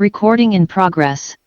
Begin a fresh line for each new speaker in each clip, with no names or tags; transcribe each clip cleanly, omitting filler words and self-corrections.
Recording in progress.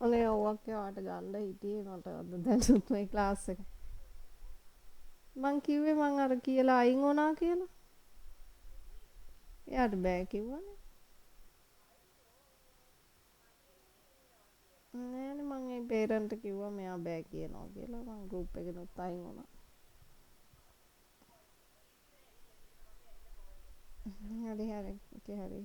ඔනේ ඔව්වක් යාට ගන්න හිටියේ මට අද දැනුත් මේ ක්ලාස් එක. මං කිව්වේ මං අර කියලා අයින් වුණා කියලා. එයාට බෑ කිව්වනේ. නෑනේ මං ඒ පේරන්ට් කිව්වා මෙයා බෑ කියනවා කියලා. මං ගෲප් එකෙනුත් අයින් වුණා. හරි හරි. ඕකේ හරි.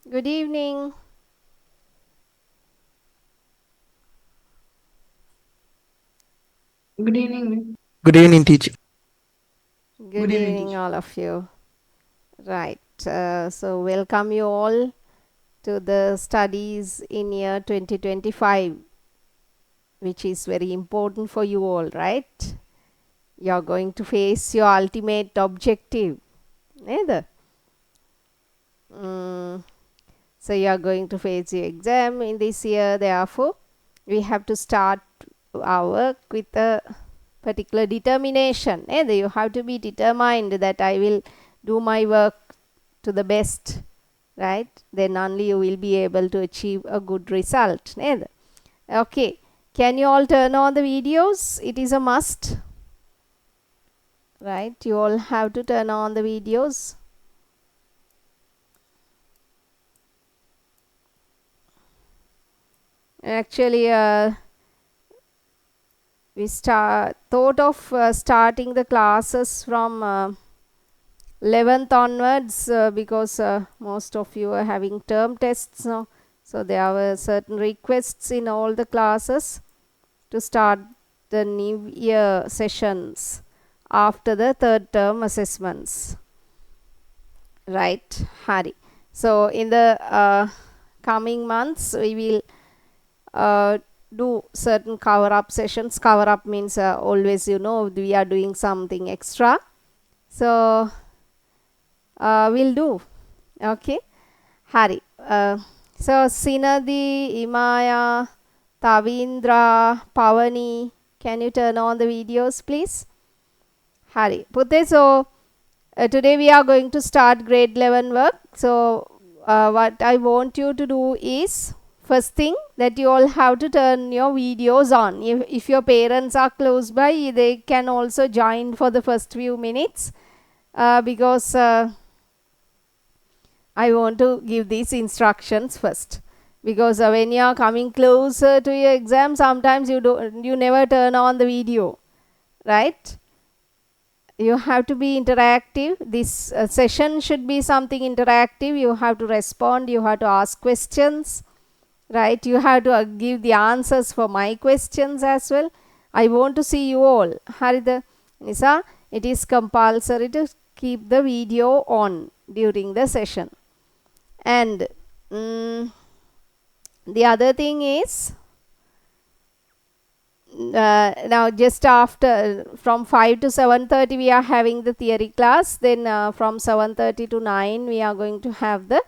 Good evening.
Good evening, ma'am. Good evening, teacher.
Good evening, all of you. Right. So, welcome you all to the studies in year 2025, which is very important for you all, right? You're going to face your ultimate objective. Neither. Mm, so, you are going to face your exam in this year. Therefore, we have to start our work with a particular determination. Neither. You have to be determined that I will do my work to the best, right? Then only you will be able to achieve a good result. Neither. Okay, can you all turn on the videos? It is a must, right? You all have to turn on the videos. Actually, we thought of starting the classes from 11th onwards because most of you are having term tests now. So there were certain requests in all the classes to start the new year sessions after the third term assessments. Right, Hari. So in the coming months, we will do certain cover up sessions. Cover up means always, you know, we are doing something extra. So we'll do. Okay, Hari. So Sinadi, Imaya, Tavindra, Pavani, can you turn on the videos, please? Hari. Pute, so today we are going to start grade 11 work. So what I want you to do is, first thing, that you all have to turn your videos on. If your parents are close by, they can also join for the first few minutes because I want to give these instructions first. Because when you are coming closer to your exam, sometimes you never turn on the video, right? You have to be interactive. This session should be something interactive. You have to respond, you have to ask questions, right? You have to give the answers for my questions as well. I want to see you all. Harida, Nisa, it is compulsory to keep the video on during the session. And the other thing is, now just after from 5 to 7:30 we are having the theory class. Then from 7:30 to 9 we are going to have the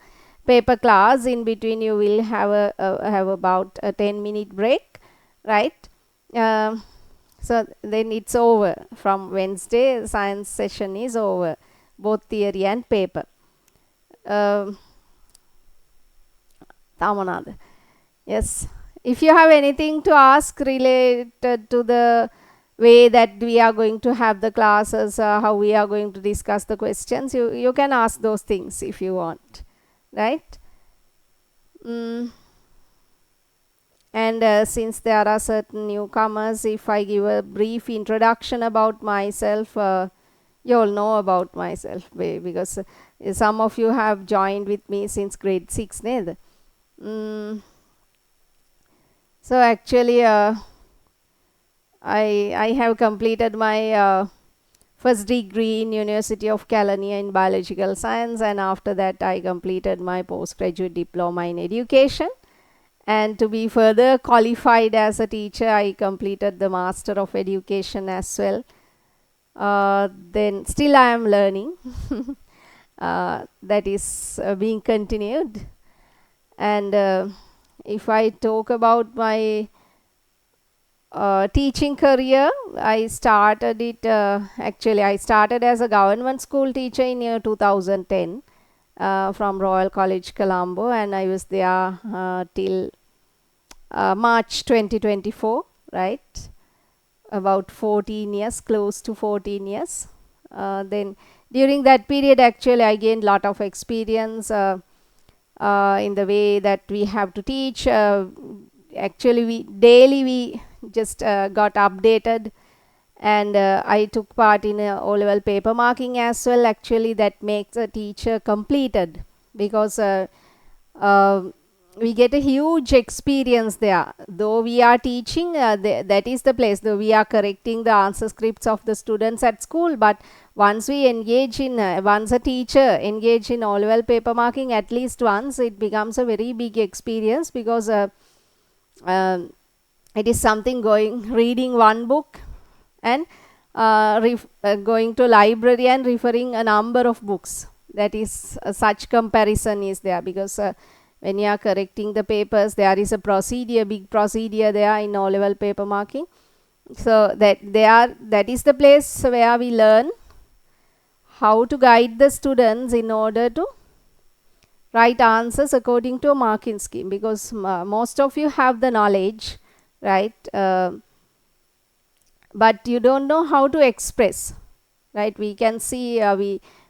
paper class. In between you will have about a 10-minute break, right? So then it's over. From Wednesday science session is over, both theory and paper. Tamanad. Yes. If you have anything to ask related to the way that we are going to have the classes, how we are going to discuss the questions, you can ask those things if you want, right? And since there are certain newcomers, if I give a brief introduction about myself, you all know about myself because some of you have joined with me since grade 6. So actually, I have completed my first degree in University of California in biological science, and after that I completed my postgraduate diploma in education. And to be further qualified as a teacher, I completed the Master of Education as well. Then still I am learning. That is being continued. And if I talk about my teaching career, I started it actually I started as a government school teacher in year 2010 from Royal College Colombo, and I was there till March 2024, right? About 14 years, close to 14 years. Then during that period, actually I gained lot of experience in the way that we have to teach. Actually we just got updated, and I took part in a O-level paper marking as well. Actually that makes a teacher completed, because we get a huge experience there. Though we are teaching, that is the place, though we are correcting the answer scripts of the students at school, but once we engage in, once a teacher engage in all level paper marking at least once, it becomes a very big experience, because it is something reading one book and going to library and referring a number of books. That is such comparison is there, because when you are correcting the papers, there is a procedure, big procedure there in O level paper marking. So that is the place where we learn how to guide the students in order to write answers according to a marking scheme, because most of you have the knowledge, right? But you don't know how to express, right? We can see,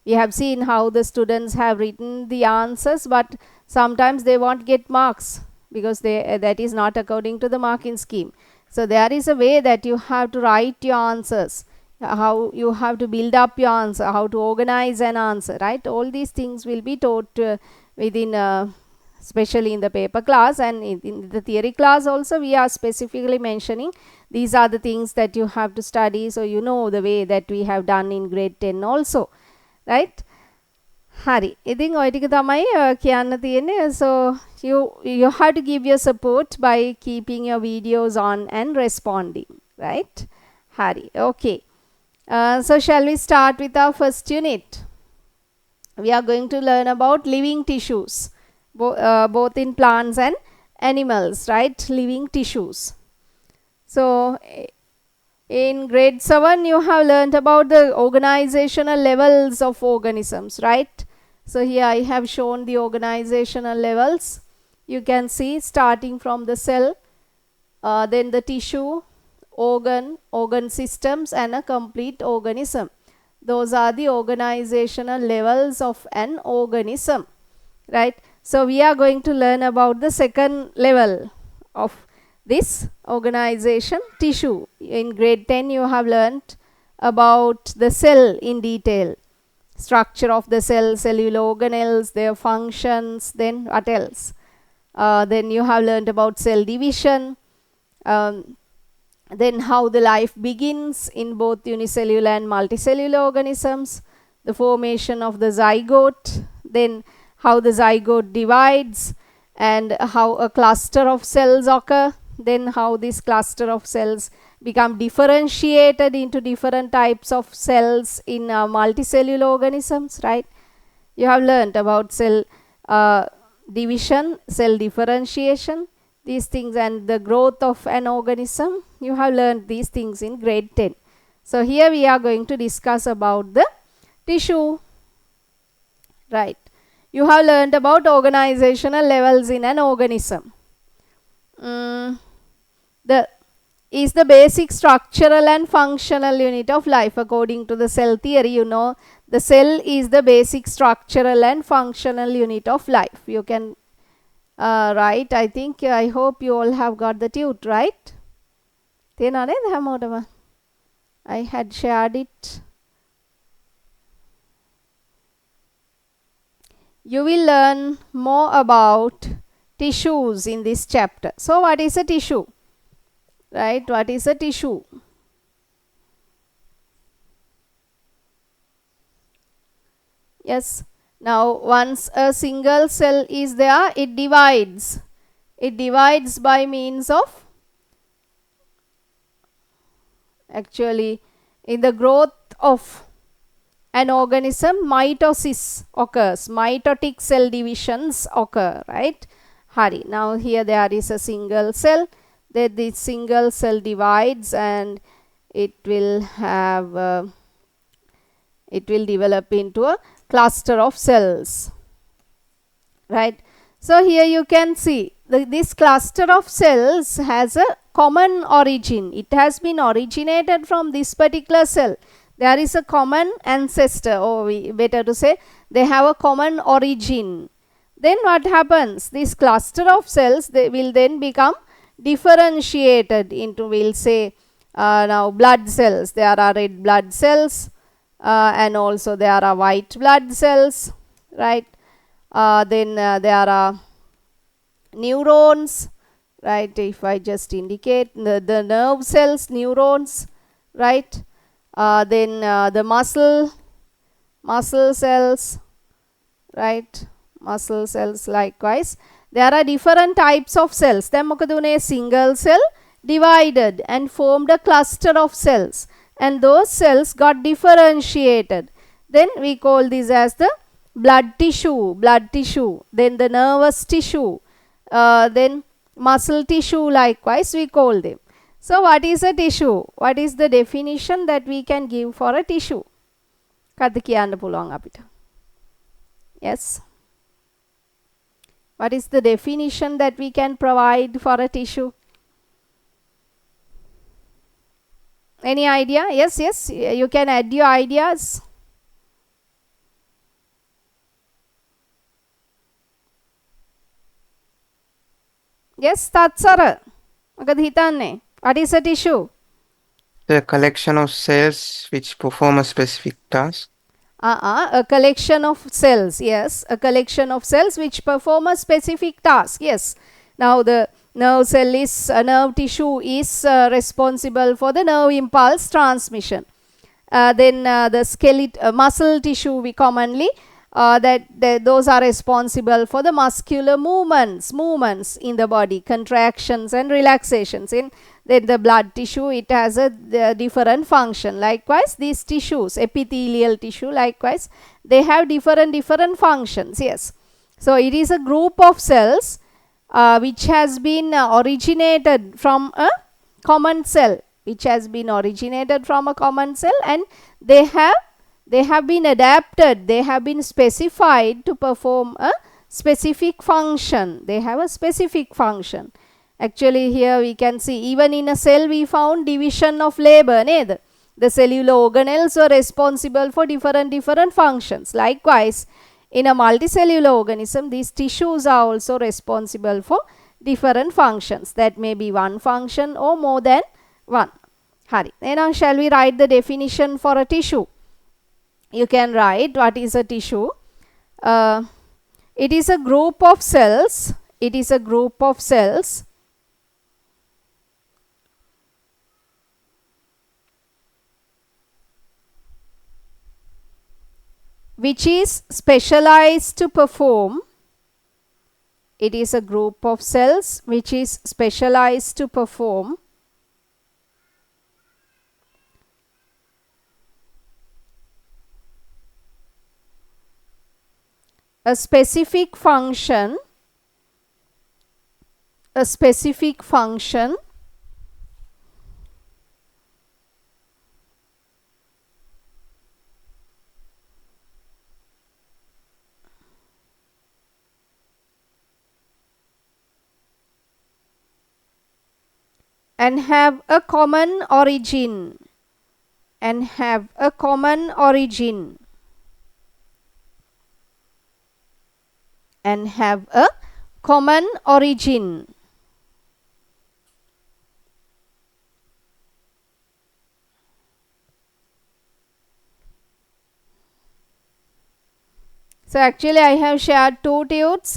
we have seen how the students have written the answers, but sometimes they won't get marks because that is not according to the marking scheme. So there is a way that you have to write your answers, how you have to build up your answer, how to organize an answer, right? All these things will be taught within especially in the paper class, and in the theory class also we are specifically mentioning these are the things that you have to study, so you know the way that we have done in grade 10 also, right? හරි. ඉතින් ඔය ටික තමයි කියන්න තියෙන්නේ. So you have to give your support by keeping your videos on and responding, right? හරි. Okay. So shall we start with our first unit? We are going to learn about living tissues, both in plants and animals, right? Living tissues. So in grade 7 you have learned about the organizational levels of organisms, right? So here I have shown the organizational levels. You can see starting from the cell, then the tissue, organ systems, and a complete organism. Those are the organizational levels of an organism, right? So we are going to learn about the second level of this organization, tissue. In grade 10 you have learned about the cell in detail, structure of the cell, cellular organelles, their functions, then what else? Then you have learned about cell division, then how the life begins in both unicellular and multicellular organisms, the formation of the zygote, then how the zygote divides and how a cluster of cells occur, then how this cluster of cells become differentiated into different types of cells in multicellular organisms, right? You have learned about cell division, cell differentiation, these things, and the growth of an organism. You have learned these things in grade 10. So here we are going to discuss about the tissue, right? You have learned about organizational levels in an organism. Is the basic structural and functional unit of life. According to the cell theory, you know, the cell is the basic structural and functional unit of life. You can write, I hope you all have got the tute, right? I had shared it. You will learn more about tissues in this chapter. So what is a tissue? Right? What is a tissue? Yes. Now once a single cell is there, it divides. It divides by means of, actually in the growth of an organism, mitosis occurs. Mitotic cell divisions occur, right? Hari. Now here there is a single cell. Then this single cell divides and it will have it will develop into a cluster of cells, right? So here you can see this cluster of cells has a common origin. It has been originated from this particular cell. There is a common ancestor, or better to say they have a common origin. Then what happens? This cluster of cells, they will then become differentiated into, we'll say now blood cells. There are red blood cells and also there are white blood cells, right? Then there are neurons, right? If I just indicate the nerve cells, neurons, right? Then the muscle cells, right? Muscle cells likewise. There are different types of cells. Then මොකද උනේ single cell divided and formed a cluster of cells, and those cells got differentiated. Then we call this as the blood tissue, then the nervous tissue, then muscle tissue likewise we call them. So what is a tissue? What is the definition that we can give for a tissue? කද්ද කියන්න පුළුවන් අපිට? Yes. What is the definition that we can provide for a tissue? Any idea? Yes, you can add your ideas. Yes, Tatsara. මොකද හිතන්නේ? What is a tissue?
The collection of cells which perform a specific task.
A collection of cells. Yes, a collection of cells which perform a specific task. Yes. Now the nerve cell is nerve tissue is responsible for the nerve impulse transmission. Then the skeletal muscle tissue we commonly those are responsible for the muscular movements in the body, contractions and relaxations. In then the blood tissue, it has a different function. Likewise these tissues, epithelial tissue, likewise they have different functions. Yes, so it is a group of cells which has been originated from a common cell, and they have been adapted, they have been specified to perform a specific function. They have a specific function. Actually here we can see even in a cell we found division of labor. The cellular organelles are responsible for different functions. Likewise in a multicellular organism these tissues are also responsible for different functions. That may be one function or more than one. Hari. Now shall we write the definition for a tissue? You can write what is a tissue. It is a group of cells. Which is specialized to perform. It is a group of cells which is specialized to perform a specific function and have a common origin. So actually I have shared two tuts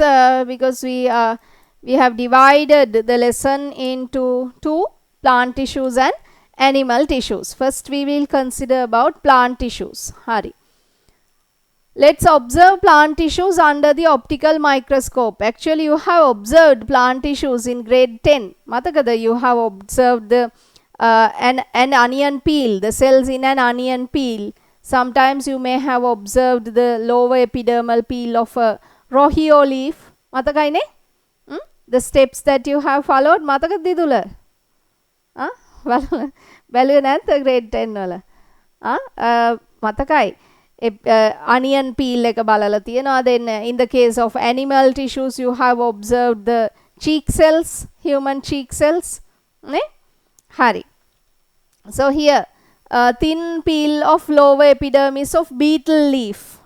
because we have divided the lesson into two, plant tissues and animal tissues. First we will consider about plant tissues. Hari. Let's observe plant tissues under the optical microscope. Actually you have observed plant tissues in grade 10. Matakada, you have observed the an onion peel, the cells in an onion peel. Sometimes you may have observed the lower epidermal peel of a rohio leaf. Matakai ne? The steps that you have followed. Matakat didula? Value නැද්ද grade 10 වල? මතකයි. Onion peel එක බලලා තියෙනවා. Then in the case of animal tissues you have observed the cheek cells, human cheek cells. Ne? Hari. So here thin peel of lower epidermis of beetle leaf,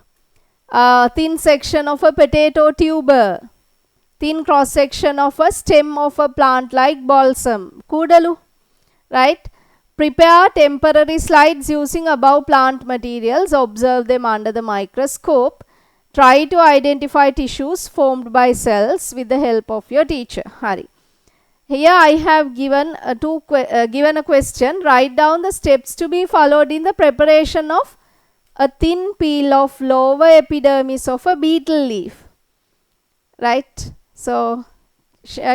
thin section of a potato tuber, thin cross section of a stem of a plant like balsam, kudalu, right? Prepare temporary slides using above plant materials, observe them under the microscope, try to identify tissues formed by cells with the help of your teacher. Hari. Here I have given a question. Write down the steps to be followed in the preparation of a thin peel of lower epidermis of a beetle leaf. Right? So,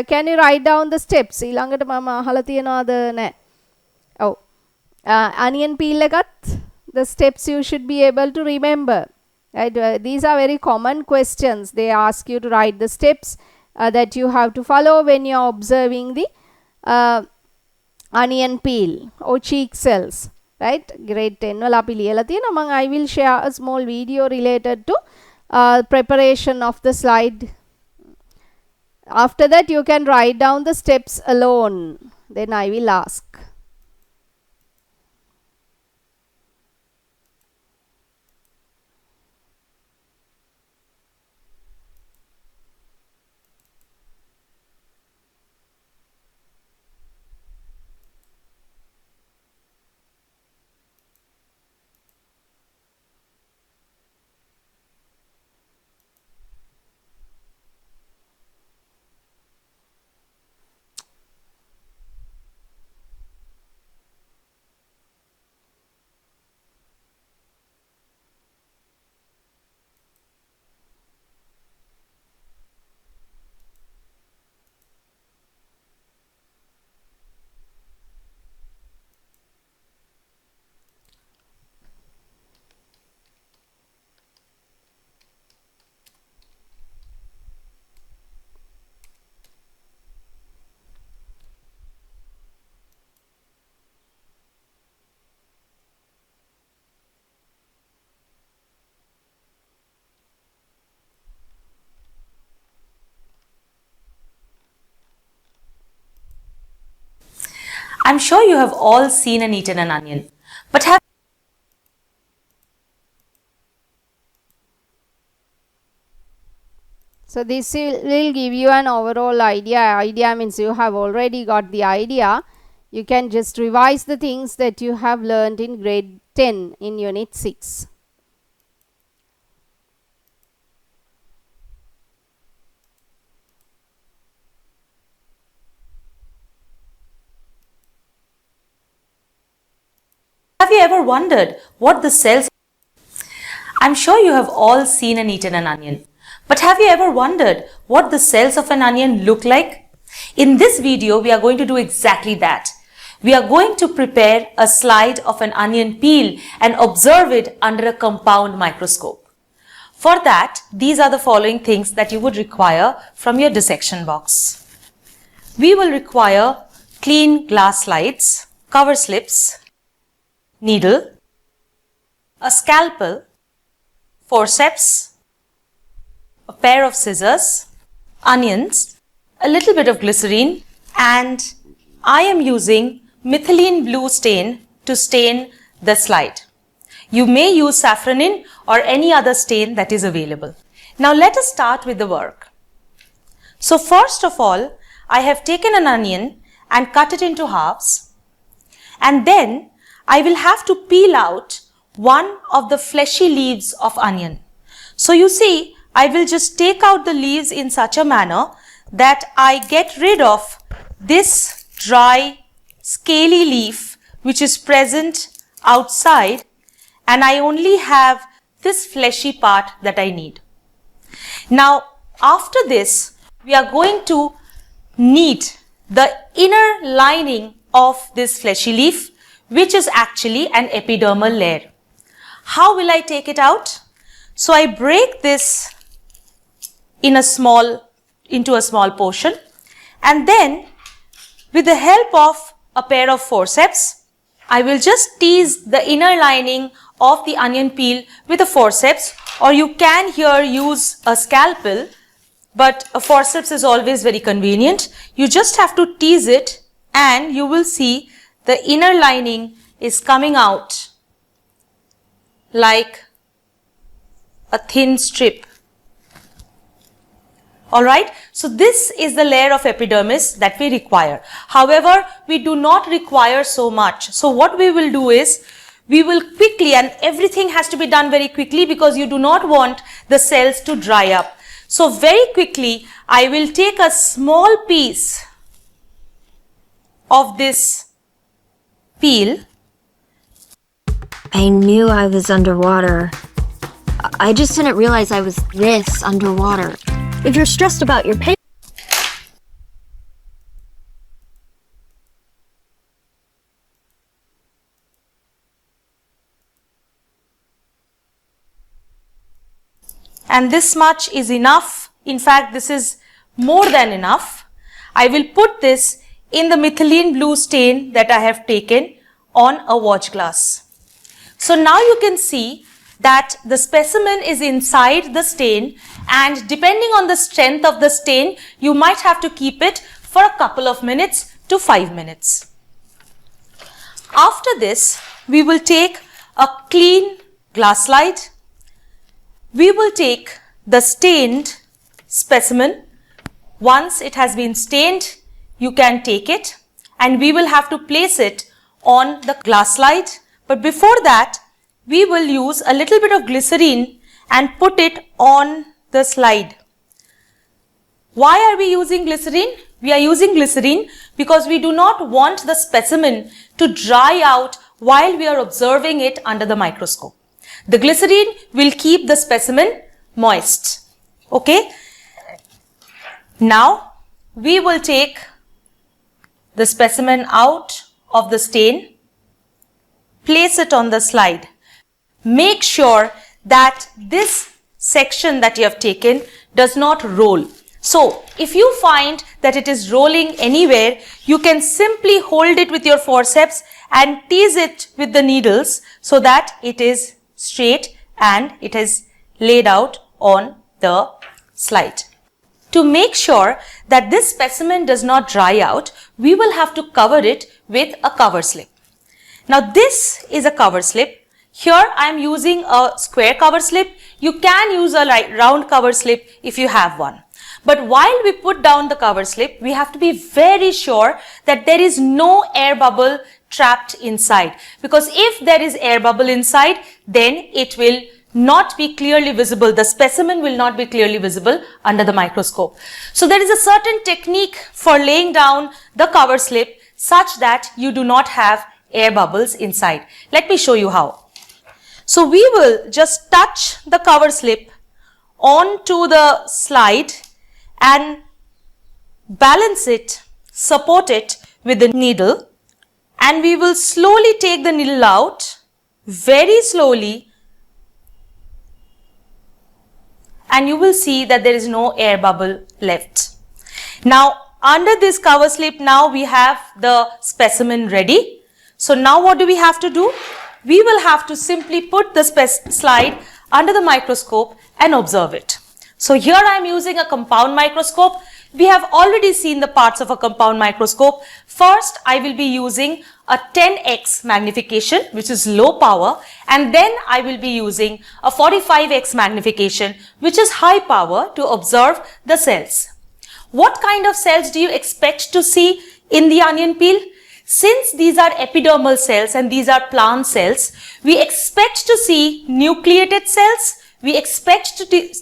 can you write down the steps? ඊළඟට මම අහලා තියනවාද නැහැ. ඔව්. Onion peel එකත් the steps you should be able to remember. Right? These are very common questions. They ask you to write the steps that you have to follow when you are observing the onion peel or cheek cells. Right? Grade 10 වල අපි ලියලා තියෙනවා. I will share a small video related to preparation of the slide. After that you can write down the steps alone. Then I will ask.
I'm sure you have all seen and eaten an onion, but have
So this will give you an overall idea. Idea means you have already got the idea. You can just revise the things that you have learned in grade 10 in unit 6.
Have you ever wondered what the cells? I'm sure you have all seen and eaten an onion, but have you ever wondered what the cells of an onion look like? In this video, we are going to do exactly that. We are going to prepare a slide of an onion peel and observe it under a compound microscope. For that, these are the following things that you would require from your dissection box. We will require clean glass slides, cover slips, needle, a scalpel, forceps, a pair of scissors, onions, a little bit of glycerine, and I am using methylene blue stain to stain the slide. You may use saffronin or any other stain that is available. Now let us start with the work. So first of all, I have taken an onion and cut it into halves, and then I will have to peel out one of the fleshy leaves of onion. So you see, I will just take out the leaves in such a manner that I get rid of this dry, scaly leaf which is present outside, and I only have this fleshy part that I need. Now, after this, we are going to knead the inner lining of this fleshy leaf, which is actually an epidermal layer. How will I take it out? So I break this into a small portion, and then with the help of a pair of forceps, I will just tease the inner lining of the onion peel with a forceps, or you can here use a scalpel, but a forceps is always very convenient. You just have to tease it and you will see the inner lining is coming out like a thin strip. Alright, so this is the layer of epidermis that we require. However, we do not require so much. So what we will do is, we will quickly, and everything has to be done very quickly because you do not want the cells to dry up. So very quickly, I will take a small piece of this peel.
I knew I was underwater. I just didn't realize I was this underwater. If you're stressed about your paper,
and this much is enough. In fact, this is more than enough. I will put this in the methylene blue stain that I have taken on a watch glass. So now you can see that the specimen is inside the stain, and depending on the strength of the stain, you might have to keep it for a couple of minutes to 5 minutes. After this, we will take a clean glass slide. We will take the stained specimen. Once it has been stained, you can take it, and we will have to place it on the glass slide. But before that, we will use a little bit of glycerine and put it on the slide. Why are we using glycerine? We are using glycerine because we do not want the specimen to dry out while we are observing it under the microscope. The glycerine will keep the specimen moist. Okay. Now, we will take the specimen out of the stain, place it on the slide. Make sure that this section that you have taken does not roll. So, if you find that it is rolling anywhere, you can simply hold it with your forceps and tease it with the needles so that it is straight and it is laid out on the slide. To make sure that this specimen does not dry out, we will have to cover it with a cover slip. Now, this is a cover slip. Here I am using a square cover slip. You can use a round cover slip if you have one. But while we put down the cover slip, we have to be very sure that there is no air bubble trapped inside. Because if there is air bubble inside, then it will not be clearly visible. The specimen will not be clearly visible under the microscope. So there is a certain technique for laying down the cover slip such that you do not have air bubbles inside. Let me show you how. So we will just touch the cover slip onto the slide and balance it, support it with the needle, and we will slowly take the needle out, very slowly, and you will see that there is no air bubble left. Now, under this cover slip, now we have the specimen ready. So now what do we have to do? We will have to simply put the slide under the microscope and observe it. So here I am using a compound microscope. We have already seen the parts of a compound microscope. First, I will be using a 10x magnification, which is low power, and then I will be using a 45x magnification, which is high power, to observe the cells. What kind of cells do you expect to see in the onion peel? Since these are epidermal cells and these are plant cells, we expect to see nucleated cells. We expect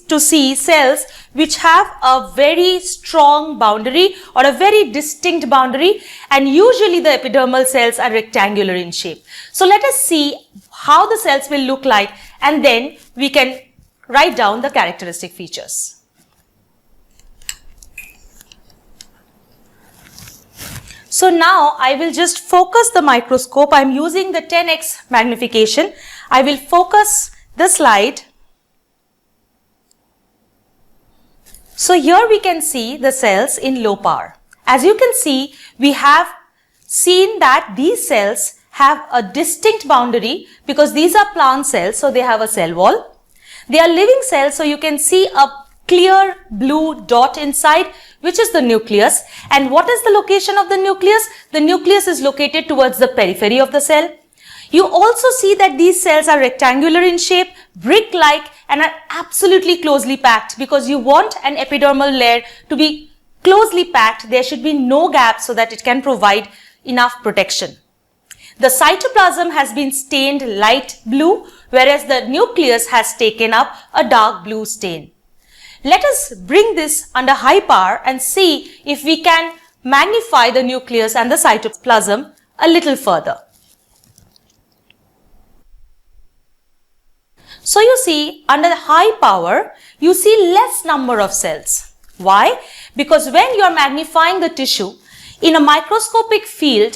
to see cells which have a very strong boundary or a very distinct boundary, and usually the epidermal cells are rectangular in shape. So let us see how the cells will look like, and then we can write down the characteristic features. So now I will just focus the microscope. I am using the 10x magnification. I will focus the slide. So here we can see the cells in low power. As you can see, we have seen that these cells have a distinct boundary because these are plant cells, so they have a cell wall. They are living cells, so you can see a clear blue dot inside, which is the nucleus. And what is the location of the nucleus? The nucleus is located towards the periphery of the cell. You also see that these cells are rectangular in shape, brick-like, and are absolutely closely packed because you want an epidermal layer to be closely packed. There should be no gaps so that it can provide enough protection. The cytoplasm has been stained light blue, whereas the nucleus has taken up a dark blue stain. Let us bring this under high power and see if we can magnify the nucleus and the cytoplasm a little further. So you see, under the high power, you see less number of cells. Why? Because when you are magnifying the tissue in a microscopic field,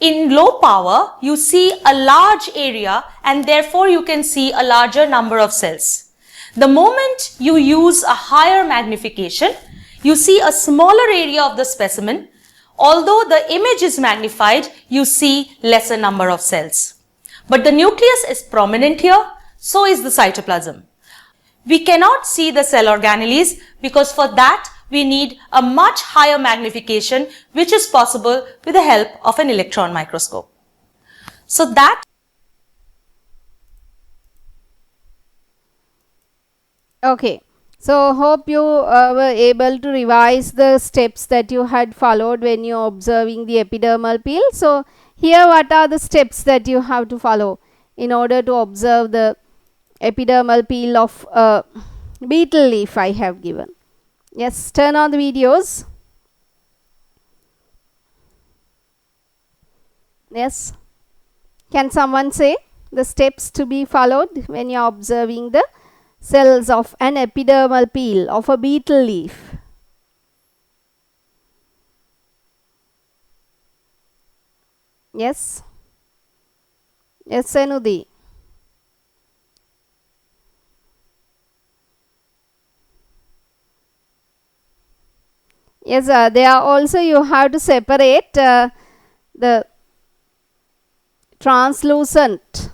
in low power, you see a large area and therefore you can see a larger number of cells. The moment you use a higher magnification, you see a smaller area of the specimen. Although the image is magnified, you see lesser number of cells. But the nucleus is prominent here, so is the cytoplasm. We cannot see the cell organelles because for that we need a much higher magnification, which is possible with the help of an electron microscope. So that
Okay, so hope you were able to revise the steps that you had followed when you are observing the epidermal peel. So here what are the steps that you have to follow in order to observe the epidermal peel of a beetle leaf I have given. Yes, turn on the videos. Yes, can someone say the steps to be followed when you are observing the cells of an epidermal peel of a beetle leaf? Yes, yes, Senudi. Yes, there are also you have to separate the translucent.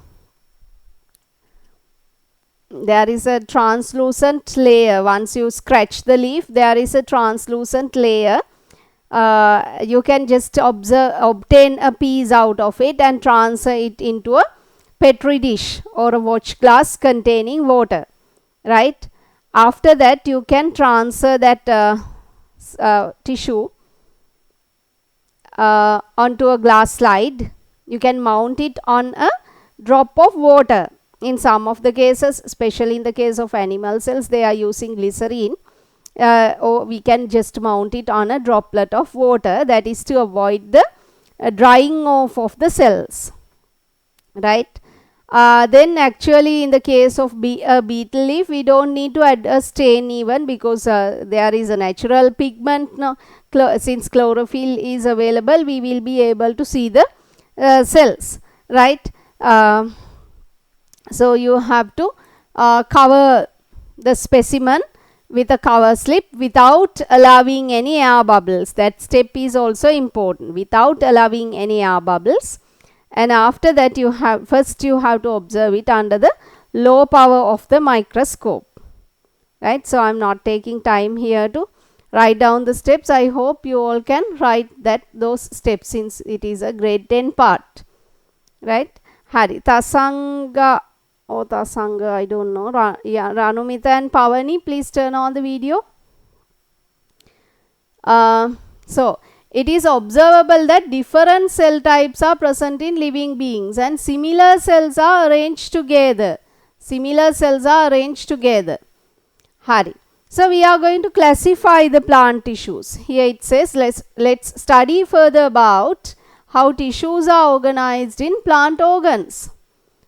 There is a translucent layer. Once you scratch the leaf, there is a translucent layer. You can just obtain a piece out of it and transfer it into a petri dish or a watch glass containing water, right? After that, you can transfer that tissue onto a glass slide. You can mount it on a drop of water. In some of the cases, especially in the case of animal cells, they are using glycerine, or we can just mount it on a droplet of water, that is to avoid the drying off of the cells, right? Then actually in the case of a beetle leaf, we don't need to add a stain even, because there is a natural pigment. Since chlorophyll is available, we will be able to see the cells, right? So you have to cover the specimen with a cover slip without allowing any air bubbles. That step is also important, without allowing any air bubbles. And after that, you have to observe it under the low power of the microscope, right? So I am not taking time here to write down the steps. I hope you all can write those steps, since it is a grade 10 part, right? Hari Tasanga or Tasanga, I don't know. Yeah, Ranumita and Pavani, please turn on the video. So it is observable that different cell types are present in living beings and similar cells are arranged together. Similar cells are arranged together. Hari. So we are going to classify the plant tissues. Here it says let's study further about how tissues are organized in plant organs.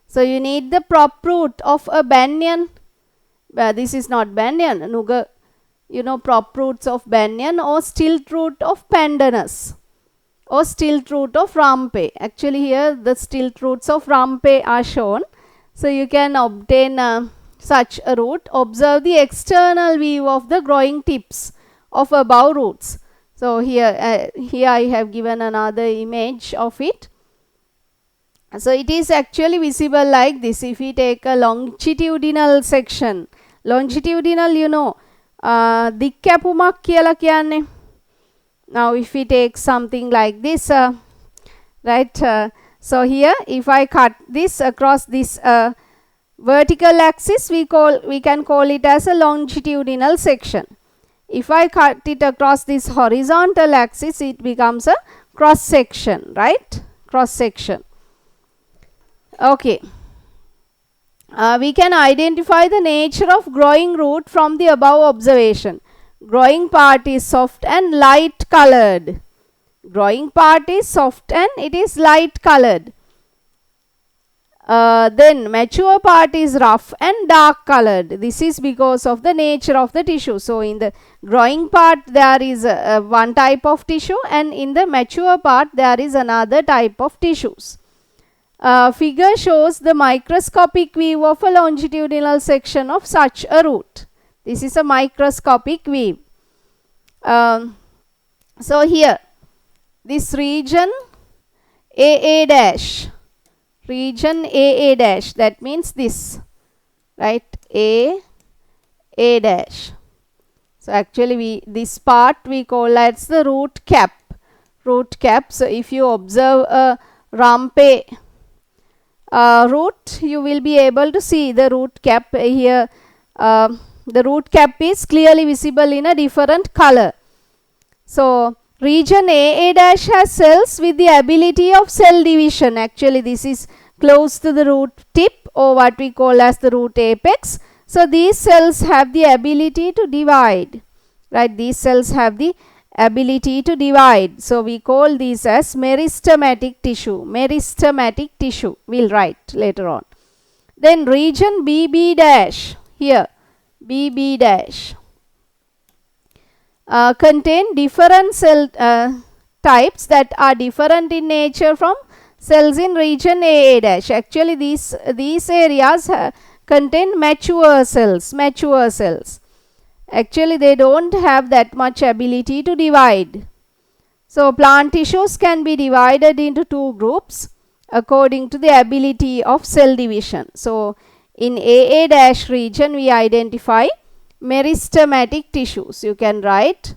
So you need the prop root of a banyan. This is not banyan, nuga. You know, prop roots of banyan or stilt root of pandanus or stilt root of rampe. Actually here the stilt roots of rampe are shown. So you can obtain such a root. Observe the external view of the growing tips of above roots. So here I have given another image of it. So it is actually visible like this. If we take a longitudinal section, longitudinal, you know, දික්කැපුමක් කියලා කියන්නේ. Now if we take something like this, right, so here if I cut this across this vertical axis, we can call it as a longitudinal section. If I cut it across this horizontal axis, it becomes a cross section, right? Cross section. Okay. We can identify the nature of growing root from the above observation. Growing part is soft and light colored. Growing part is soft and it is light colored. Then mature part is rough and dark colored. This is because of the nature of the tissue. So in the growing part there is one type of tissue, and in the mature part there is another type of tissues. Figure shows the microscopic view of a longitudinal section of such a root. This is a microscopic view. So here this region AA dash, region AA dash, that means this, right, A dash. So actually this part we call as the root cap. So if you observe a rampe root, you will be able to see the root cap here. The root cap is clearly visible in a different color. So region AA dash has cells with the ability of cell division. Actually this is close to the root tip, or what we call as the root apex. So these cells have the ability to divide, right? These cells have the ability to divide. So we call these as meristematic tissue. Meristematic tissue, we'll write later on. Then region BB dash, here BB dash, contain different cell types that are different in nature from cells in region AA dash. Actually these areas contain mature cells. Actually they don't have that much ability to divide. So plant tissues can be divided into two groups according to the ability of cell division. So in AA dash region we identify meristematic tissues. You can write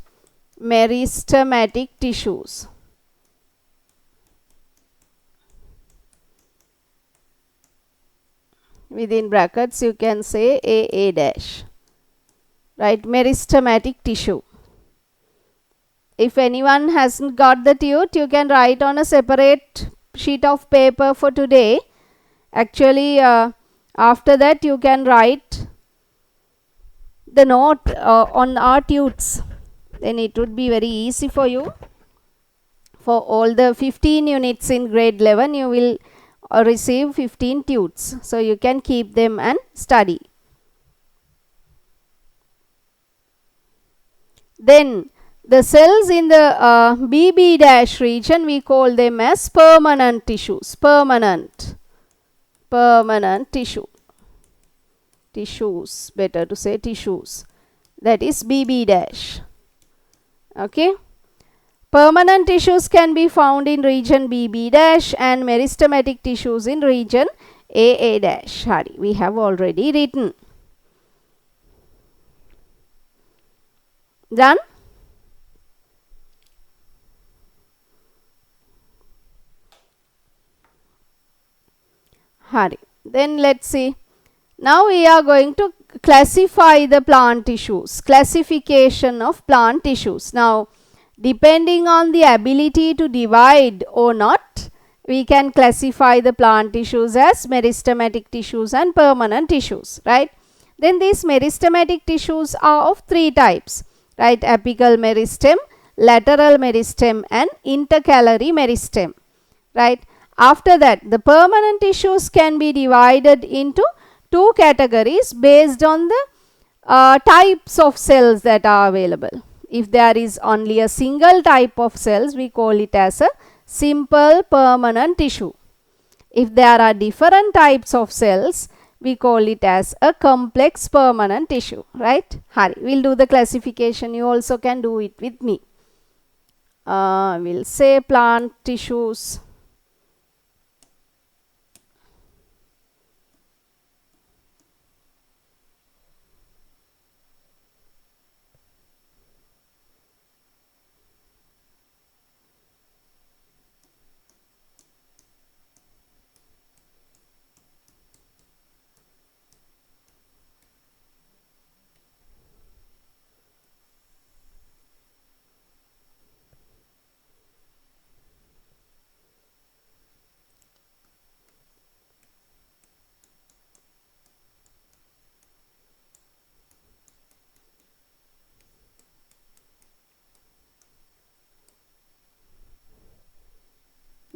meristematic tissues. Within brackets you can say AA dash, right, meristematic tissue. If anyone hasn't got the tute, you can write on a separate sheet of paper for today. Actually after that you can write the note on our tutes, then it would be very easy for you. For all the 15 units in grade 11 you will receive 15 tutes, so you can keep them and study. Then the cells in the BB dash region we call them as permanent tissues. Permanent tissues, better to say tissues, that is BB dash. Okay, permanent tissues can be found in region BB dash and meristematic tissues in region AA dash. We have already written. Done? Then let's see. Now we are going to classify the plant tissues. Classification of plant tissues. Now depending on the ability to divide or not, we can classify the plant tissues as meristematic tissues and permanent tissues, right? Then these meristematic tissues are of three types, right? Apical meristem, lateral meristem and intercalary meristem, right? After that, the permanent tissues can be divided into two categories based on the types of cells that are available. If there is only a single type of cells, we call it as a simple permanent tissue. If there are different types of cells, we call it as a complex permanent tissue, right? We'll do the classification. You also can do it with me. We'll say plant tissues.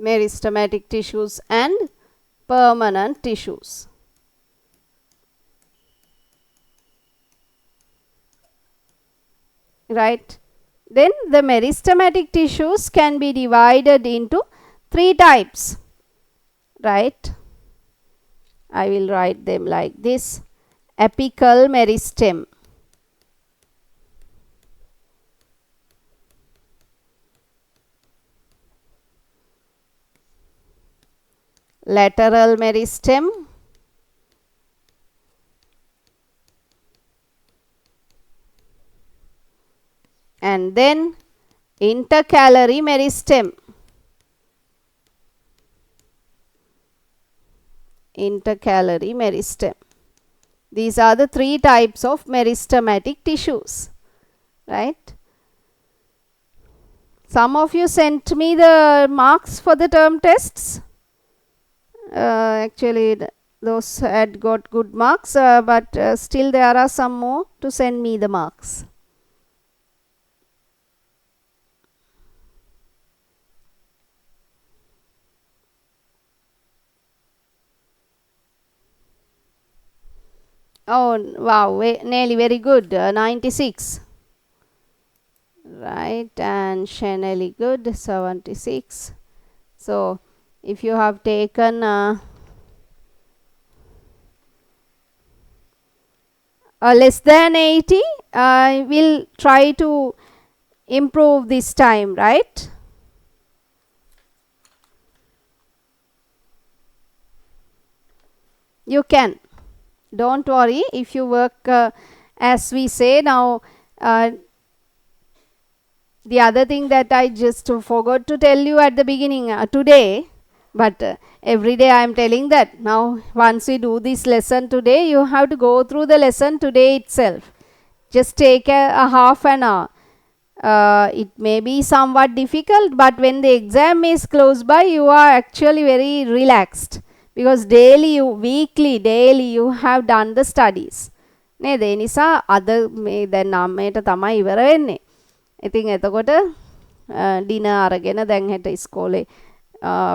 meristematic tissues and permanent tissues. Right. Then the meristematic tissues can be divided into 3 types. Right. I will write them like this. Apical meristem, lateral meristem, and then intercalary meristem. Intercalary meristem. These are the 3 types of meristematic tissues, right? Some of you sent me the marks for the term tests. Actually, those had got good marks, but still there are some more to send me the marks. Oh wow, Nelly, very good. 96. Right, and Shanelli, good, 76. So if you have taken less than 80, I will try to improve this time, right? You can. Don't worry if you work as we say now. The other thing that I just forgot to tell you at the beginning today, but every day I am telling that now once we do this lesson today, you have to go through the lesson today itself. Just take a half an hour. It may be somewhat difficult, but when the exam is close by, you are actually very relaxed because weekly, daily you have done the studies. නේද? ඒ නිසා අද මේ දැන් 9ට තමයි ඉවර වෙන්නේ. ඉතින් එතකොට ඩිනර් අරගෙන දැන් හෙට ඉස්කෝලේ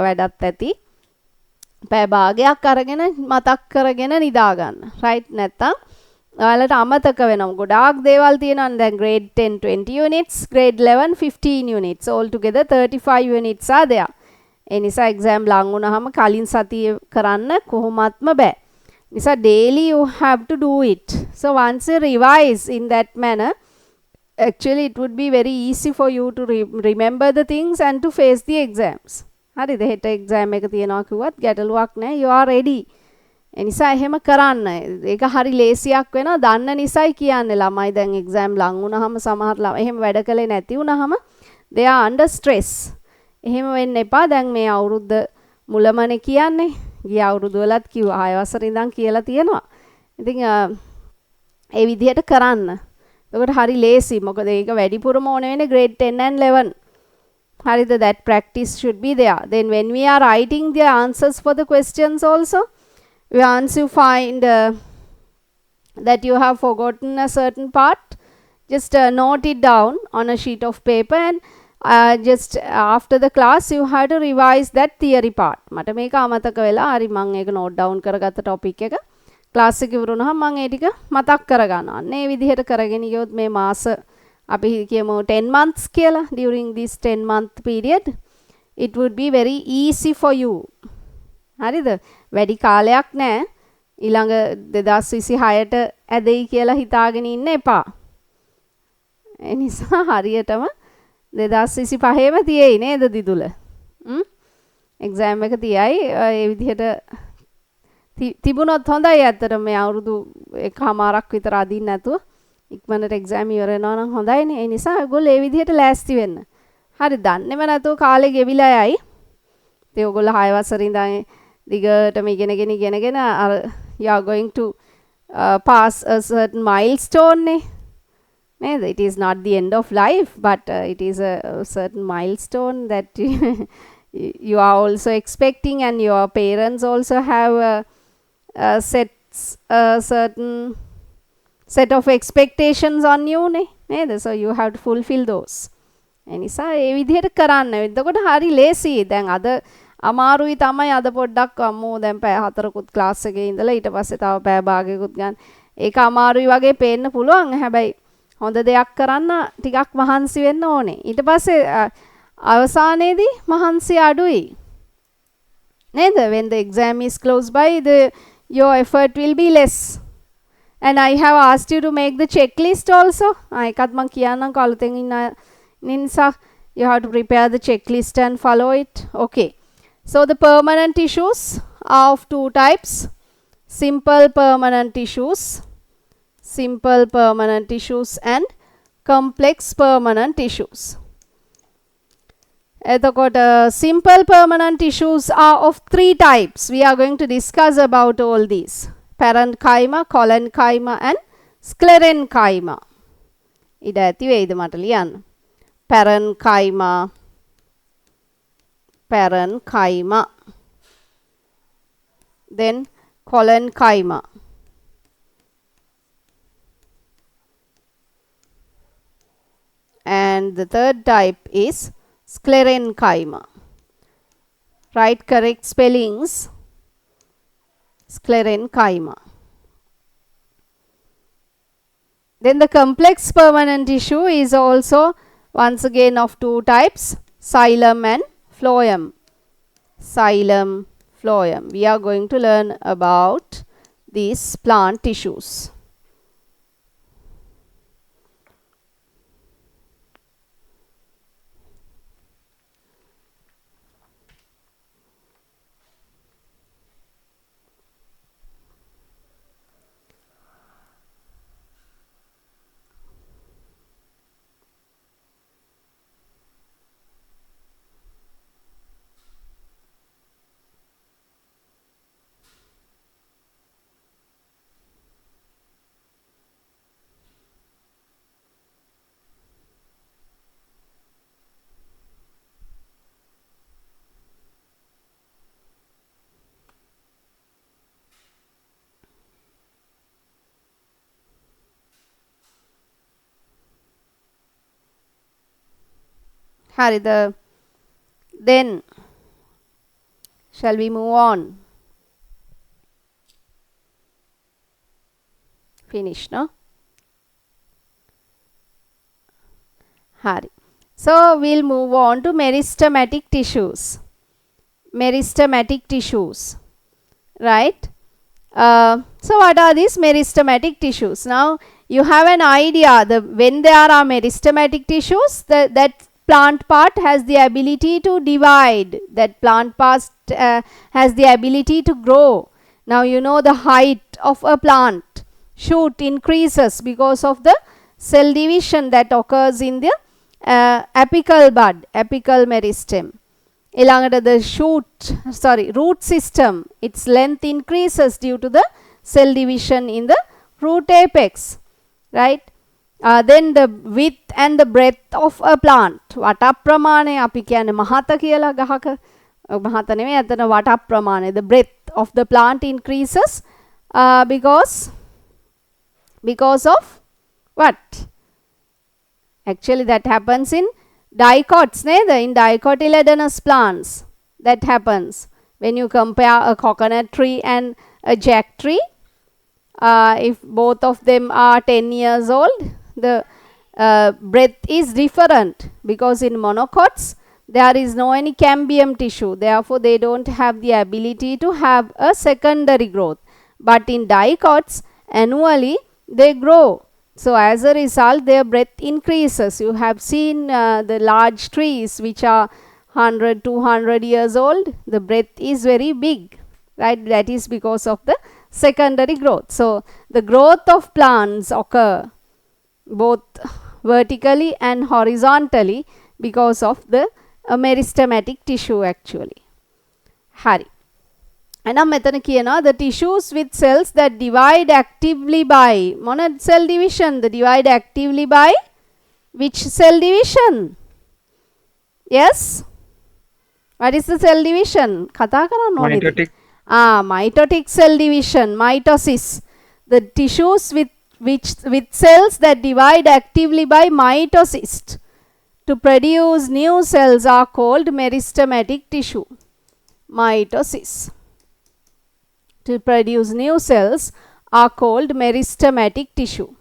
වැඩත් ඇති. පැය භාගයක් අරගෙන මතක් කරගෙන නිදා ගන්න. right? නැත්තම් ඔයාලට අමතක වෙනවා. ගොඩාක් දේවල් තියෙනවා. දැන් grade 10 20 units, grade 11 15 units. All together 35 units are there. ඒ නිසා exam ලඟ වුණාම කලින් සතිය කරන්න කොහොමත්ම බෑ. නිසා daily you have to do it. So once you revise in that manner, actually it would be very easy for you to remember the things and to face the exams. හරිද? හෙට exam එක තියෙනවා කිව්වත් ගැටලුවක් නැහැ. You are ready. ඒ නිසා එහෙම කරන්න. ඒක හරි ලේසියක් වෙනවා. දන්න නිසායි කියන්නේ ළමයි දැන් exam ලඟ වුණාම සමහර ළමයි එහෙම වැඩ කළේ නැති වුණාම they are under stress. එහෙම වෙන්න එපා. දැන් මේ අවුරුද්ද මුලමනේ කියන්නේ. ගිය අවුරුදු වලත් කිව්වා 6 වසරේ ඉඳන් කියලා තියෙනවා. ඉතින් ඒ විදිහට කරන්න. එතකොට හරි ලේසි. මොකද ඒක වැඩිපුරම ඕන වෙන්නේ grade 10 and 11. හරිද? That practice should be there. Then when we are writing the answers for the questions also, once you find that you have forgotten a certain part, just note it down on a sheet of paper and just after the class you have to revise that theory part. මට මේක අමතක වෙලා හරි මම ඒක note down කරගත්ත topic එක class එක ඉවරුනහම මම ඒ ටික මතක් කරගන්නවා. අන්න ඒ විදිහට කරගෙන ගියොත් මේ මාස අපි කියමු 10 months කියලා, during this 10 month period it would be very easy for you. හරිද? වැඩි කාලයක් නැහැ. ඊළඟ 2026ට ඇදෙයි කියලා හිතාගෙන ඉන්න එපා. ඒ නිසා හරියටම 2025ෙම තියෙයි නේද දිදුල? එක්සෑම් එක තියයි. ඒ විදිහට තිබුණොත් හොඳයි. ඇත්තට මේ අවුරුදු එකමාරක් විතර අදින්න නැතුව ඉක්මනට එක්සෑම් ඉවර වෙනවා නම් හොඳයිනේ. ඒ නිසා ඔයගොල්ලෝ ඒ විදිහට ලෑස්ති වෙන්න. හරි, දන්නේම නැතුව කාලේ ගෙවිලා යයි. ඉතින් ඔයගොල්ලෝ 6 වසරේ ඉඳන් දිගටම ඉගෙනගෙන you are going to pass a certain milestone නේ. It is not the end of life, but it is a certain milestone that you are also expecting, and your parents also have set a certain set of expectations on you. So you have to fulfill those. එනිසා ඒ විදිහට කරන්න. එතකොට හරි ලේසි. දැන් අද අමාරුයි තමයි අද පොඩ්ඩක් අම්මෝ දැන් පැය 4කුත් ක්ලාස් එකේ ඉඳලා ඊට පස්සේ තව පැය භාගයකුත් ගන්න. ඒක අමාරුයි වගේ පේන්න පුළුවන්. හැබැයි හොඳ දෙයක් කරන්න ටිකක් මහන්සි වෙන්න ඕනේ. ඊට පස්සේ අවසානයේදී මහන්සි අඩුයි. නේද? When the exam is close by, your effort will be less. And I have asked you to make the checklist also. එකත් මම කියන්නම් කලුතෙන් ඉන්න නිසා you have to prepare the checklist and follow it. Okay. So the permanent tissues are of two types. Simple permanent tissues and complex permanent tissues. එතකොට simple permanent tissues are of three types. We are going to discuss about all these. Parenchyma, collenchyma and sclerenchyma. ඉඩ ඇති වෙයිද මට ලියන්න? parenchyma, then collenchyma, and the third type is sclerenchyma. Write correct spellings. Sclerenchyma. Then the complex permanent tissue is also once again of two types, xylem and phloem. Xylem, phloem. We are going to learn about these plant tissues. Then shall we move on? Finish, no? Hari. So we'll move on to meristematic tissues. Right? So what are these meristematic tissues? Now you have an idea that when there are meristematic tissues, that plant part has the ability to divide. That plant part has the ability to grow. Now you know the height of a plant shoot increases because of the cell division that occurs in the apical bud, apical meristem. The root system, its length increases due to the cell division in the root apex, right? Then the width and the breadth of a plant. වට ප්‍රමාණය අපි කියන්නේ මහත කියලා ගහක. මහත නෙමෙයි අතන වට ප්‍රමාණය. The breadth of the plant increases because of what? Actually that happens in dicots, neither in dicotyledonous plants. That happens when you compare a coconut tree and a jack tree. If both of them are 10 years old, the breadth is different because in monocots there is no any cambium tissue, therefore they don't have the ability to have a secondary growth, but in dicots annually they grow, so as a result their breadth increases. You have seen the large trees which are 100-200 years old, the breadth is very big, right? That is because of the secondary growth. So the growth of plants occur both vertically and horizontally because of the meristematic tissue actually. Hari. එහෙනම් මෙතන කියනවා the tissues with cells that divide actively by මොන cell division? The divide actively by which cell division? Yes? What is the cell division? කතා කරන්න ඕනේද?
Mitotic.
Mitotic cell division, mitosis. The tissues with cells that divide actively by mitosis. to produce new cells are called meristematic tissue. Mitosis. To produce new cells are called meristematic tissue.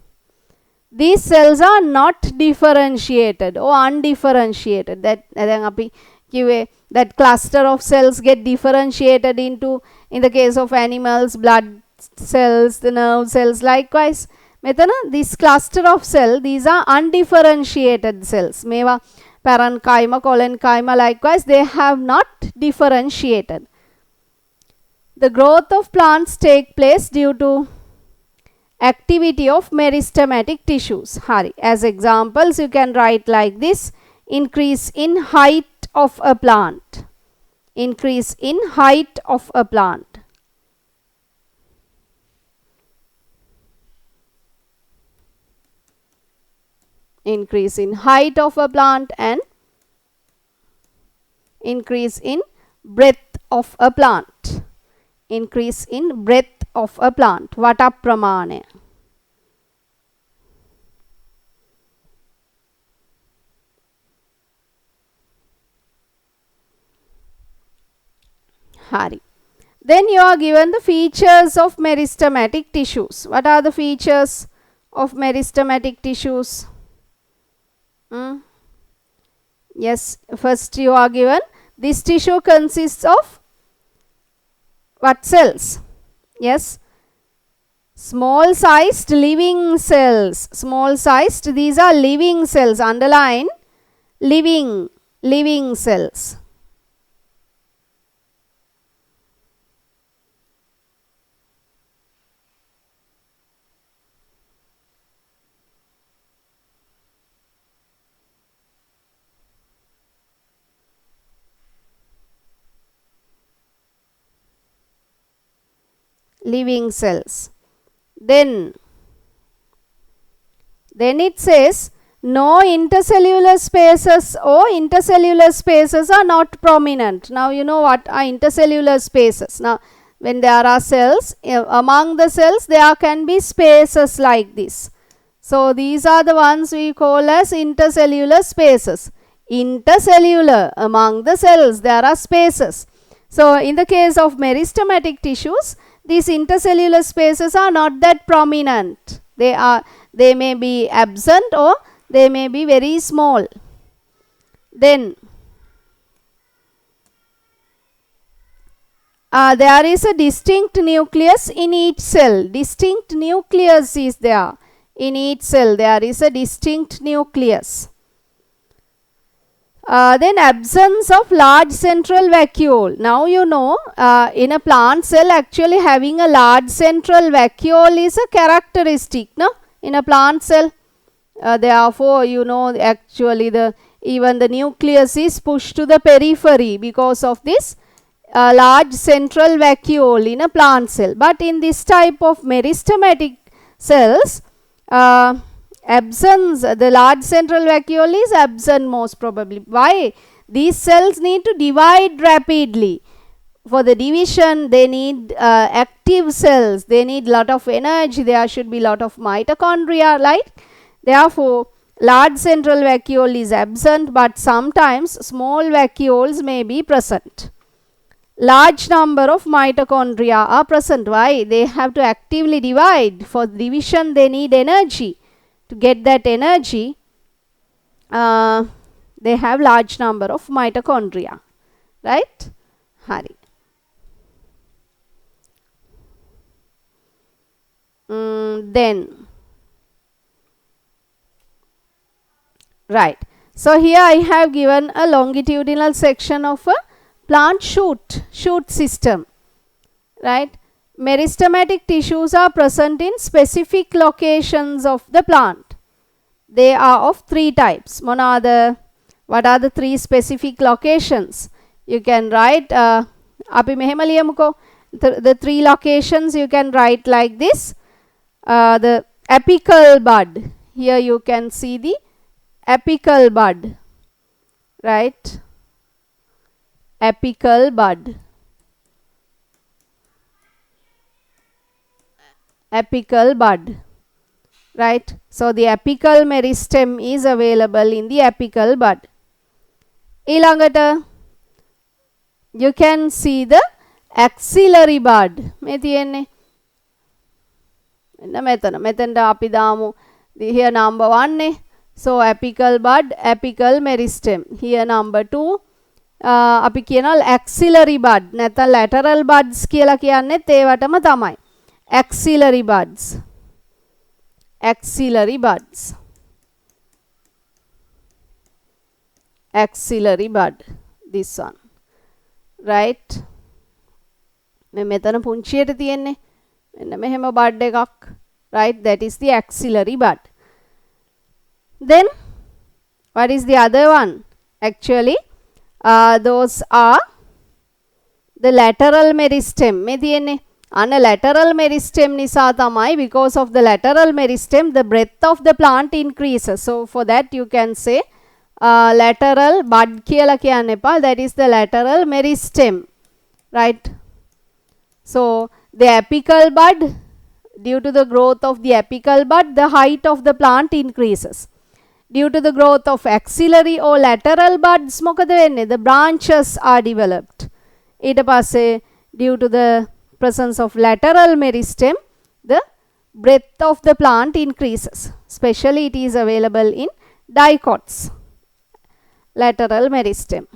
These cells are not differentiated or undifferentiated. That cluster of cells get differentiated into, in the case of animals, blood cells, the nerve cells. Likewise, this cluster of cells, these are undifferentiated cells. Meva parenchyma, collenchyma, likewise, they have not differentiated. The growth of plants take place due to activity of meristematic tissues. As examples, you can write like this: increase in height of a plant. Increase in height of a plant. Increase in height of a plant and increase in breadth of a plant. Increase in breadth of a plant. Vata pramane. Then you are given the features of meristematic tissues. What are the features of meristematic tissues? Yes, first you are given this tissue consists of what cells? Yes, small sized living cells. Small sized, these are living cells. Underline living cells. Living cells. Then it says no intercellular spaces or intercellular spaces are not prominent. Now you know what are intercellular spaces. Now when there are cells, among the cells there can be spaces like this. So these are the ones we call as intercellular spaces. Intercellular, among the cells there are spaces. So in the case of meristematic tissues, these intercellular spaces are not that prominent. They may be absent or they may be very small. Then there is a distinct nucleus in each cell. Distinct nucleus is there. In each cell there is a distinct nucleus. Then absence of large central vacuole. Now you know in a plant cell actually having a large central vacuole is a characteristic, no? In a plant cell. Therefore you know actually even the nucleus is pushed to the periphery because of this large central vacuole in a plant cell. But in this type of meristematic cells, absence, the large central vacuole is absent most probably. Why? These cells need to divide rapidly. For the division they need active cells, they need lot of energy, there should be lot of mitochondria, right? Therefore large central vacuole is absent, but sometimes small vacuoles may be present. Large number of mitochondria are present. Why? They have to actively divide. For division they need energy. To get that energy, they have large number of mitochondria, right? Then right, so here I have given a longitudinal section of a plant shoot system, right? Meristematic tissues are present in specific locations of the plant. They are of three types. What are the three specific locations? You can write the three locations you can write like this. The apical bud. Here you can see the apical bud, right? Apical bud. Apical bud. right? So the apical meristem is available in the apical bud. ඊළඟට you can see the axillary bud. මේ තියෙන්නේ මෙන්න මෙතනට අපි දාමු here number 1 නේ. So apical bud, apical meristem. Here number 2 අපි කියනවා axillary bud නැත්නම් lateral buds කියලා කියන්නේත් ඒවටම තමයි. Axillary buds. Axillary buds. Axillary bud. This one. Right? මේ මෙතන පුංචියට තියෙන්නේ. මෙන්න මෙහෙම bud එකක්. Right? That is the axillary bud. Then what is the other one? Actually, those are the lateral meristem. මේ තියෙන්නේ අන lateral meristem නිසා තමයි, because of the lateral meristem the breadth of the plant increases. So for that you can say lateral bud කියලා කියන්න එපා. That is the lateral meristem, right? So the apical bud, due to the growth of the apical bud the height of the plant increases. Due to the growth of axillary or lateral buds මොකද වෙන්නේ? The branches are developed. ඊට පස්සේ due to the presence of lateral meristem the breadth of the plant increases. Especially it is available in dicots. Lateral meristem.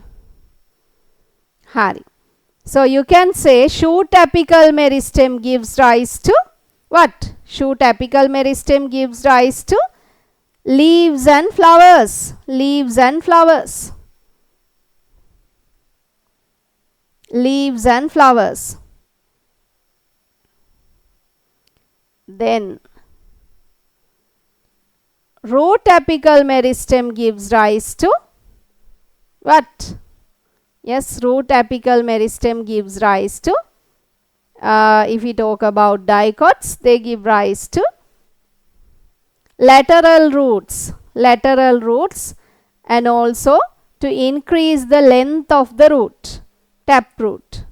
Hari. So you can say shoot apical meristem gives rise to what? Shoot apical meristem gives rise to leaves and flowers. Leaves and flowers. Leaves and flowers. Then root apical meristem gives rise to what? Yes, root apical meristem gives rise to, if we talk about dicots, they give rise to lateral roots. Lateral roots, and also to increase the length of the root, taproot.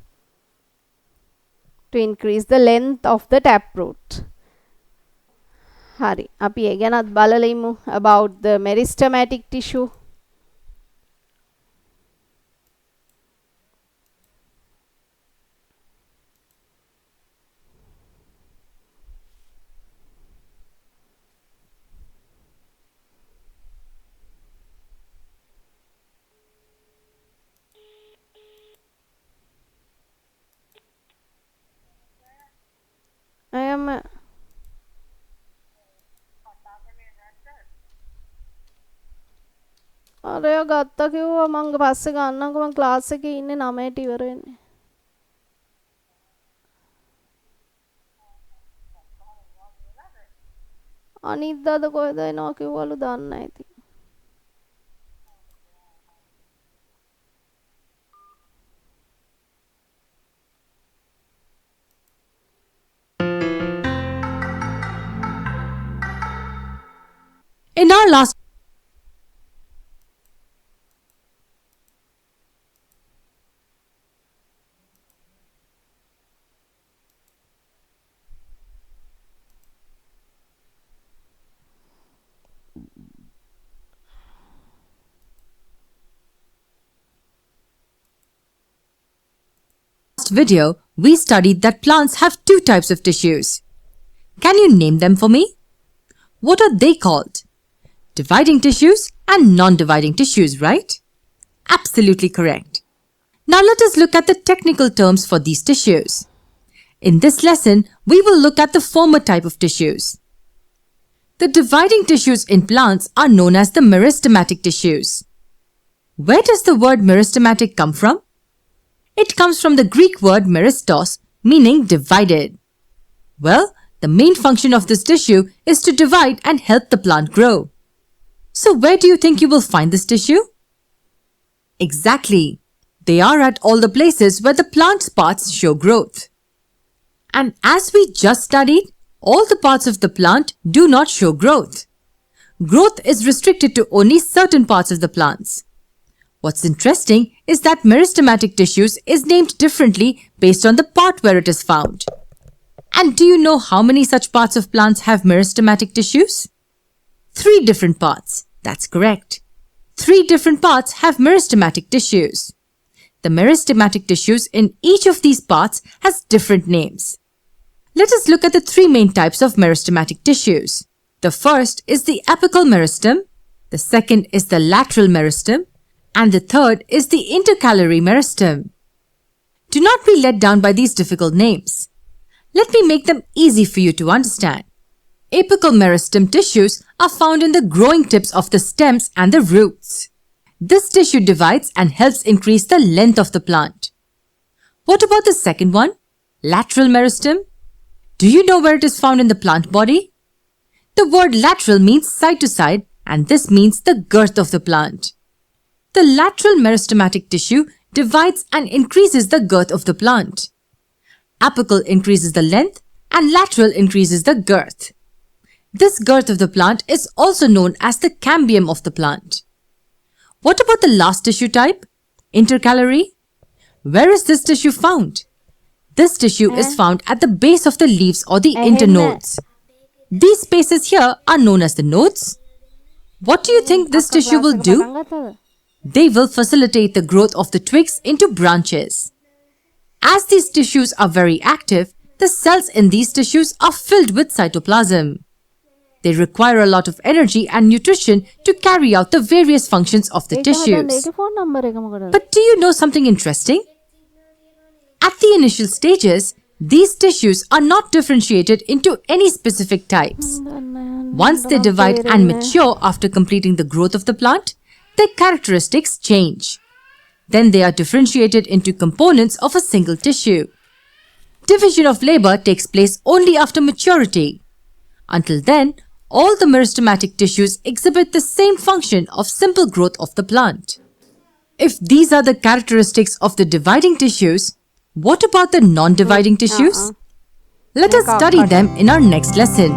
To increase the length of the taproot. Hari, අපි ඒ ගැනත් බලලා ඉමු about the meristematic tissue. I am අරයා ගත්තා කිව්වා මං පස්සේ ගන්නම්කො මං class එකේ ඉන්නේ 9ට ඉවර වෙන්නේ. අනිද්දාද කොහෙද එනවා කිව්වලු දන්නේ නැහැ ඉතින්.
In our last video, we studied that plants have two types of tissues. Can you name them for me? What are they called? Dividing tissues and non-dividing tissues, right? Absolutely correct. Now let us look at the technical terms for these tissues. In this lesson, we will look at the former type of tissues. The dividing tissues in plants are known as the meristematic tissues. Where does the word meristematic come from? It comes from the Greek word meristos, meaning divided. Well, the main function of this tissue is to divide and help the plant grow. So where do you think you will find this tissue? Exactly. They are at all the places where the plant's parts show growth. And as we just studied, all the parts of the plant do not show growth. Growth is restricted to only certain parts of the plants. What's interesting is that meristematic tissues is named differently based on the part where it is found. And do you know how many such parts of plants have meristematic tissues? 3 different parts. That's correct. 3 different parts have meristematic tissues. The meristematic tissues in each of these parts has different names. Let us look at the 3 main types of meristematic tissues. The first is the apical meristem, the second is the lateral meristem, and the third is the intercalary meristem. Do not be let down by these difficult names. Let me make them easy for you to understand. Apical meristem tissues are found in the growing tips of the stems and the roots. This tissue divides and helps increase the length of the plant. What about the second one, lateral meristem? Do you know where it is found in the plant body? The word lateral means side to side, and this means the girth of the plant. The lateral meristematic tissue divides and increases the girth of the plant. Apical increases the length and lateral increases the girth. This girth of the plant is also known as the cambium of the plant. What about the last tissue type, intercalary? Where is this tissue found? This tissue is found at the base of the leaves or the internodes. These spaces here are known as the nodes. What do you think this tissue will do? They will facilitate the growth of the twigs into branches. As these tissues are very active, the cells in these tissues are filled with cytoplasm. They require a lot of energy and nutrition to carry out the various functions of the tissues. But do you know something interesting? At the initial stages, these tissues are not differentiated into any specific types. Once they divide and mature after completing the growth of the plant, their characteristics change. Then they are differentiated into components of a single tissue. Division of labor takes place only after maturity. Until then, all the meristematic tissues exhibit the same function of simple growth of the plant. If these are the characteristics of the dividing tissues, what about the non-dividing tissues? Let us study them in our next lesson.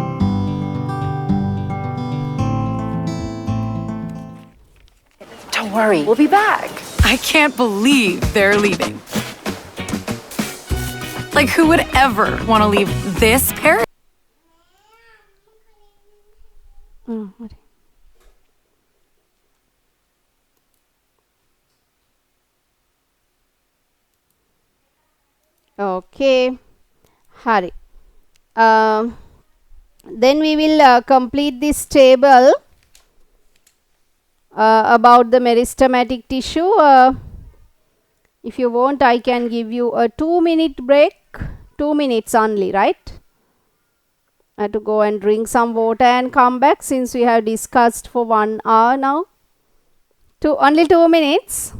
Don't worry, we'll be back. I can't believe they're leaving. Like, who would ever want to leave this paradise?
Okay, Hari. Then we will complete this table about the meristematic tissue. If you want, I can give you a 2-minute break. 2 minutes only, right? I have to go and drink some water and come back, since we have discussed for 1 hour now. Only 2 minutes.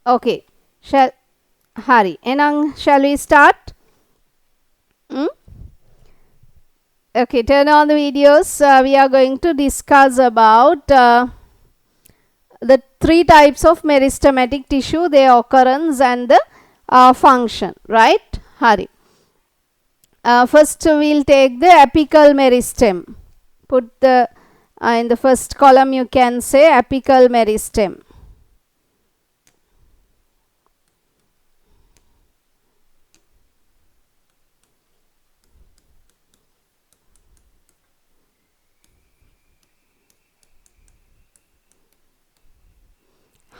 Okay. Shall we start? Okay, turn on the videos. We are going to discuss about the three types of meristematic tissue, their occurrence and the function, right? Hari. First we'll take the apical meristem. Put the in the first column you can say apical meristem.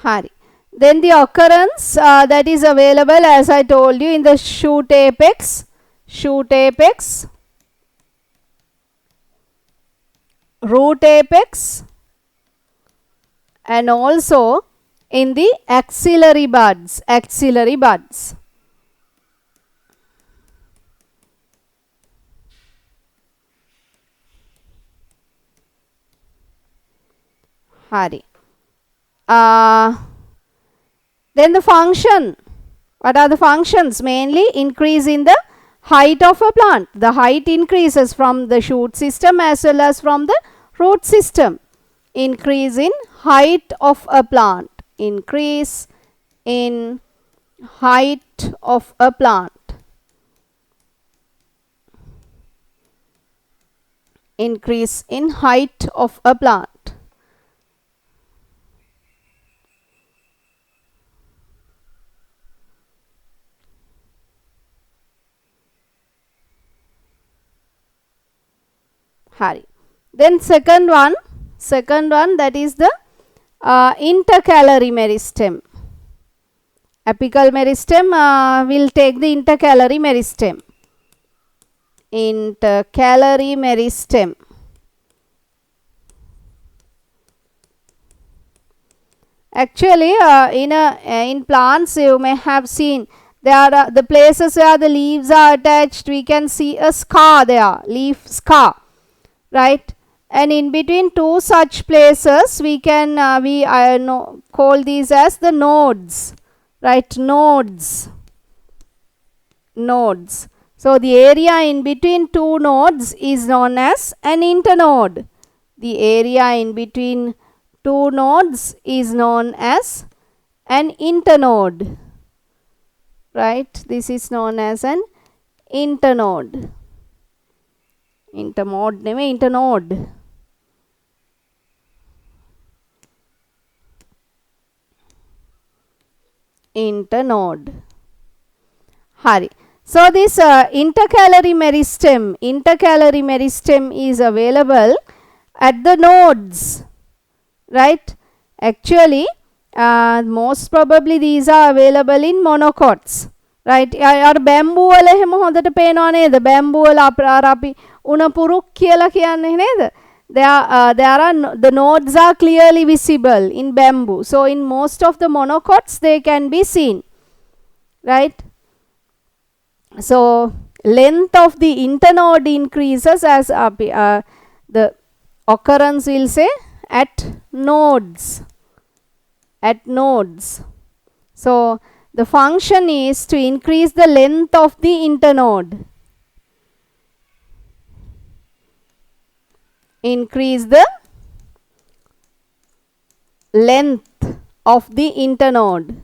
Hari. Then the occurrence that is available, as I told you, in the shoot apex, root apex, and also in the axillary buds. Hari. Then the function. What are the functions? Mainly increase in the height of a plant. The height increases from the shoot system as well as from the root system. Increase in height of a plant. Increase in height of a plant. Increase in height of a plant. Hari. Then second one that is the intercalary meristem. Apical meristem will take the intercalary meristem. Intercalary meristem. Actually, in plants you may have seen there are the places where the leaves are attached. We can see a scar there, leaf scar, right? And in between two such places, we can call these as the nodes, right? Nodes. So the area in between two nodes is known as an internode. The area in between two nodes is known as an internode, right? This is known as an internode. Internode. Hari. So this intercalary meristem is available at the nodes, right? Actually, most probably these are available in monocots, right? අර බැම්බූ වල එහෙම හොඳට පේනවා නේද? බැම්බූ වල අපි උණපුරුක් කියලා කියන්නේ නේද? The nodes are clearly visible in bamboo. So in most of the monocots they can be seen, right? So length of the internode increases as the occurrence will say at nodes. So the function is to increase the length of the internode. Increase the length of the internode.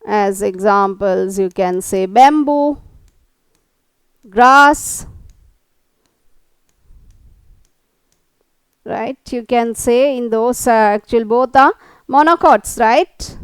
As examples, you can say bamboo, grass, right? You can say in those actually both are monocots, right?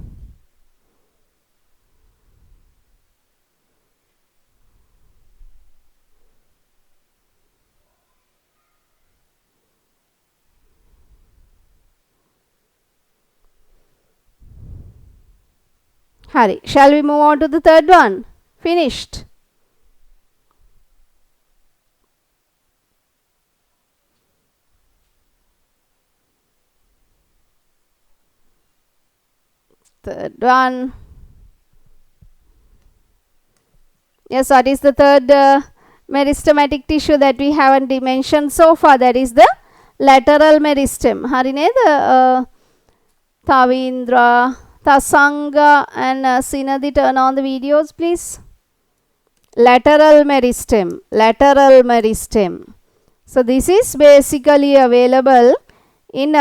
Hari. Shall we move on to the third one? Finished. Third one. Yes, what is the third meristematic tissue that we haven't mentioned so far, that is the lateral meristem. Hari neda? Tavindra, Tasanga and Sinadi, turn on the videos please. Lateral meristem, lateral meristem. So this is basically available in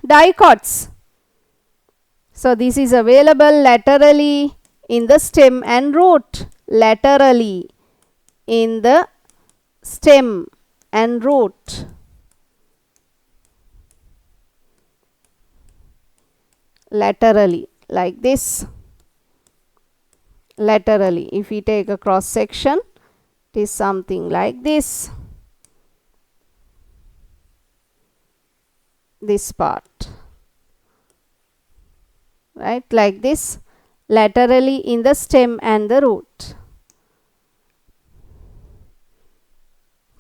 dicots. So this is available laterally in the stem and root, laterally in the stem and root. Laterally, like this. Laterally, if we take a cross section, it is something like this. This part, right, like this, laterally in the stem and the root.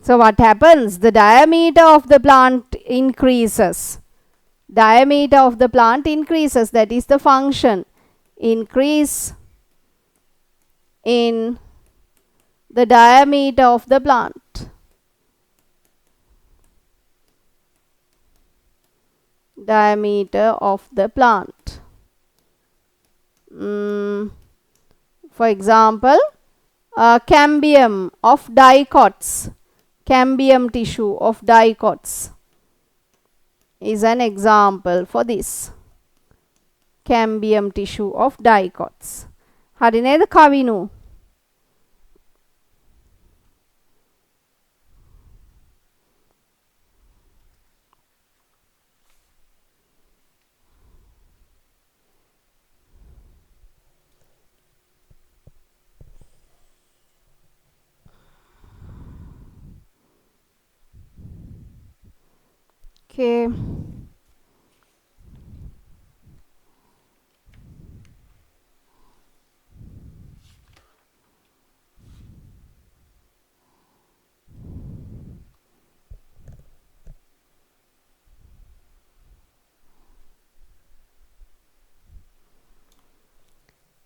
So what happens? The diameter of the plant increases. Diameter of the plant increases, that is the function. Increase in the diameter of the plant. Diameter of the plant. For example, cambium of dicots. Cambium tissue of dicots is an example for this. Cambium tissue of dicots. Hari neda Kavinu? Okay.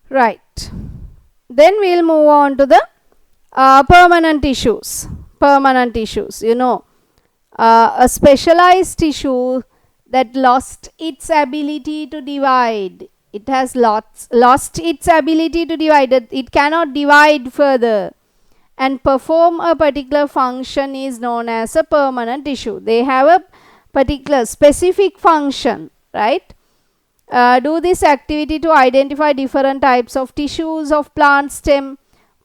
Right. Then we'll move on to the permanent tissues. Permanent tissues, you know, a specialized tissue that lost its ability to divide. It has lost its ability to divide. It cannot divide further and perform a particular function is known as a permanent tissue. They have a particular specific function, right? Do this activity to identify different types of tissues of plant stem.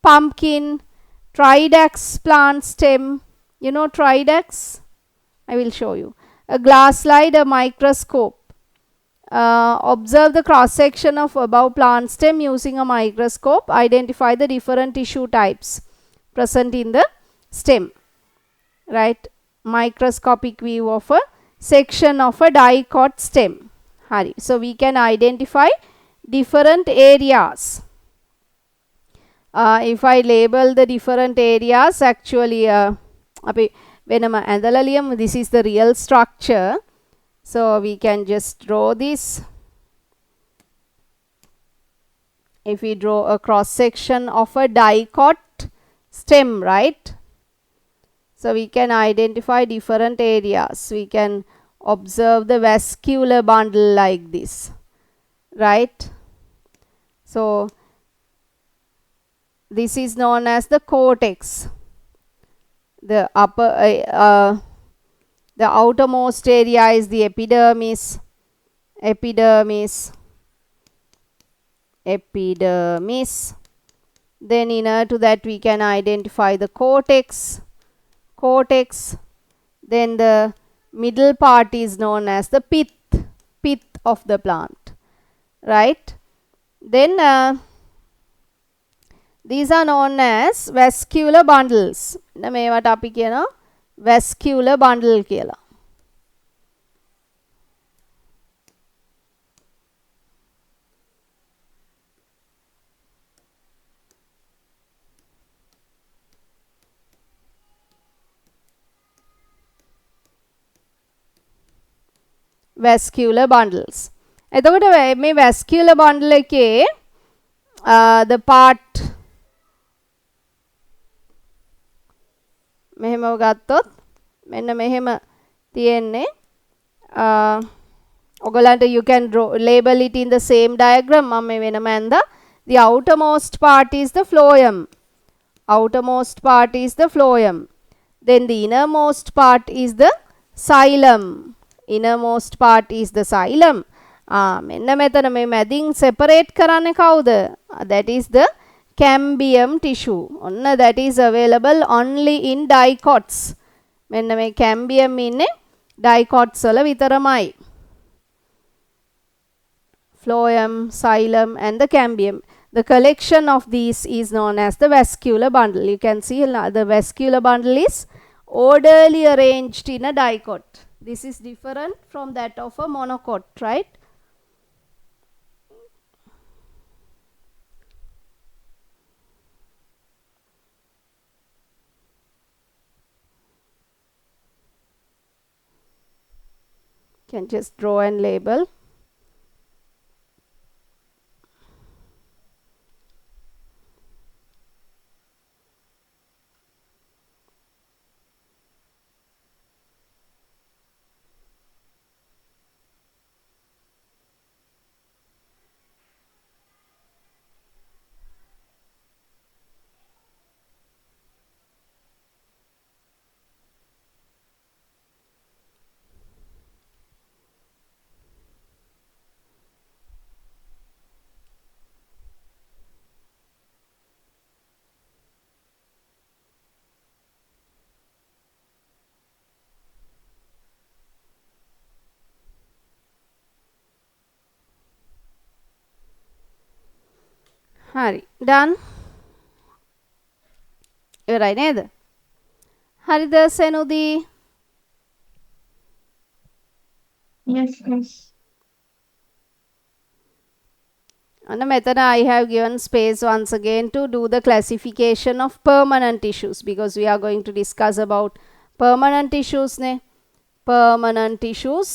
Pumpkin, Tridax plant stem. You know Tridax? I will show you. A glass slide, a microscope. Observe the cross section of above plant stem using a microscope. Identify the different tissue types present in the stem. Right? Microscopic view of a section of a dicot stem. So we can identify different areas. If I label the different areas, actually this is the real structure. So we can just draw this. If we draw a cross section of a dicot stem, right? So we can identify different areas. We can observe the vascular bundle like this, right? So this is known as the cortex. The upper the outermost area is the epidermis. Epidermis. Epidermis. Then inner to that we can identify the cortex. Cortex. Then the middle part is known as the pith. Pith of the plant. Right? Then these are known as vascular bundles. මේවට අපි කියනවා vascular bundle කියලා. Vascular bundles. එතකොට මේ vascular bundle එකේ the part මෙහෙමව ගත්තොත් මෙන්න මෙහෙම තියෙන්නේ ඔයගලන්ට you can label it in the same diagram මම මේ වෙනම ඇඳා the outermost part is the phloem then the innermost part is the xylem මෙන්න මෙතන මේ මැදින් separate කරන්නේ කවුද that is the cambium tissue ඔන්න that is available only in dicots මෙන්න මේ cambium ඉන්නේ dicots වල විතරමයි phloem xylem and the cambium the collection of these is known as the vascular bundle you can see the vascular bundle is orderly arranged in a dicot this is different from that of a monocot right can just draw and label හරි done ඉවරයි නේද හරිද සෙනුදී
Yes, yes.
and method I have given space once again to do the classification of permanent tissues because we are going to discuss about permanent tissues ne permanent tissues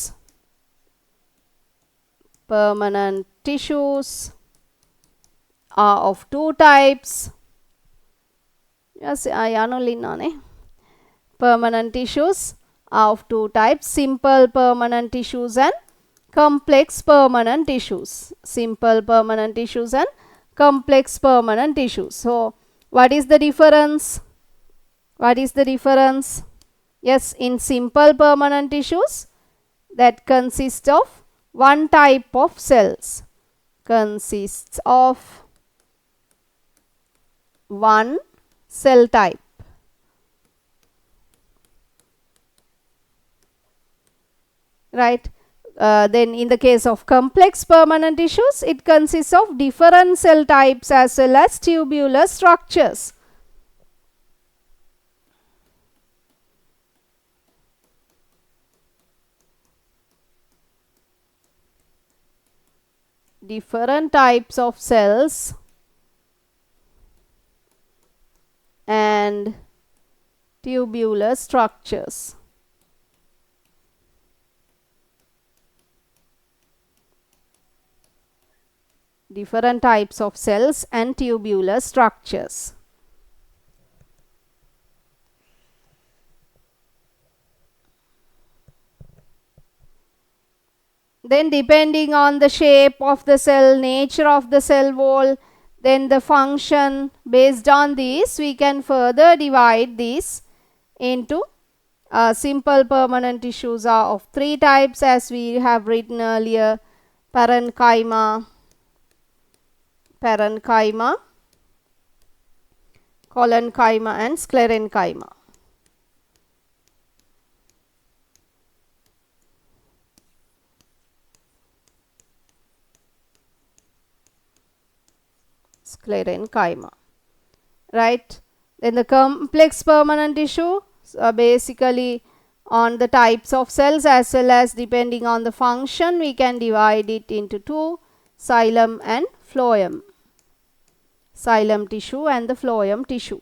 are of two types yes I anolina permanent tissues are of two types simple permanent tissues and complex permanent tissues simple permanent tissues and complex permanent tissues so what is the difference yes in simple permanent tissues that consist of one type of cells consists of one cell type right then in the case of complex permanent tissues it consists of different cell types as well as tubular structures different types of cells and tubular structures different types of cells and tubular structures then depending on the shape of the cell nature of the cell wall then the function based on this we can further divide these into simple permanent tissues are of three types as we have written earlier parenchyma collenchyma and sclerenchyma sclerenchyma right then the complex permanent tissue basically on the types of cells as well as depending on the function we can divide it into two xylem and phloem xylem tissue and the phloem tissue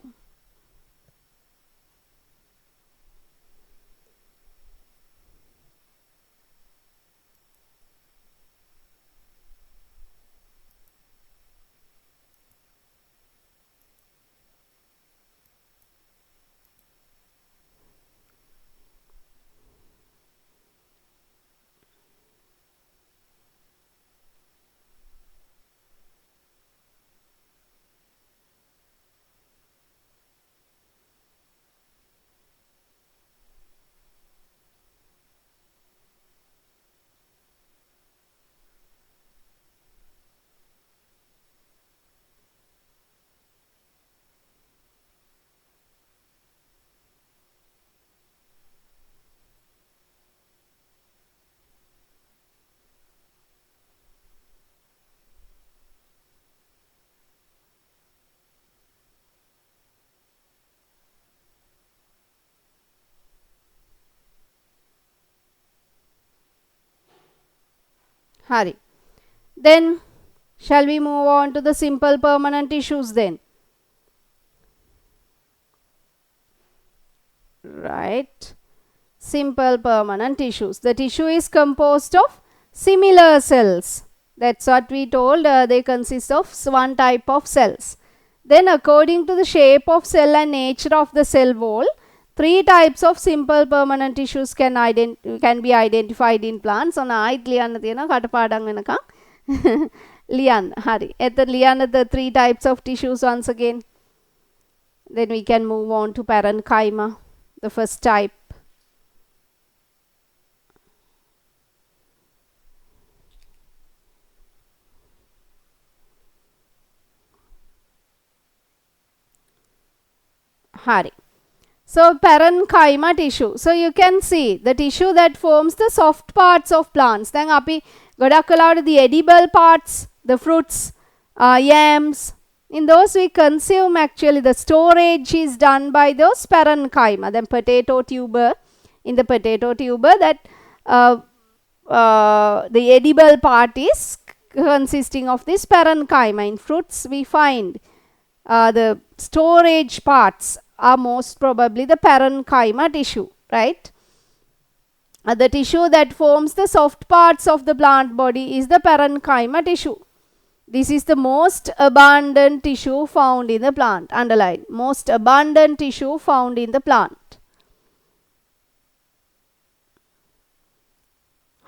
Hari. Then shall we move on to the simple permanent tissues then? Right. Simple permanent tissues. The tissue is composed of similar cells. That's what we told. They consist of one type of cells. Then according to the shape of cell and nature of the cell wall, three types of simple permanent tissues can be identified in plants. So ආයිත් ලියන්න තියෙනවා කටපාඩම් වෙනකම් ලියන්න. හරි. එතන ලියන්න the three types of tissues once again. Then we can move on to parenchyma, the first type. Hari. So parenchyma tissue. So you can see the tissue that forms the soft parts of plants. Then අපි ගොඩක් කලාවට the edible parts, the fruits, yams, in those we consume actually. The storage is done by those parenchyma. Then potato tuber, in the potato tuber that the edible part is consisting of this parenchyma. In fruits we find the storage parts are most probably the parenchyma tissue, right? The tissue that forms the soft parts of the plant body is the parenchyma tissue. This is the most abundant tissue found in the plant. Underline, most abundant tissue found in the plant.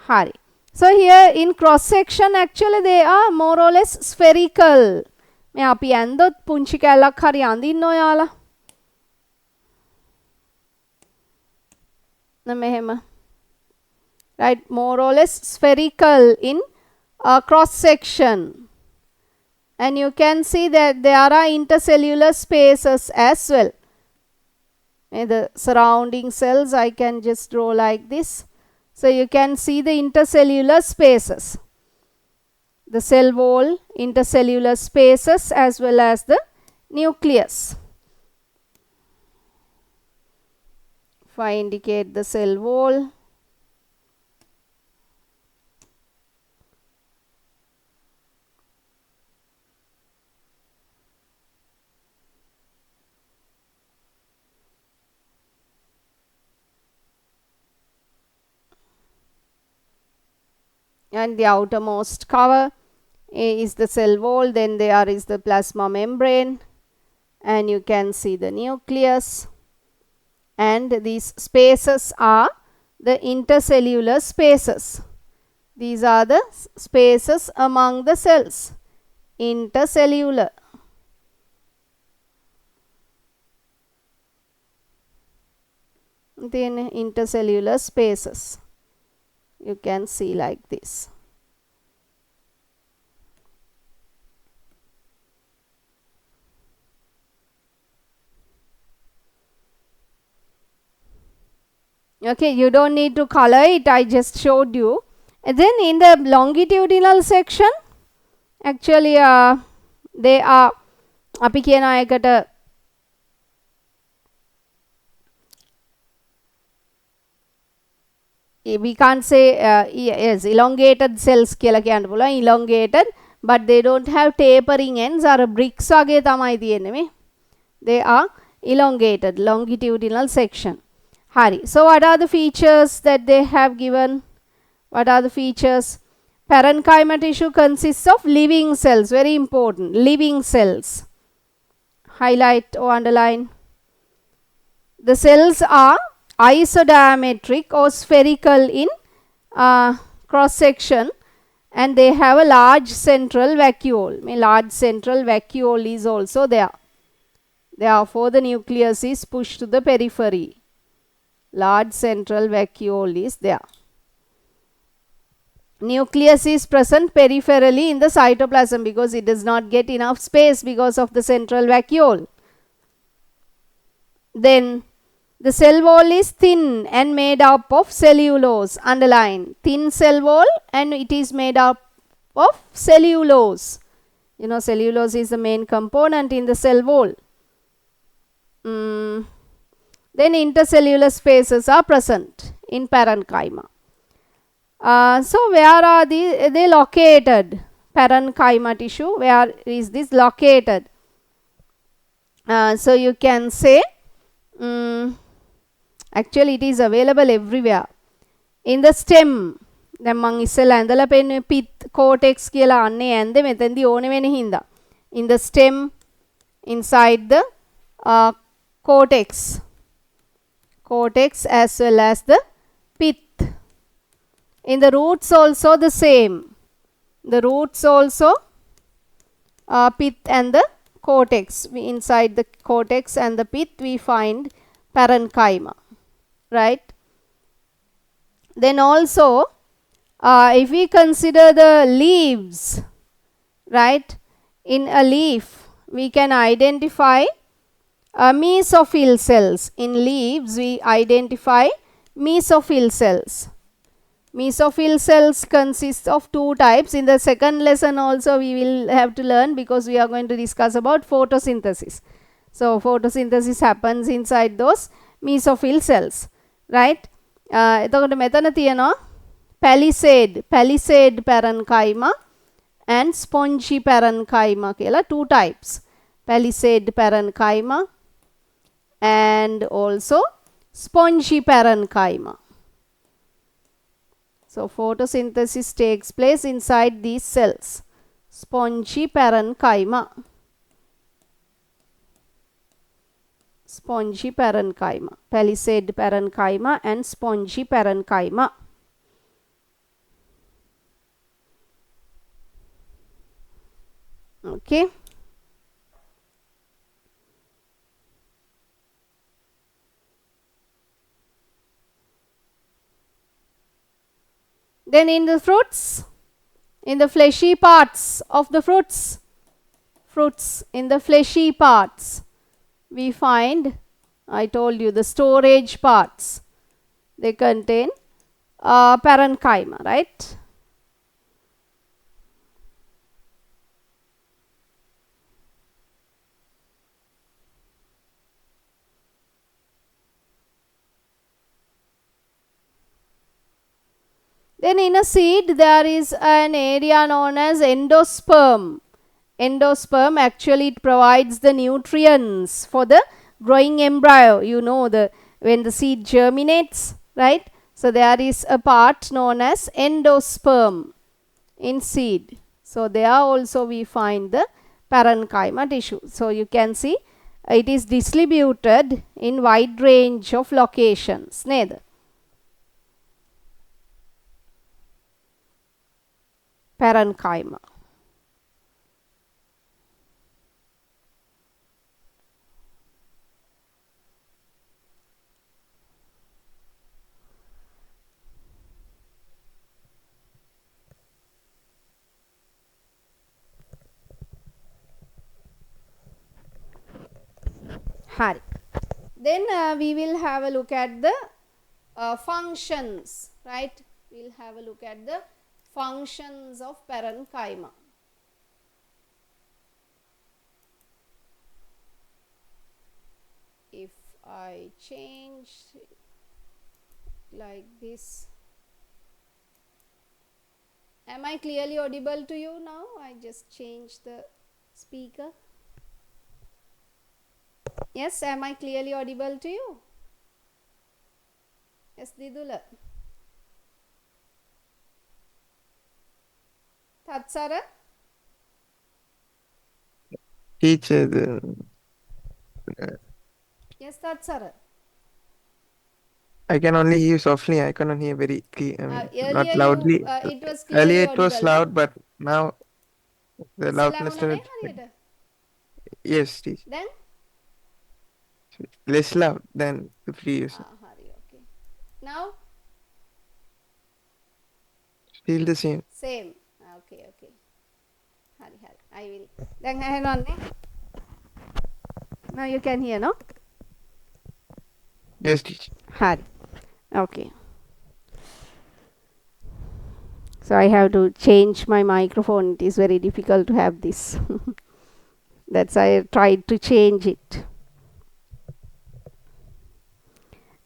Hari. So here in cross section actually they are more or less spherical. මේ අපි ඇන්දොත් පුංචි කැලක් හරි අඳින්න ඔයාලා. මෙහෙම. Right, more or less spherical in cross section. And you can see that there are intercellular spaces as well. And the surrounding cells I can just draw like this. So you can see the intercellular spaces. The cell wall, intercellular spaces as well as the nucleus. If I indicate the cell wall, and the outermost cover is the cell wall, then there is the plasma membrane, and you can see the nucleus, and these spaces are the intercellular spaces. These are the spaces among the cells, intercellular. Then intercellular spaces you can see like this. Okay, you don't need to color it, I just showed you. And then in the longitudinal section, actually they are අපි කියන එකට we can't say yes, elongated cells කියලා කියන්න පුළුවන්, elongated, but they don't have tapering ends. අර bricks වගේ තමයි තියෙන්නේ මේ. They are elongated, longitudinal section. Hari. So what are the features that they have given? What are the features? Parenchyma tissue consists of living cells. Very important. Living cells. Highlight or underline. The cells are isodiametric or spherical in cross section, and they have a large central vacuole. A large central vacuole is also there. Therefore, the nucleus is pushed to the periphery. Large central vacuole is there. Nucleus is present peripherally in the cytoplasm because it does not get enough space because of the central vacuole. Then the cell wall is thin and made up of cellulose. Underline, thin cell wall and it is made up of cellulose. You know, cellulose is the main component in the cell wall. Then intercellular spaces are present in parenchyma. So where are they located? Parenchyma tissue, where is this located? So you can say actually it is available everywhere. In the stem, දැන් මං ඉස්සෙල්ලා ඇඳලා පෙන්නුවේ pith cortex කියලා අන්නේ ඇඳේ මෙතෙන්දී ඕනේ වෙන හින්දා. In the stem, inside the cortex as well as the pith. In the roots also the same. The roots also pith and the cortex. Inside the cortex and the pith we find parenchyma, right? Then also if we consider the leaves, right, in a leaf we can identify mesophyll cells. In leaves we identify mesophyll cells. Mesophyll cells consist of two types. In the second lesson also we will have to learn, because we are going to discuss about photosynthesis. So photosynthesis happens inside those mesophyll cells, right? එතකොට මෙතන තියෙනවා palisade parenchyma and spongy parenchyma කියලා two types. Palisade parenchyma and also spongy parenchyma. So photosynthesis takes place inside these cells. Spongy parenchyma. Spongy parenchyma, palisade parenchyma and spongy parenchyma. Okay. Then in the fruits, in the fleshy parts of the fruits, in the fleshy parts, we find, I told you, the storage parts. They contain parenchyma, right? Then in a seed there is an area known as endosperm. Endosperm, actually it provides the nutrients for the growing embryo. You know, when the seed germinates, right? So there is a part known as endosperm in seed. So there also we find the parenchyma tissue. So you can see it is distributed in wide range of locations. නේද? Parenchyma. Hari. Then we will have a look at the functions, right? We will have a look at the functions of parenchyma. If I change like this, am I clearly audible to you now? I just changed the speaker. Yes, am I clearly audible to you? Yes, Didula. Tatsara?
Teacher,
Yes, Tatsara.
I can only hear softly. I cannot hear very clear.
Earlier
Not loudly.
it was clearly
Earlier it
audible.
was loud, but now the loudness
Islamu
of
nahe
it.
hariyata?
Yes, teacher.
Then?
Less loud than the previous.
Hari, okay. Now?
Still the same.
Same. Okay, okay. Hari. I will. Then hang on. Now you can hear, no?
Yes, teacher.
Hari. Okay. So I have to change my microphone. It is very difficult to have this. That's why I tried to change it.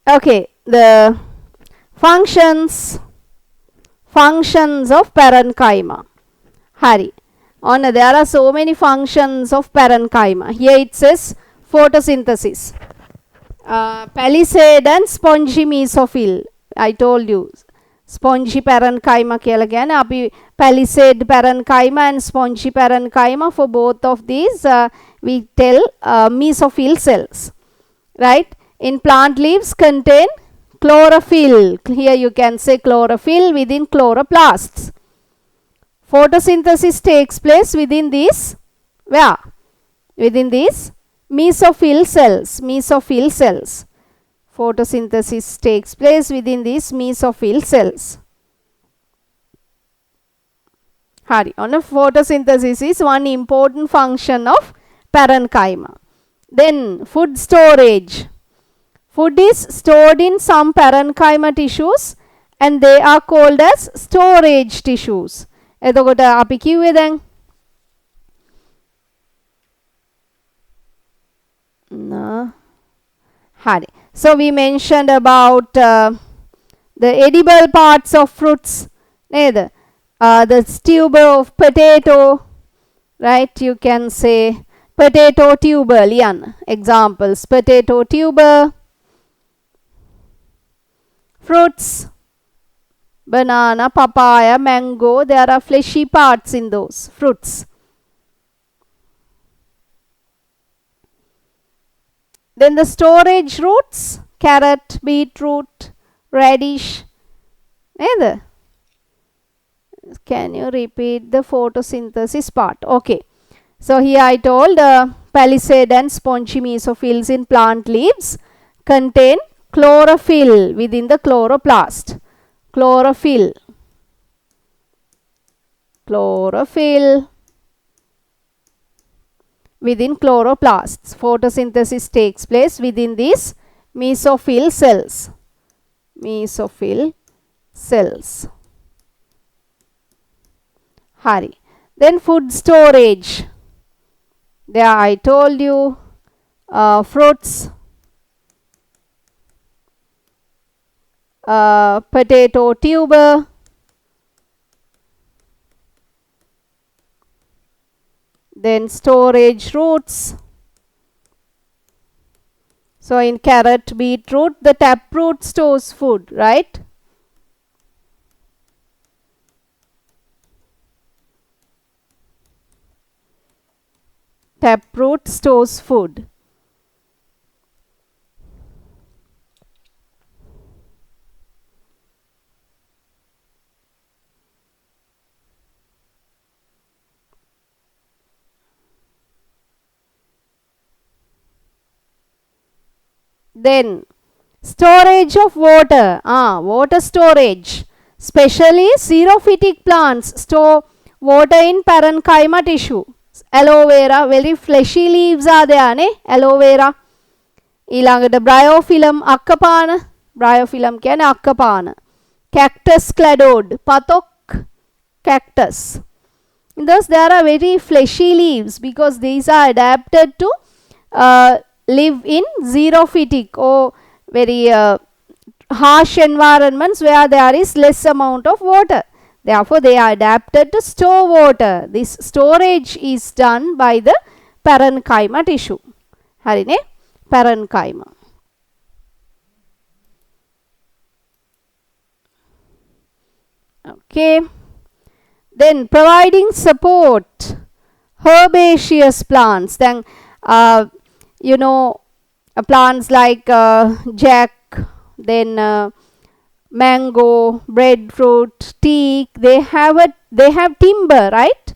Okay, the functions functions of parenchyma. Hari. There are so many functions of parenchyma. Here it says photosynthesis. Palisade and spongy mesophyll. I told you. Spongy parenchyma කියලා කියන්නේ අපි palisade parenchyma and spongy parenchyma, for both of these we tell mesophyll cells, right? In plant leaves contain chlorophyll. Here you can say chlorophyll within chloroplasts. Photosynthesis takes place within these, where? Within these mesophyll cells. Mesophyll cells. Photosynthesis takes place within these mesophyll cells. Hari. Photosynthesis is one important function of parenchyma. Then food storage. Food is stored in some parenchyma tissues and they are called as storage tissues. එතකොට අපි කිව්වේ දැන් Hari. So we mentioned about the edible parts of fruits, the tuber of potato, right? You can say potato tuber. Examples: potato tuber, fruits, banana, papaya, mango. There are fleshy parts in those fruits. Then the storage roots: carrot, beetroot, radish. Can you repeat the photosynthesis part? Okay. So here I told palisade and spongy mesophylls in plant leaves contain chlorophyll within the chloroplast. Chlorophyll. Chlorophyll within chloroplasts. Photosynthesis takes place within these mesophyll cells. Mesophyll cells. Hari. Then food storage. There I told you fruits, potato tuber, then storage roots. So in carrot, beetroot, the taproot stores food, right? Taproot stores food. Then storage of water. Water storage. Especially xerophytic plants store water in parenchyma tissue. Aloe vera, very fleshy leaves are there, ne? Aloe vera. ඊළඟට bryophyllum අක්කපාන. Bryophyllum කියන්නේ අක්කපාන. Cactus cladode, patok cactus. Thus there are very fleshy leaves because these are adapted to live in xerophytic or very harsh environments where there is less amount of water. Therefore, they are adapted to store water. This storage is done by the parenchyma tissue. Harine? Parenchyma. Okay. Then providing support. Herbaceous plants. Then, plants like jack, then mango, breadfruit, teak, they have timber, right?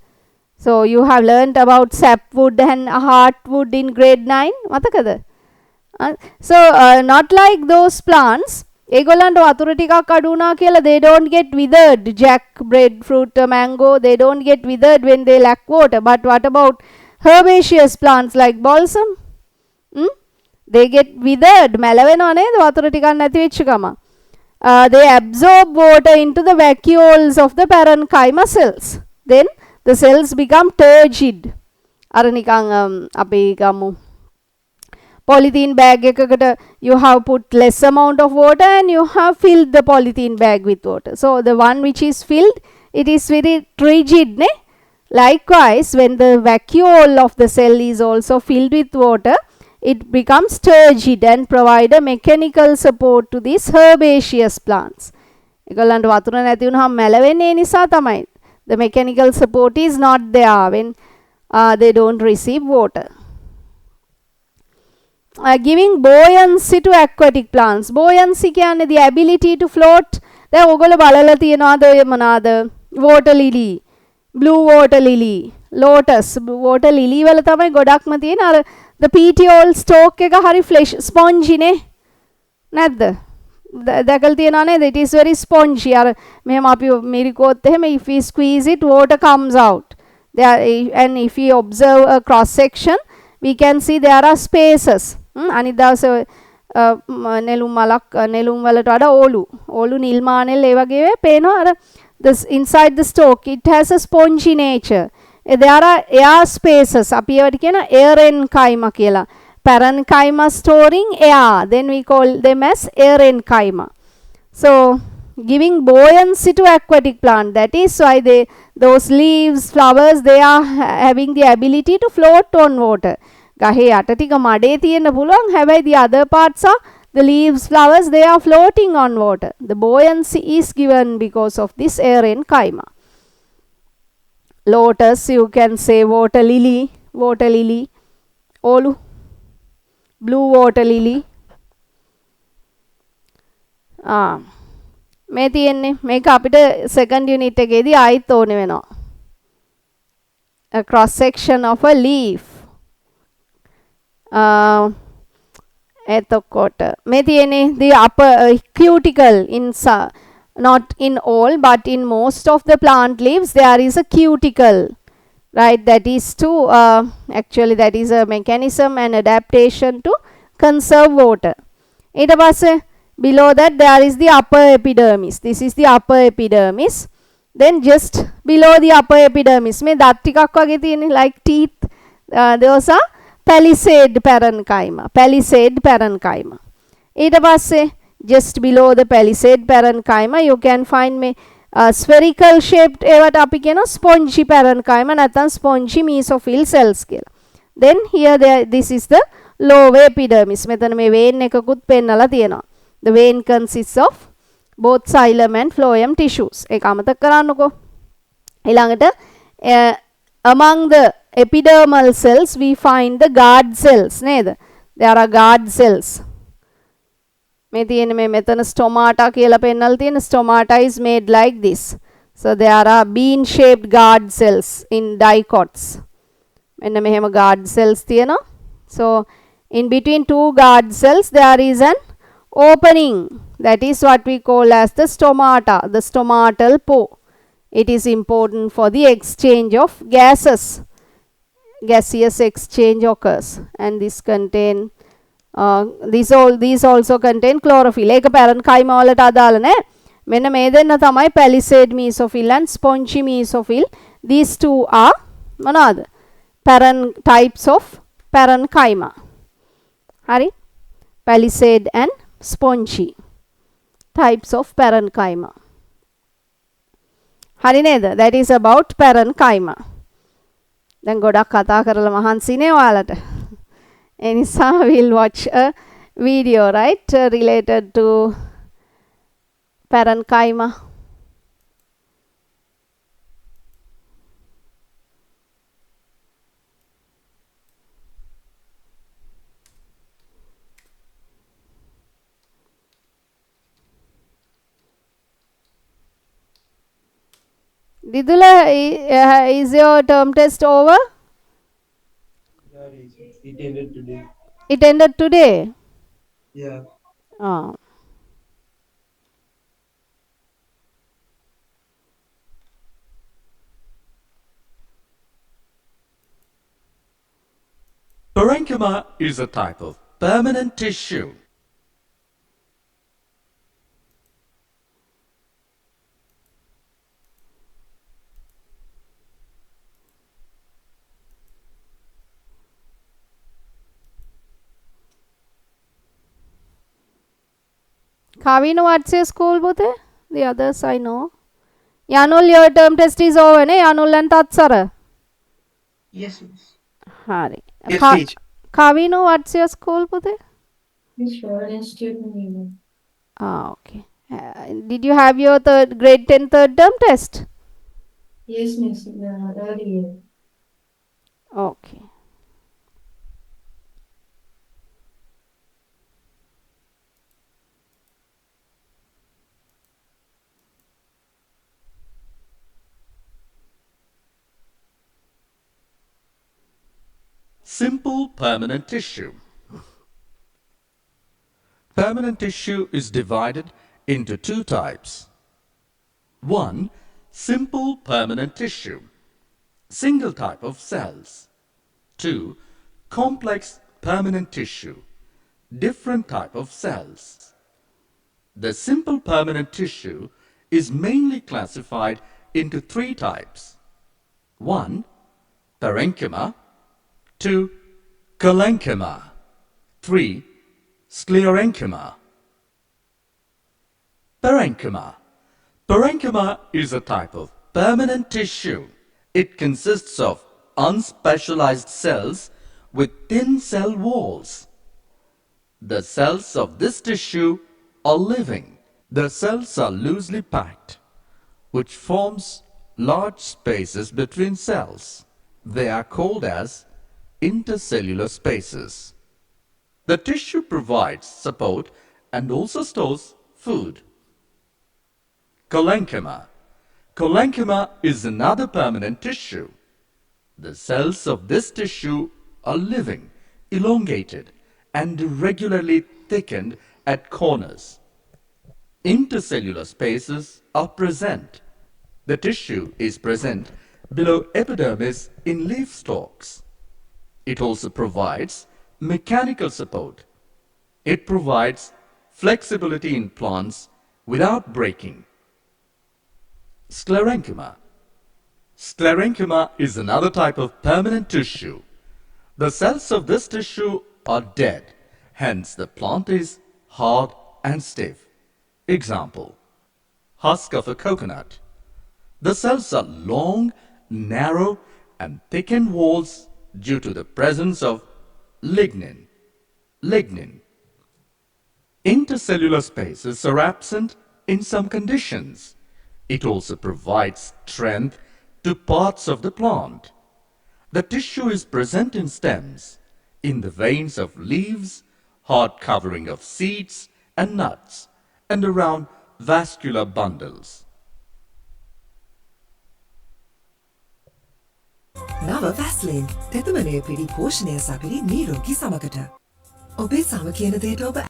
So you have learnt about sapwood and heartwood in grade 9. මතකද? So not like those plants. ඒගොල්ලන්ට වතුර ටිකක් අඩු වුණා කියලා they don't get withered. Jack, breadfruit, mango, they don't get withered when they lack water. But what about herbaceous plants like balsam? They get withered. මැලවෙනවා නේද වතුර ටිකක් නැති වෙච්ච ගමන්. They absorb water into the vacuoles of the parenchyma cells. Then the cells become turgid. අර නිකන් අපි ගමු polythene bag එකකට you have put less amount of water and you have filled the polythene bag with water. So the one which is filled, it is very rigid, ne? Likewise, when the vacuole of the cell is also filled with water, it becomes turgid and provide a mechanical support to these herbaceous plants. ඒගොල්ලන්ට වතුර නැති වුනහම මැලවෙන්නේ ඒ නිසා තමයි. The mechanical support is not there when they don't receive water. Giving buoyancy to aquatic plants. Buoyancy කියන්නේ the ability to float. දැන් ඔයගොල්ලෝ බලලා තියෙනවාද ඔය මොනවාද? Water lily, blue water lily, lotus water lily වල තමයි ගොඩක්ම තියෙන අර the petiole stalk එක හරි flesh spongy නේ නැද්ද? දැකලා තියෙනවා නේද? It is very spongy. අර මෙහෙම අපි මිරිකුවොත් එහෙම if we squeeze it water comes out. There and if we observe a cross section we can see there are spaces. අනිත් දවසේ නෙළුම් මලක් නෙළුම් වලට වඩා ඕලු නිල් මානෙල් ඒ වගේ පේනවා අර this inside the stalk it has a spongy nature. There are air spaces. අපි ඒවට කියන aerenchyma කියලා. Parenchyma storing air, then we call them as aerenchyma. So giving buoyancy to aquatic plant, that is why those leaves, flowers, they are having the ability to float on water. ගහේ යට ටික මඩේ තියෙන්න පුළුවන්, හැබැයි the other parts are the leaves, flowers, they are floating on water. The buoyancy is given because of this aerenchyma. Lotus, you can say water lily, olu, blue water lily. මේ තියෙන්නේ මේක අපිට second unit එකේදී ආයිත් ඕනේ වෙනවා. A cross section of a leaf. එතකොට මේ තියෙන්නේ the upper cuticle in not in all but in most of the plant leaves there is a cuticle, right? That is to actually that is a mechanism and adaptation to conserve water. ඊට පස්සේ below that there is the upper epidermis. This is the upper epidermis. Then just below the upper epidermis මේ දත් ටිකක් වගේ තියෙන like teeth, those are palisade parenchyma. ඊට පස්සේ just below the palisade parenchyma you can find spherical shaped ඒවට අපි කියන spongy parenchyma නැත්නම් spongy mesophyll cells කියලා. Then here this is the lower epidermis. මෙතන මේ vein එකකුත් පෙන්නලා තියෙනවා. The vein consists of both xylem and phloem tissues. ඒක අමතක කරන්නකෝ. ඊළඟට among the epidermal cells we find the guard cells නේද? There are guard cells. මේ තියෙන මේ මෙතන stomata කියලා පෙන්නලා තියෙන stomata is made like this. So there are bean shaped guard cells in dicots. මෙන්න මෙහෙම guard cells තියෙනවා. So in between two guard cells there is an opening, that is what we call as the stomata, the stomatal pore. It is important for the exchange of gases. Gaseous exchange occurs and this contain these also contain chlorophyll. ඒක parenchyma වලට අදාළ නැහැ. මෙන්න මේ දෙන්න තමයි palisade mesophyll and spongy mesophyll. These two are මොනවාද? types of parenchyma. හරි? Palisade and spongy types of parenchyma. හරි නේද? That is about parenchyma. දැන් ගොඩක් කතා කරලා මහන්සිනේ ඔයාලට. ඒ නිසා we'll watch a video, right, related to parenchyma. Didula, is your term test over?
It ended today.
It ended today?
Yeah.
Oh.
Parenchyma is a type of permanent tissue.
Kavino, what's your school, both? The others I know. Yanul, your term test is over, ne? Yanul and Tatsara.
Yes, miss.
Hari.
Yes, teach.
Kavino, what's your school, both?
Miss Royal Institute in England.
Ah, okay. Did you have your grade 10 third term test?
Yes, miss. Earlier.
Okay.
Simple permanent tissue. Permanent tissue is divided into two types. 1. Simple permanent tissue. Single type of cells. 2. Complex permanent tissue. Different type of cells. The simple permanent tissue is mainly classified into three types. 1. Parenchyma. 2. Collenchyma. 3. Sclerenchyma. Parenchyma. Parenchyma is a type of permanent tissue. It consists of unspecialized cells with thin cell walls. The cells of this tissue are living. The cells are loosely packed, which forms large spaces between cells. They are called as intercellular spaces. The tissue provides support and also stores food. Collenchyma. Collenchyma is another permanent tissue. The cells of this tissue are living, elongated, and irregularly thickened at corners. Intercellular spaces are present. The tissue is present below epidermis in leaf stalks. It also provides mechanical support. It provides flexibility in plants without breaking. Sclerenchyma. Sclerenchyma is another type of permanent tissue. The cells of this tissue are dead, hence the plant is hard and stiff. Example: husk of a coconut. The cells are long, narrow, and thickened walls due to the presence of lignin. Intercellular spaces are absent in some conditions. It also provides strength to parts of the plant. The tissue is present in stems, in the veins of leaves, hard covering of seeds and nuts, and around vascular bundles.
නව වැස්ලින් තෙතමනය පිරි පෝෂණය සපිරි නීරෝගී සමකට. ඔබේ සම කියන දේට ඔබ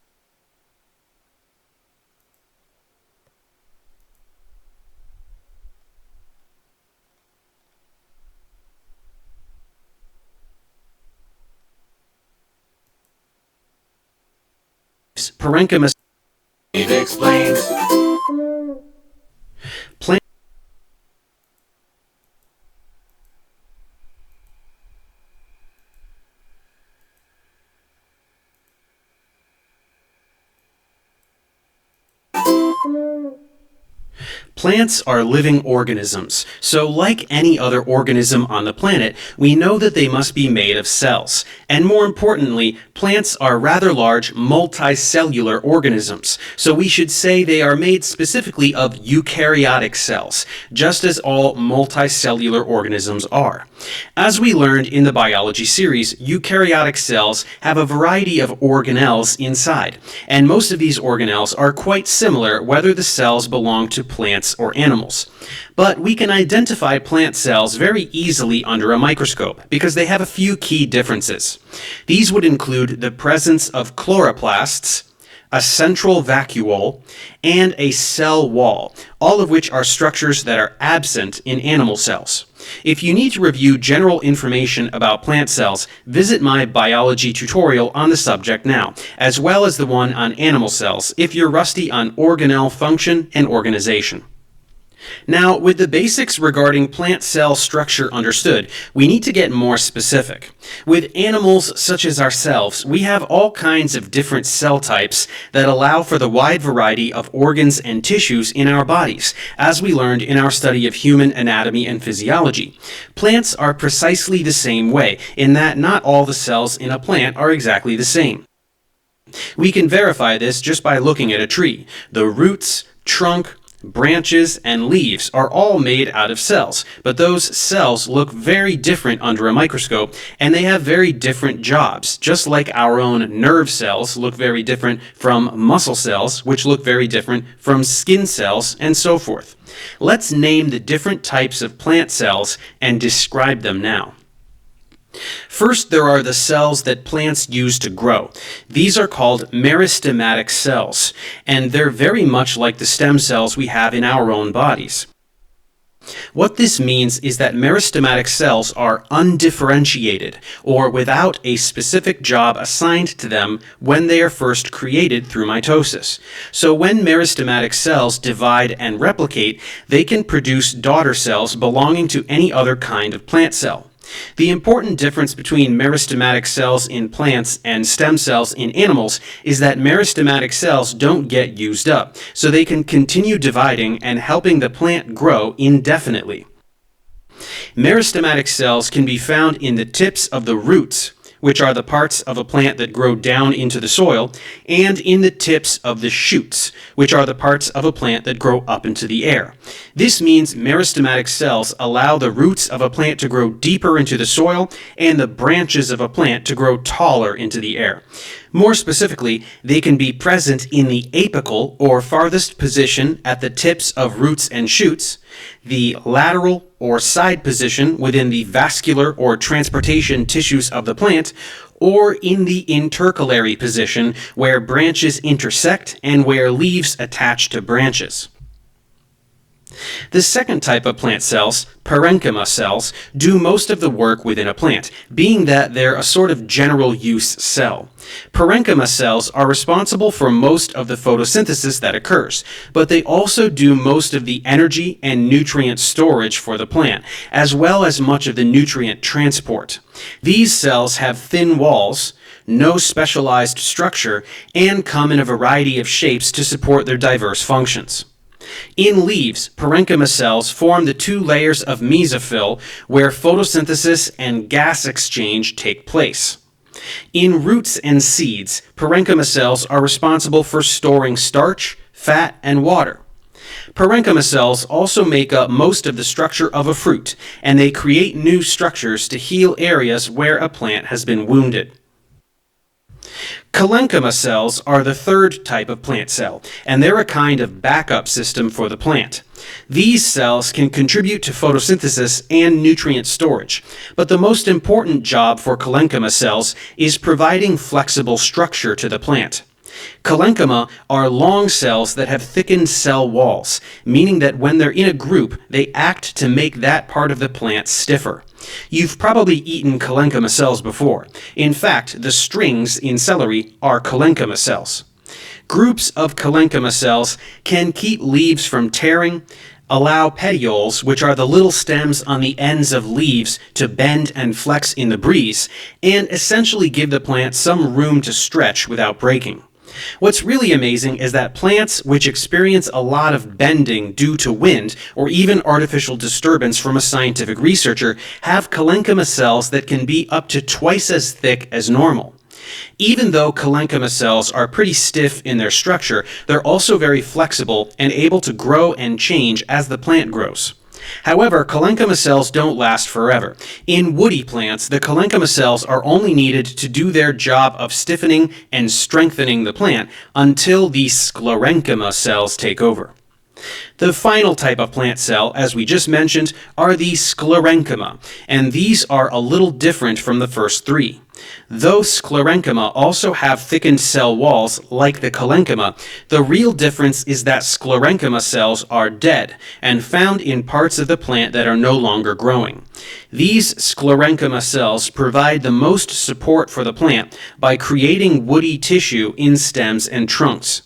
parenchyma. It explains. Plant Plants are living organisms, so like any other organism on the planet, we know that they must be made of cells. And more importantly, plants are rather large multicellular organisms, so we should say they are made specifically of eukaryotic cells, just as all multicellular organisms are. As we learned in the biology series, eukaryotic cells have a variety of organelles inside, and most of these organelles are quite similar whether the cells belong to plants or animals. But we can identify plant cells very easily under a microscope because they have a few key differences. These would include the presence of chloroplasts, a central vacuole, and a cell wall, all of which are structures that are absent in animal cells. If you need to review general information about plant cells, visit my biology tutorial on the subject now, as well as the one on animal cells if you're rusty on organelle function and organization. Now, with the basics regarding plant cell structure understood, we need to get more specific. With animals such as ourselves, we have all kinds of different cell types that allow for the wide variety of organs and tissues in our bodies, as we learned in our study of human anatomy and physiology. Plants are precisely the same way, in that not all the cells in a plant are exactly the same. We can verify this just by looking at a tree. The roots, trunk, branches, and leaves are all made out of cells, but those cells look very different under a microscope, and they have very different jobs, just like our own nerve cells look very different from muscle cells, which look very different from skin cells, and so forth. Let's name the different types of plant cells and describe them now. First, there are the cells that plants use to grow. These are called meristematic cells, and they're very much like the stem cells we have in our own bodies. What this means is that meristematic cells are undifferentiated, or without a specific job assigned to them when they are first created through mitosis. So when meristematic cells divide and replicate, they can produce daughter cells belonging to any other kind of plant cell. The important difference between meristematic cells in plants and stem cells in animals is that meristematic cells don't get used up, so they can continue dividing and helping the plant grow indefinitely. Meristematic cells can be found in the tips of the roots, which are the parts of a plant that grow down into the soil, and in the tips of the shoots, which are the parts of a plant that grow up into the air. This means meristematic cells allow the roots of a plant to grow deeper into the soil and the branches of a plant to grow taller into the air. More specifically, they can be present in the apical or farthest position at the tips of roots and shoots, the lateral or side position within the vascular or transportation tissues of the plant, or in the intercalary position where branches intersect and where leaves attach to branches. The second type of plant cells, parenchyma cells, do most of the work within a plant, being that they're a sort of general use cell. Parenchyma cells are responsible for most of the photosynthesis that occurs, but they also do most of the energy and nutrient storage for the plant, as well as much of the nutrient transport. These cells have thin walls, no specialized structure, and come in a variety of shapes to support their diverse functions. In leaves, parenchyma cells form the two layers of mesophyll where photosynthesis and gas exchange take place. In roots and seeds, parenchyma cells are responsible for storing starch, fat, and water. Parenchyma cells also make up most of the structure of a fruit, and they create new structures to heal areas where a plant has been wounded. Collenchyma cells are the third type of plant cell, and they're a kind of backup system for the plant. These cells can contribute to photosynthesis and nutrient storage, but the most important job for collenchyma cells is providing flexible structure to the plant. Collenchyma are long cells that have thickened cell walls, meaning that when they're in a group, they act to make that part of the plant stiffer. You've probably eaten collenchyma cells before. In fact, the strings in celery are collenchyma cells. Groups of collenchyma cells can keep leaves from tearing, allow petioles, which are the little stems on the ends of leaves, to bend and flex in the breeze, and essentially give the plant some room to stretch without breaking. What's really amazing is that plants which experience a lot of bending due to wind or even artificial disturbance from a scientific researcher have collenchyma cells that can be up to twice as thick as normal. Even though collenchyma cells are pretty stiff in their structure, they're also very flexible and able to grow and change as the plant grows. However, collenchyma cells don't last forever. In woody plants, the collenchyma cells are only needed to do their job of stiffening and strengthening the plant until the sclerenchyma cells take over. The final type of plant cell, as we just mentioned, are the sclerenchyma, and these are a little different from the first three. Though sclerenchyma also have thickened cell walls like the collenchyma, the real difference is that sclerenchyma cells are dead and found in parts of the plant that are no longer growing. These sclerenchyma cells provide the most support for the plant by creating woody tissue in stems and trunks.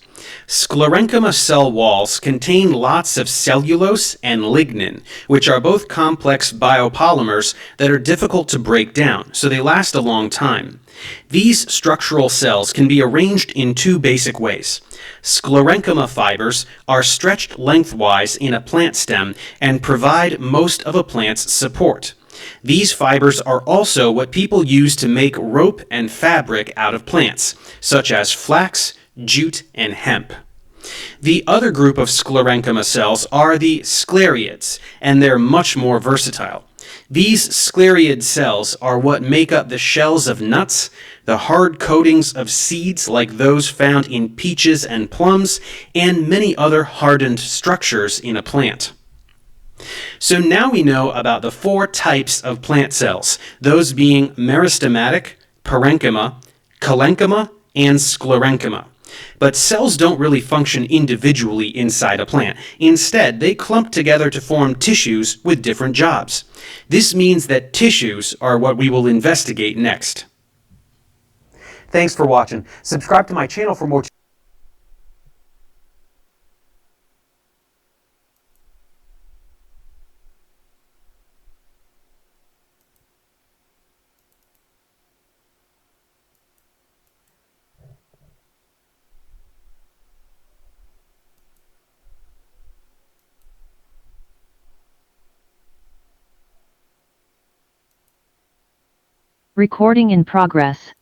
Sclerenchyma cell walls contain lots of cellulose and lignin, which are both complex biopolymers that are difficult to break down, so they last a long time. These structural cells can be arranged in two basic ways. Sclerenchyma fibers are stretched lengthwise in a plant stem and provide most of a plant's support. These fibers are also what people use to make rope and fabric out of plants, such as flax, jute, and hemp. The other group of sclerenchyma cells are the scleriids, and they're much more versatile. These scleriid cells are what make up the shells of nuts, the hard coatings of seeds like those found in peaches and plums, and many other hardened structures in a plant. So now we know about the four types of plant cells, those being meristematic, parenchyma, collenchyma, and sclerenchyma. But cells don't really function individually inside a plant. Instead, they clump together to form tissues with different jobs. This means that tissues are what we will investigate next. Thanks for watching. Subscribe to my channel for more.
Recording in progress.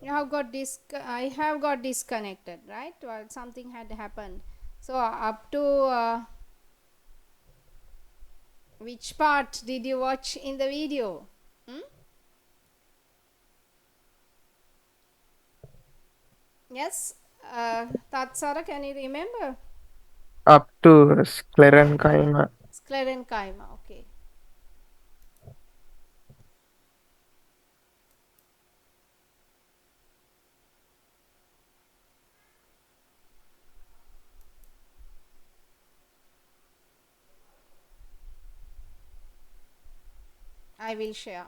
I have got disconnected, right? Well, something had happened. So up to which part did you watch in the video? Yes, Tatsara, can you remember?
Up to sclerenchyma.
Sclerenchyma, okay. I will share.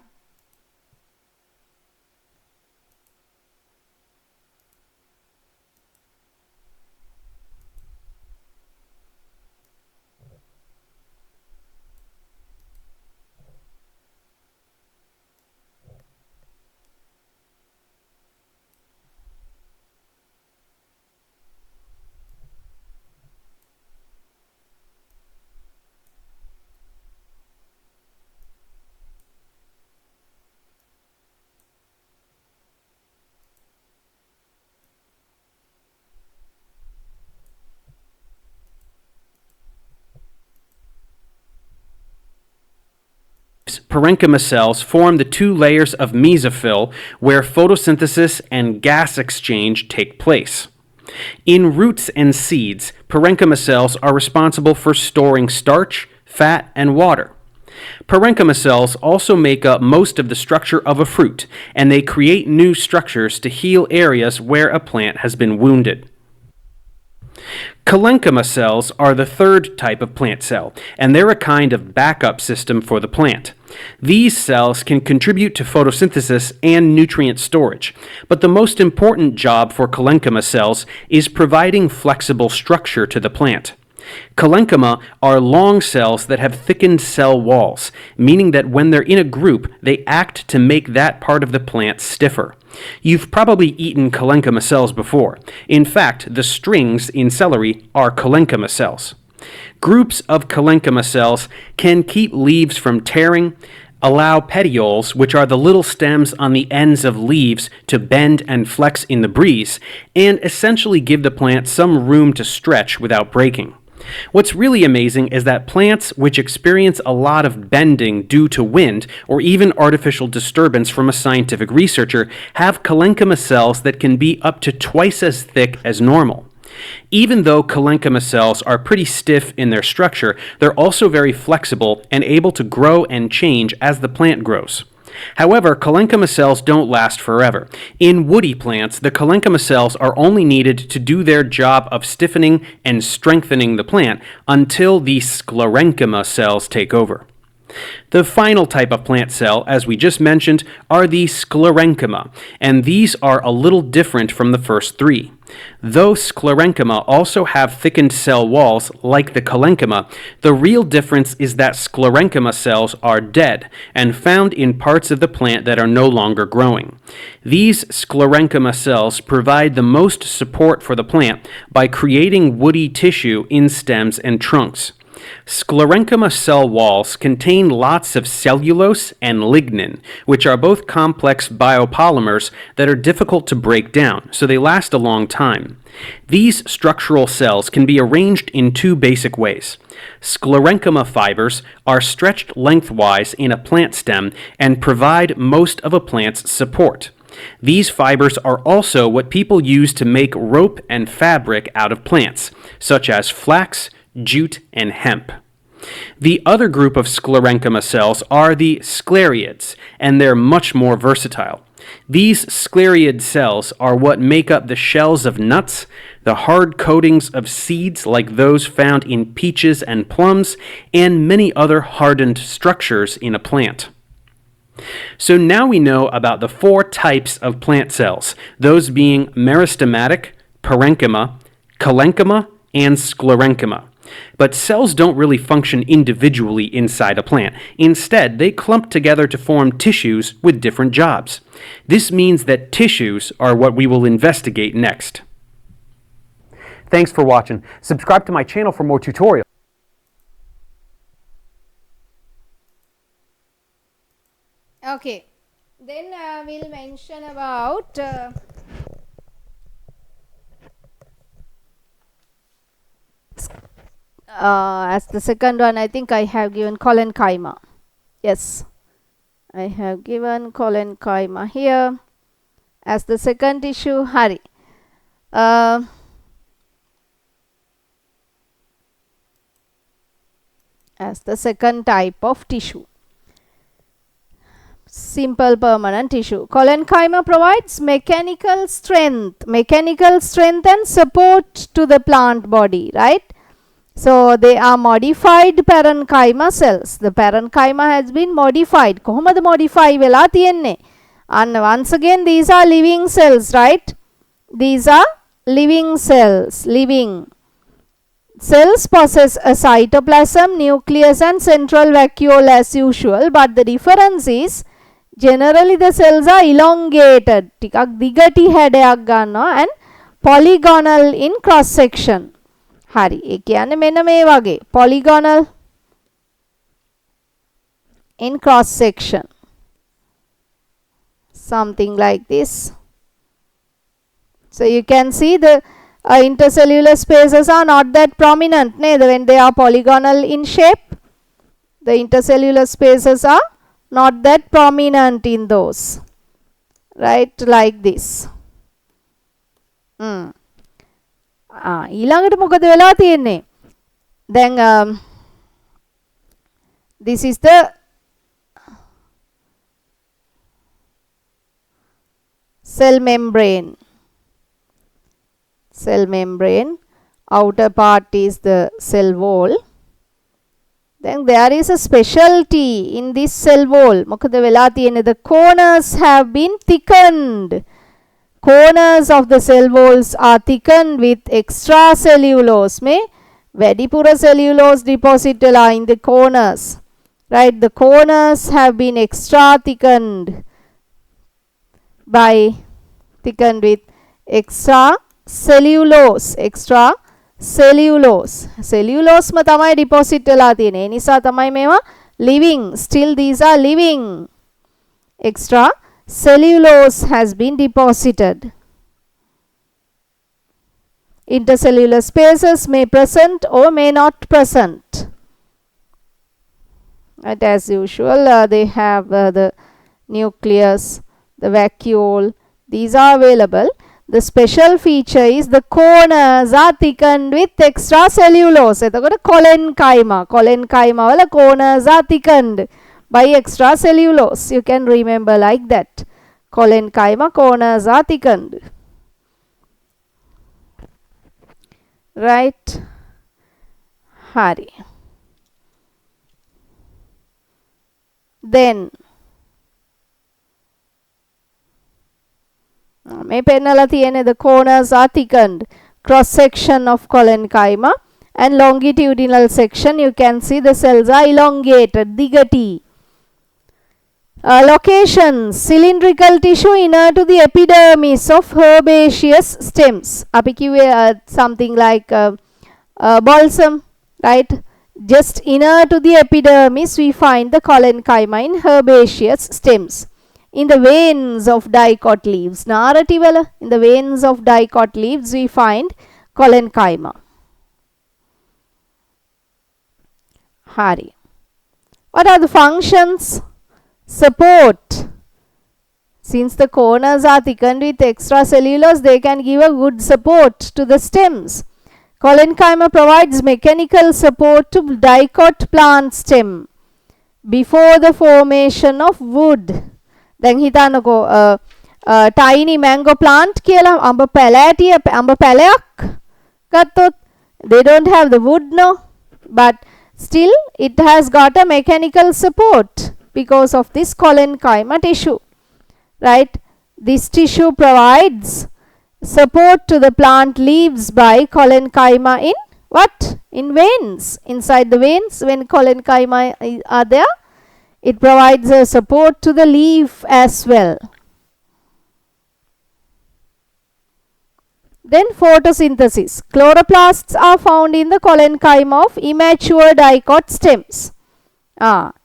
Parenchyma cells form the two layers of mesophyll where photosynthesis and gas exchange take place. In roots and seeds, parenchyma cells are responsible for storing starch, fat, and water. Parenchyma cells also make up most of the structure of a fruit, and they create new structures to heal areas where a plant has been wounded. Collenchyma cells are the third type of plant cell, and they're a kind of backup system for the plant. These cells can contribute to photosynthesis and nutrient storage, but the most important job for collenchyma cells is providing flexible structure to the plant. Parenchyma are long cells that have thickened cell walls, meaning that when they're in a group, they act to make that part of the plant stiffer. You've probably eaten parenchyma cells before. In fact, the strings in celery are parenchyma cells. Groups of parenchyma cells can keep leaves from tearing, allow petioles, which are the little stems on the ends of leaves, to bend and flex in the breeze, and essentially give the plant some room to stretch without breaking. What's really amazing is that plants which experience a lot of bending due to wind or even artificial disturbance from a scientific researcher have parenchyma cells that can be up to twice as thick as normal. Even though parenchyma cells are pretty stiff in their structure, they're also very flexible and able to grow and change as the plant grows. However, parenchyma cells don't last forever. In woody plants, the parenchyma cells are only needed to do their job of stiffening and strengthening the plant until the sclerenchyma cells take over. The final type of plant cell, as we just mentioned, are the sclerenchyma, and these are a little different from the first three. Though sclerenchyma also have thickened cell walls like the parenchyma, the real difference is that sclerenchyma cells are dead and found in parts of the plant that are no longer growing. These sclerenchyma cells provide the most support for the plant by creating woody tissue in stems and trunks. Sclerenchyma cell walls contain lots of cellulose and lignin, which are both complex biopolymers that are difficult to break down, so they last a long time. These structural cells can be arranged in two basic ways. Sclerenchyma fibers are stretched lengthwise in a plant stem and provide most of a plant's support. These fibers are also what people use to make rope and fabric out of plants, such as flax, jute, and hemp. The other group of sclerenchyma cells are the scleriids, and they're much more versatile. These scleriid cells are what make up the shells of nuts, the hard coatings of seeds like those found in peaches and plums, and many other hardened structures in a plant. So now we know about the four types of plant cells, those being meristematic, parenchyma, parenchyma, and sclerenchyma. But cells don't really function individually inside a plant. Instead, they clump together to form tissues with different jobs. This means that tissues are what we will investigate next. Thanks for watching. Subscribe to my channel for more tutorials.
Okay, then we'll mention about as the second one, I think I have given collenchyma. Yes, I have given collenchyma here as the second tissue. Hari. As the second type of tissue. Simple permanent tissue. Collenchyma provides mechanical strength and support to the plant body, right? So they are modified parenchyma cells. The parenchyma has been modified. කොහොමද modify වෙලා තියෙන්නේ? And once again, these are living cells, right? These are living cells. Living cells possess a cytoplasm, nucleus, and central vacuole as usual. But the difference is generally the cells are elongated. ටිකක් දිගටි හැඩයක් ගන්නවා and polygonal in cross section. හරි. ඒ කියන්නේ මෙන්න මේ වගේ polygonal in cross section. Something like this. So you can see the intercellular spaces are not that prominent neither when they are polygonal in shape. The intercellular spaces are not that prominent in those. Right, like this. ඊළඟට මොකද වෙලා තියෙන්නේ? දැන් this is the cell membrane. Cell membrane. Outer part is the cell wall. Then there is a specialty in this cell wall. මොකද වෙලා තියෙන්නේ? The corners have been thickened. Corners of the cell walls are thickened with extracellulose. මේ වැඩිපුර cellulose deposit වෙලා in the corners. Right, the corners have been extra thickened with extra cellulose. Cellulose ම තමයි deposit වෙලා තියෙන්නේ. ඒ නිසා තමයි මේවා living. Still these are living. Extra cellulose has been deposited. Intercellular spaces may present or may not present. And as usual, they have the nucleus, the vacuole. These are available. The special feature is the corners are thickened with extracellulose. එතකොට collenchyma වල corners are thickened by extracellulose. You can remember like that. Collenchyma corners are thickened. Right. හරි. Then මේ පෙන්නලා තියෙන්නේ the corners are thickened. Cross section of collenchyma and longitudinal section you can see the cells are elongated. දිගටි. Locations cylindrical tissue inner to the epidermis of herbaceous stems. අපි කිව්වේ something like balsam, right? Just inner to the epidermis we find the collenchyma in herbaceous stems. In the veins of dicot leaves, narrative in the veins of dicot leaves we find collenchyma. Hari. What are the functions? Support. Since the corners are thickened with extracellulose, they can give a good support to the stems. Collenchyma provides mechanical support to dicot plant stem before the formation of wood. දැන් හිතන්නකෝ tiny mango plant කියලා අඹ පැලයක් ගත්තොත් they don't have the wood, no, but still it has got a mechanical support because of this collenchyma tissue, right? This tissue provides support to the plant leaves by collenchyma in what? In veins. Inside the veins, when collenchyma are there, it provides a support to the leaf as well. Then photosynthesis. Chloroplasts are found in the collenchyma of immature dicot stems.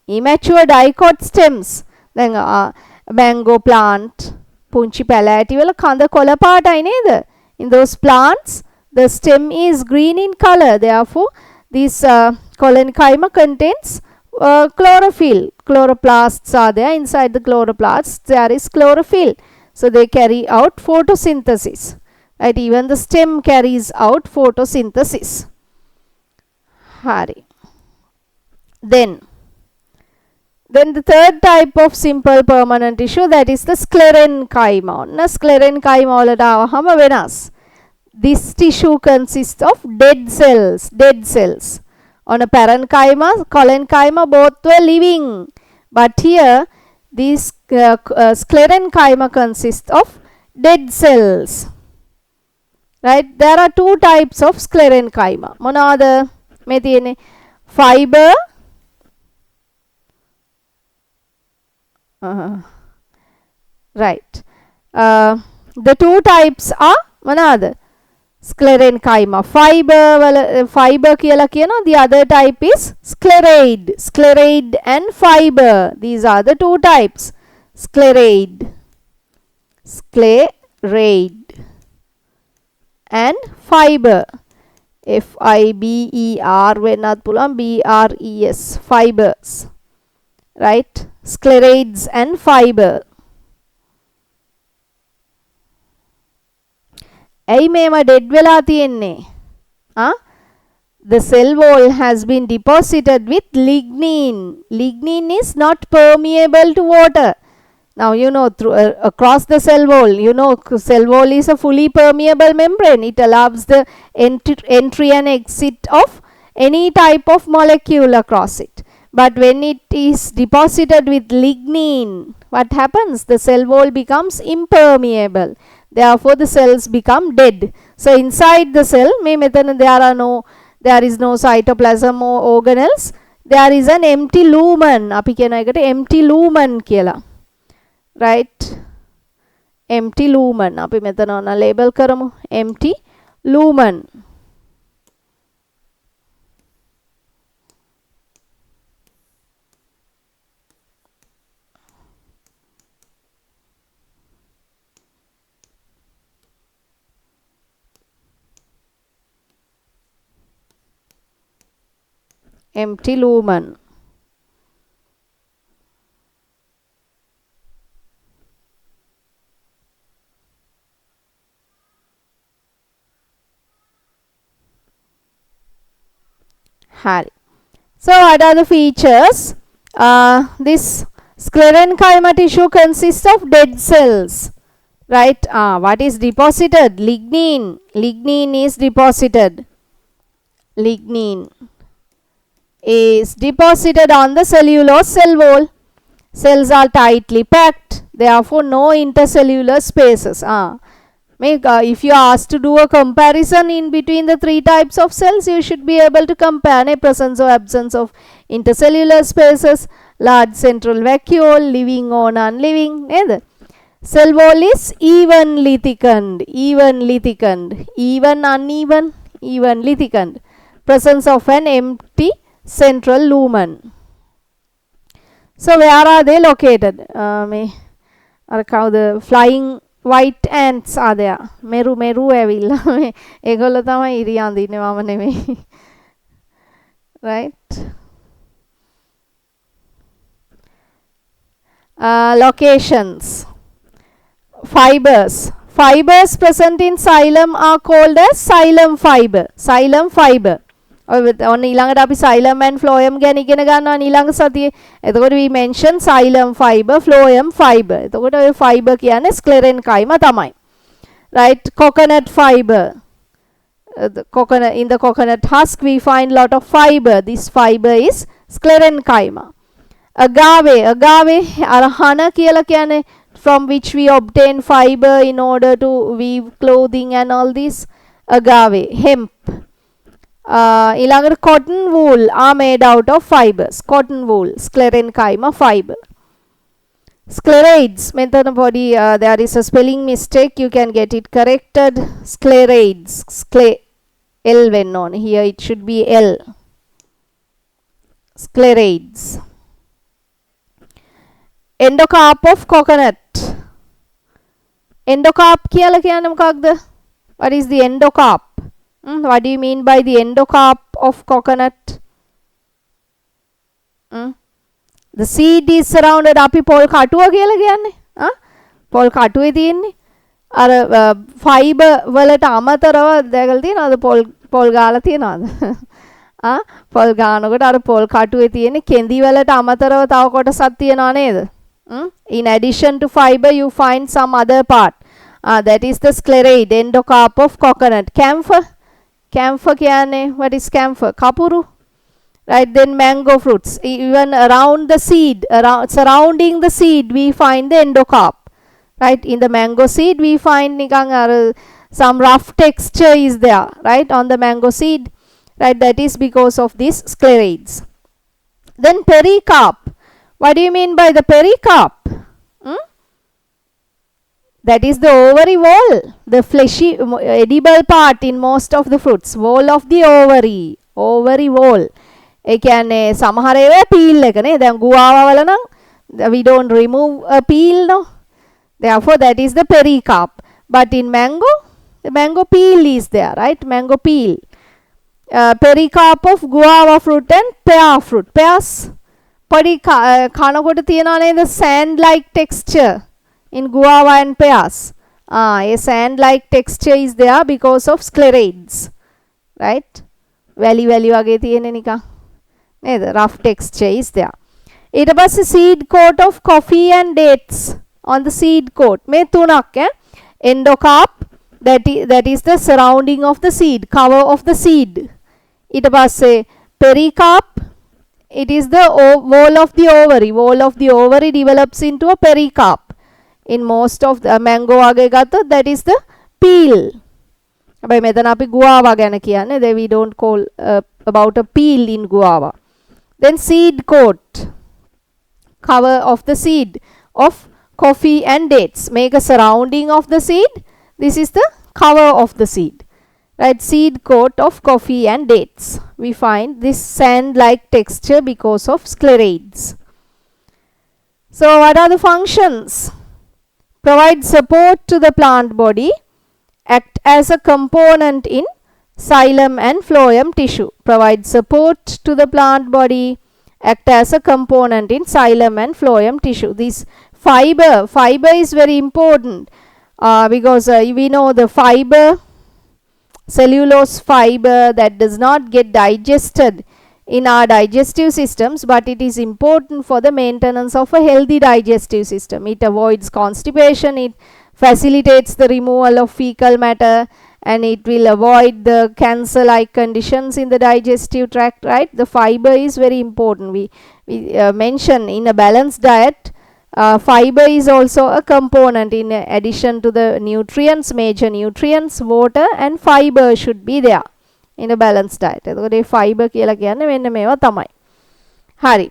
Immature dicot stems. Then mango plant, punchi palati wala kanda kola පාටයි නේද? In those plants, the stem is green in color. Therefore, this collenchyma contains chlorophyll. Chloroplasts are there. Inside the chloroplasts there is chlorophyll, so they carry out photosynthesis, right? Even the stem carries out photosynthesis. Hari. Then the third type of simple permanent tissue, that is the sclerenchyma. Sclerenchyma වලට ආවහම වෙනස්. This tissue consists of dead cells. On a parenchyma, collenchyma, both were living. But here, this sclerenchyma consists of dead cells. Right? There are two types of sclerenchyma. මොනවාද මේ තියෙන්නේ? Fiber. Right. The two types are මොනවාද? Sclerenchyma fiber කියලා කියනවා. The other type is sclerade and fiber. These are the two types. Sclerade and fiber. FIBER වෙන්නත් පුළුවන් BRES fibers, right? Sclerades and fiber. ඇයි මේවා ඩෙඩ් වෙලා තියෙන්නේ? The cell wall has been deposited with lignin. Lignin is not permeable to water. Now you know across the cell wall, cell wall is a fully permeable membrane. It allows the entry and exit of any type of molecule across it. But when it is deposited with lignin, what happens? The cell wall becomes impermeable. Therefore, the cells become dead. So inside the cell, there are no there is no cytoplasm or organelles, there is an empty lumen. අපි කියන එකට empty lumen කියලා. Right? Empty lumen. අපි මෙතන ඔන්න label කරමු. Empty lumen. Empty lumen. Harry. So what are the features? This sclerenchyma tissue consists of dead cells. Right? What is deposited? Lignin. Lignin is deposited. Lignin is deposited on the cellulose cell wall. Cells are tightly packed, therefore no intercellular spaces. If you are asked to do a comparison in between the three types of cells, you should be able to compare the presence or absence of intercellular spaces, large central vacuole, living or non-living. Cell wall is evenly thickened, evenly thickened, even, uneven, evenly thickened. Presence of an empty central lumen. So where are they located? The flying white ants are there. Meru ඇවිල්ලා ඒගොල්ලෝ තමයි ඉරියන් දින්නේ මම නෙමෙයි. Right? Locations. Fibers. Fibers present in xylem are called as xylem fiber. Xylem fiber. ඔන්න ඊළඟට අපි xylem and phloem ගැන ඉගෙන ගන්නවා ඊළඟ සතියේ. එතකොට we mention xylem fiber, phloem fiber. එතකොට ඔය fiber කියන්නේ sclerenchyma තමයි. Right? Coconut fiber. In the coconut husk we find lot of fiber. This fiber is sclerenchyma. Agave අර හන කියලා කියන්නේ from which we obtain fiber in order to weave clothing and all this. Agave, hemp. ඊළඟට cotton wool are made out of fibers. Cotton wool, sclerenchyma fiber. Sclerades, මෙතන පොඩි there is a spelling mistake, you can get it corrected. Sclerades, L වෙන්න ඕනේ. Here it should be L. Sclerades. Endocarp of coconut. Endocarp කියලා කියන්නේ මොකක්ද? What is the endocarp? What do you mean by the endocarp of coconut? The seed is surrounded. අපි පොල් කටුව කියලා කියන්නේ. පොල් කටුවේ තියෙන්නේ. අර ෆයිබර් වලට අමතරව දැකලා තියෙනවද පොල් ගාලා තියෙනවද? පොල් ගානකොට අර පොල් කටුවේ තියෙන්නේ කෙඳි වලට අමතරව තව කොටසක් තියෙනව නේද? In addition to fiber you find some other part. That is the sclerate, endocarp of coconut. Camphor. Camphor කියන්නේ, what is camphor? Kapuru. Right, then mango fruits. Even around the seed, surrounding the seed, we find the endocarp. Right, in the mango seed, we find some rough texture is there. Right, on the mango seed. Right, that is because of these sclerates. Then pericarp. What do you mean by the pericarp? That is the ovary wall, the fleshy edible part in most of the fruits. Wall of the ovary, ovary wall. ඒ කියන්නේ සමහර ඒවා peel එක නේ. දැන් ගුවාවා වල නම් we don't remove a peel, no. Therefore that is the pericarp. But in mango, the mango peel is there, right? Mango peel. Pericarp of guava fruit and pear fruit. Pears පොඩි කනකොට තියනවා නේද sand like texture in guava and pears. A sand like texture is there because of sclerates. Right? Valley වගේ තියෙන්නේ නිකන්. නේද? Rough texture is there. ඊට පස්සේ seed coat of coffee and dates on the seed coat. මේ තුනක් endocarp, that is the surrounding of the seed, cover of the seed. ඊට පස්සේ pericarp, it is the wall of the ovary. Wall of the ovary develops into a pericarp. In most of the mango වගේ ගත්තොත් that is the peel. හැබැයි මෙතන අපි guava ගැන කියන්නේ. They we don't call about a peel in guava. Then seed coat, cover of the seed of coffee and dates. Make a surrounding of the seed. This is the cover of the seed. Right, seed coat of coffee and dates. We find this sand-like texture because of sclerides. So what are the functions? Provide support to the plant body, act as a component in xylem and phloem tissue. Provide support to the plant body, act as a component in xylem and phloem tissue. This fiber is very important because we know the fiber, cellulose fiber, that does not get digested in our digestive systems, but it is important for the maintenance of a healthy digestive system. It avoids constipation, it facilitates the removal of fecal matter, and it will avoid the cancer-like conditions in the digestive tract, right? The fiber is very important. We mention in a balanced diet, fiber is also a component in addition to the nutrients, major nutrients, water and fiber should be there in a balanced diet. එතකොට මේ fiber කියලා කියන්නේ මෙන්න මේවා තමයි. හරි.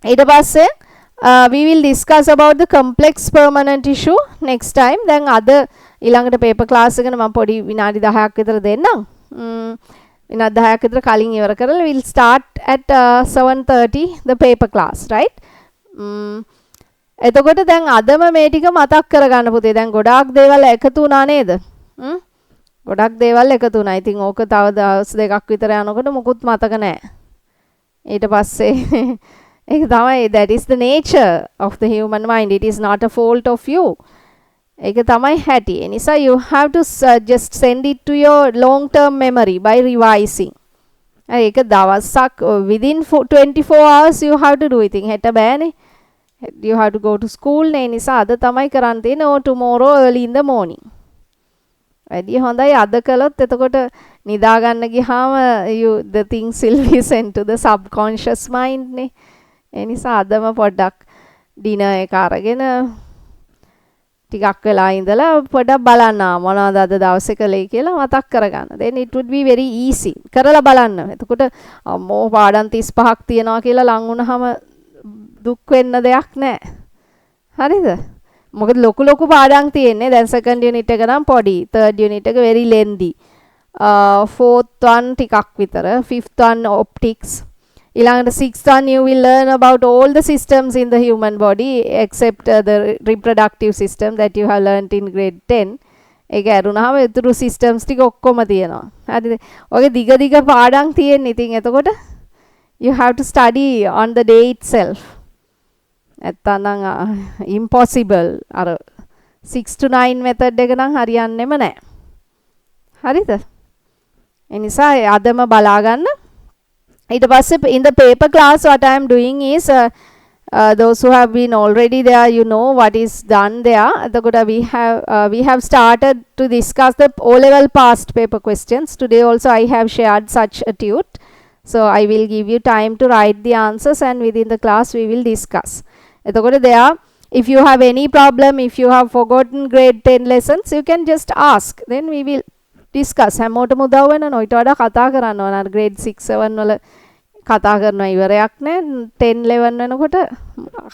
ඊට පස්සේ we will discuss about the complex permanent tissue next time. දැන් අද ඊළඟට paper class එකකට මම පොඩි විනාඩි 10ක් විතර දෙන්නම්. විනාඩි 10ක් විතර කලින් ඉවර කරලා we'll start at 7:30 the paper class, right? එතකොට දැන් අදම මේ ටික මතක් කරගන්න පුතේ. දැන් ගොඩාක් දේවල් එකතු වුණා නේද? ගොඩක් දේවල් එකතු වුණා. ඉතින් ඕක තව දවස් දෙකක් විතර යනකොට මුකුත් මතක නැහැ. ඊට පස්සේ ඒක තමයි, that is the nature of the human mind. It is not a fault of you. ඒක තමයි හැටි. ඒ නිසා you have to just send it to your long term memory by revising. ඒක දවසක් within 24 hours you have to do it. ඉතින් හෙට බෑනේ. You have to go to school නේ. නිසා අද තමයි කරන්න තියෙන්නේ. or tomorrow early in the morning. වැඩි හොඳයි අද කළොත් එතකොට නිදා ගන්න ගියාම the things will be sent to the subconscious mind නේ. ඒ නිසා අදම පොඩ්ඩක් dinner එක අරගෙන ටිකක් වෙලා ඉඳලා පොඩ්ඩක් බලන්න මොනවද අද දවසේ කළේ කියලා මතක් කරගන්න. then it would be very easy. කරලා බලන්න. එතකොට අම්මෝ පාඩම් 35ක් තියනවා කියලා ලඟ වුණාම දුක් වෙන්න දෙයක් නැහැ. හරිද? මොකද ලොකු පාඩම් තියෙන්නේ. දැන් second unit එක නම් පොඩි, third unit එක very lengthy. Fourth one ටිකක් විතර, fifth one optics. ඊළඟට sixth one you will learn about all the systems in the human body except the reproductive system that you have learnt in grade 10. ඒක ඇරුණාම ඊතුරු systems ටික ඔක්කොම තියෙනවා. හරිද? ඔගේ දිග පාඩම් තියෙන්නේ. ඉතින් එතකොට you have to study on the day itself. නැත්තම් impossible. අර 6 to 9 method එක නම් හරියන්නේම නැහැ. හරිද? ඒ නිසා අදම බලා ගන්න. ඊට පස්සේ in the paper class what I am doing is those who have been already there, you know what is done there. එතකොට we have started to discuss the O level past paper questions. Today also I have shared such a tute. So I will give you time to write the answers and within the class we will discuss. එතකොට there, if you have any problem, if you have forgotten grade 10 lessons, you can just ask. Then we will discuss. හැමෝටම උදව් වෙනවා. ඊට වඩා කතා කරන්න ඕන. අර grade 6 7 වල කතා කරනවා ඉවරයක් නැහැ. 10 11 වෙනකොට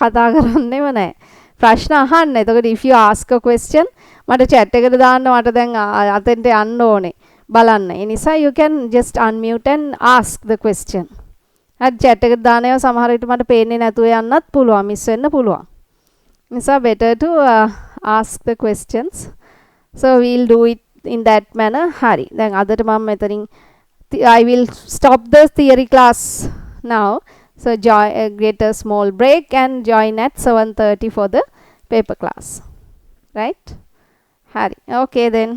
කතා කරන්නෙම නැහැ. ප්‍රශ්න අහන්න. එතකොට if you ask a question, මට chat එකට දාන්න, මට දැන් අතෙන්ට යන්න ඕනේ. බලන්න. ඒ නිසා you can just unmute and ask the question. හරි, chat එකට දාන ඒවා සමහර විට මට පේන්නේ නැතුව යන්නත් පුළුවන්, මිස් වෙන්න පුළුවන්. නිසා better to ask the questions. So we'll do it in that manner. හරි. දැන් අදට මම මෙතනින් I will stop the theory class now. So get a small break and join at 7:30 for the paper class. Right? Hari. Okay then.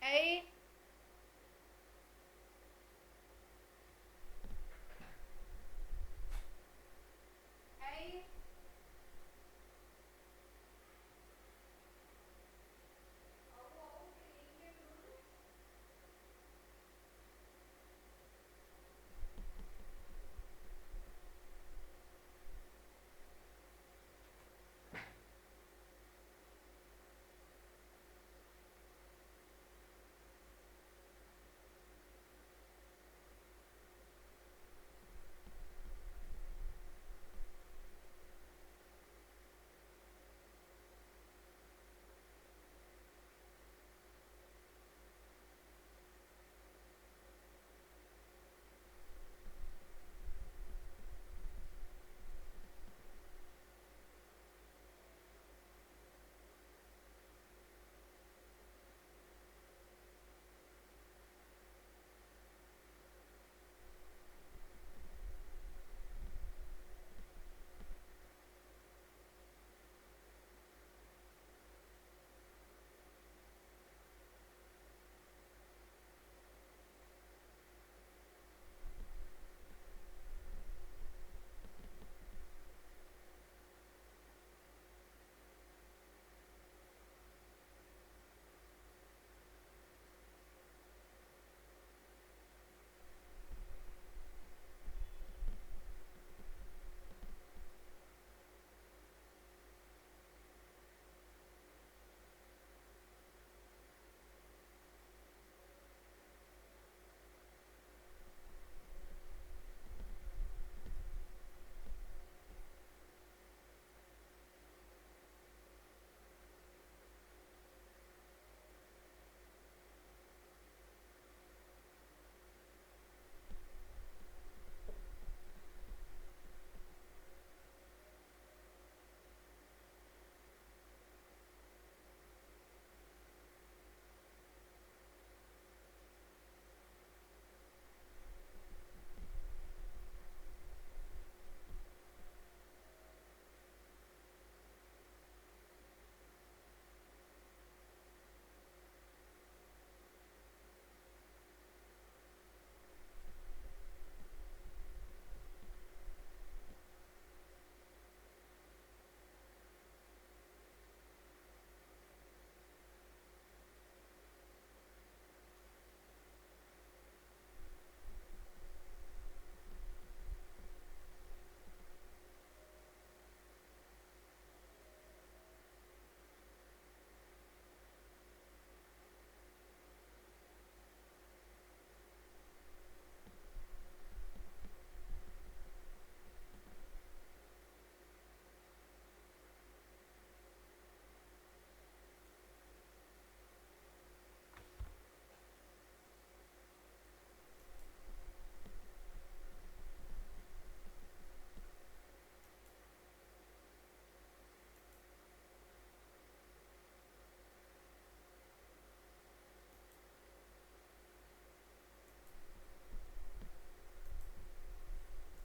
A. A.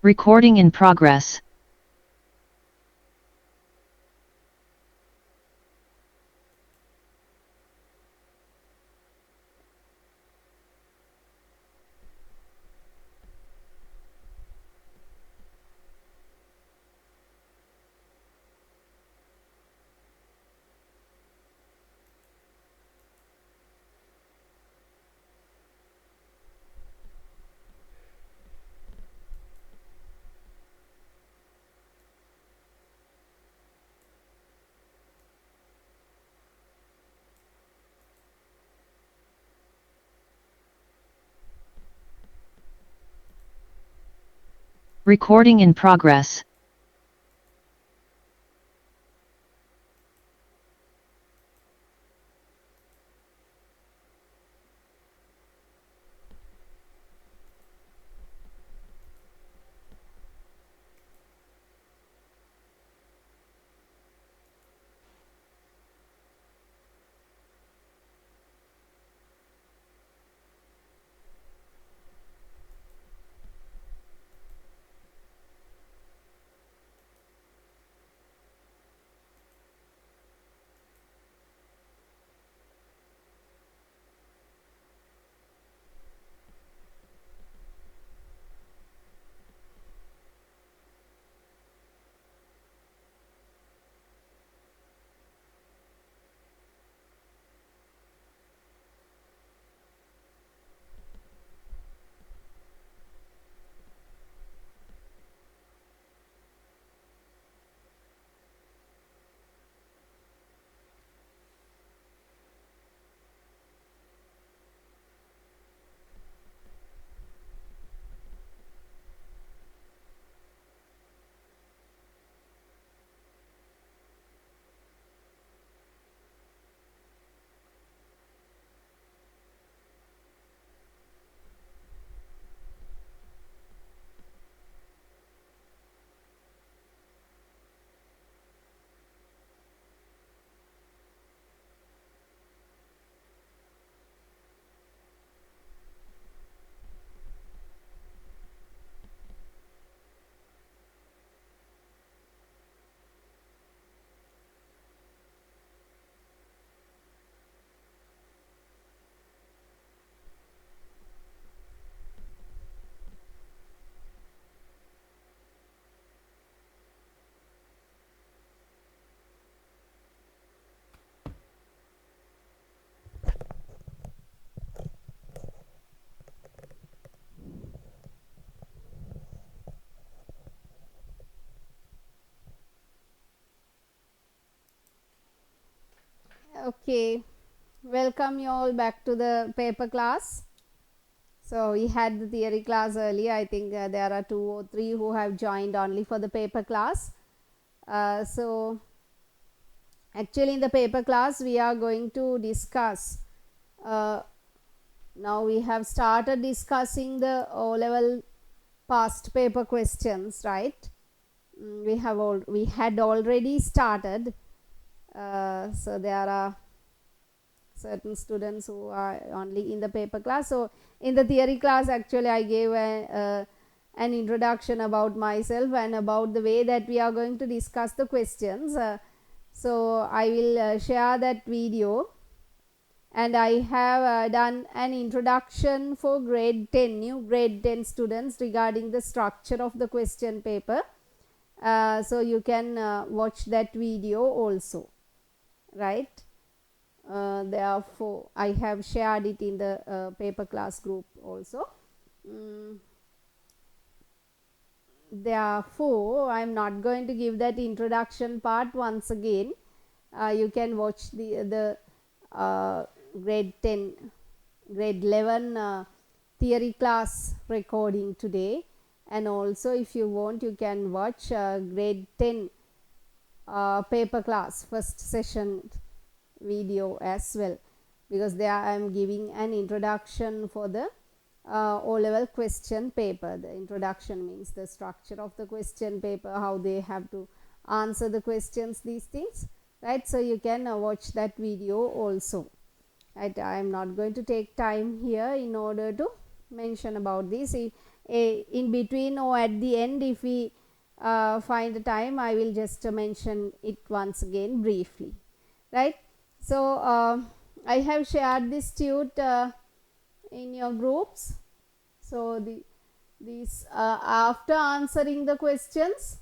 Recording in progress. Recording in progress.
Okay, welcome you all back to the paper class. So we had the theory class earlier. I think there are 2 or 3 who have joined only for the paper class. So actually in the paper class we are going to discuss, now we have started discussing the O-level past paper questions, right? We had already started. So there are certain students who are only in the paper class. So in the theory class actually I gave an introduction about myself and about the way that we are going to discuss the questions. So I will share that video, and I have done an introduction for grade 10, new grade 10 students regarding the structure of the question paper. So you can watch that video also, right? Therefore I have shared it in the paper class group also. Therefore I am not going to give that introduction part once again. You can watch the grade 10, grade 11 theory class recording today, and also if you want you can watch grade 10 paper class first session video as well, because there I am giving an introduction for the O-level question paper. The introduction means the structure of the question paper, how they have to answer the questions, these things, right? So you can watch that video also, right? I am not going to take time here in order to mention about this. In between or at the end, if we find the time, I will just mention it once again briefly, right? So I have shared this tute in your groups. So these after answering the questions,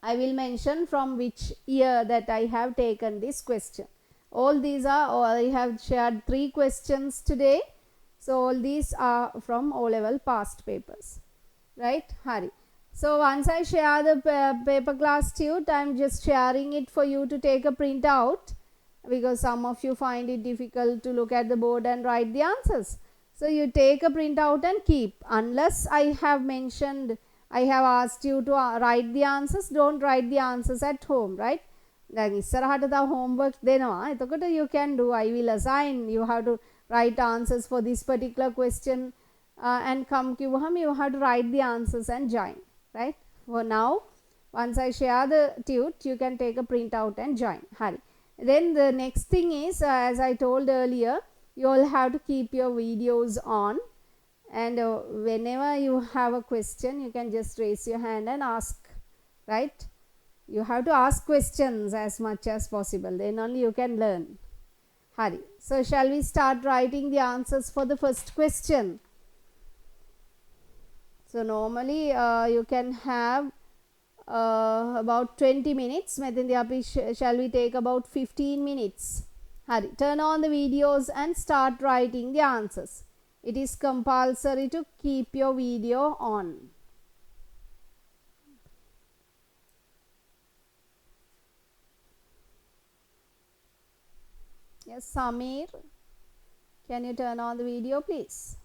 I will mention from which year that I have taken this question. All these are, or I have shared 3 questions today. So all these are from O-level past papers, right, Hari? So once I share the paper class tute, I am just sharing it for you to take a print out, because some of you find it difficult to look at the board and write the answers. So you take a print out and keep, unless I have mentioned I have asked you to write the answers. Don't write the answers at home, right? දැන් ඉස්සරහට තව homework දෙනවා. එතකොට you can do, I will assign, you have to write answers for this particular question and come කිව්වහම you have to write the answers and join, right? For now, once I share the tute, you can take a print out and join. Hari. Then the next thing is, as I told earlier, you all have to keep your videos on, and whenever you have a question, you can just raise your hand and ask, right? You have to ask questions as much as possible, then only you can learn. Hari. So shall we start writing the answers for the first question? So normally you can have about 20 minutes. Shall we take about 15 minutes? Hari. Turn on the videos and start writing the answers. It is compulsory to keep your video on. Yes, Samir, can you turn on the video, please?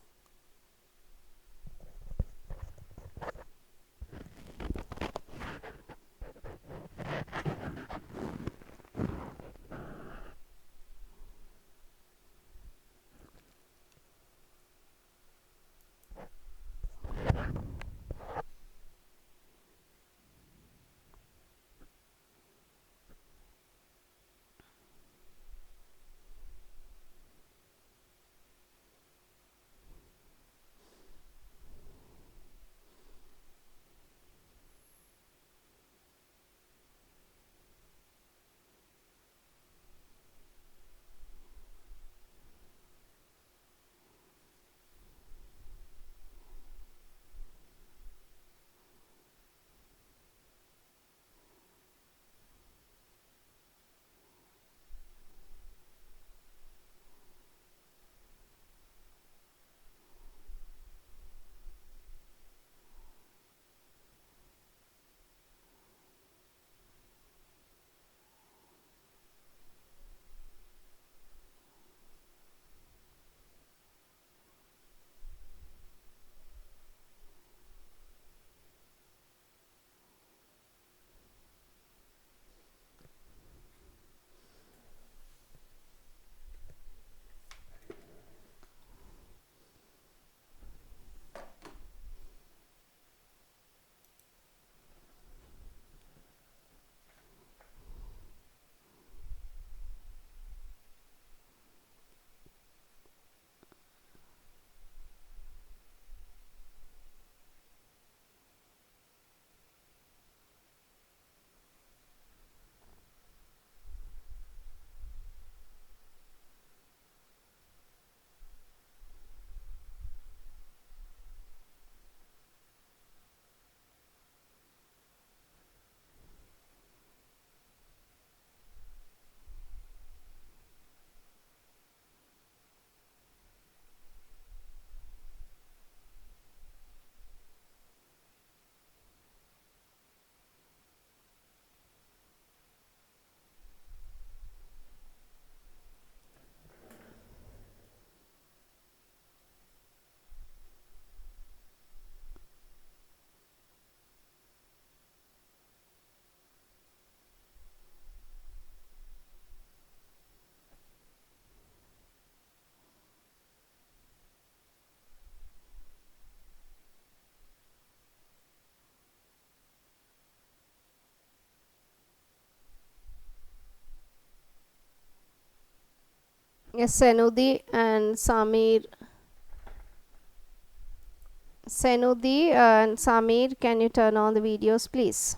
Yes, Senudi and Samir. Senudi and Samir, can you turn on the videos, please?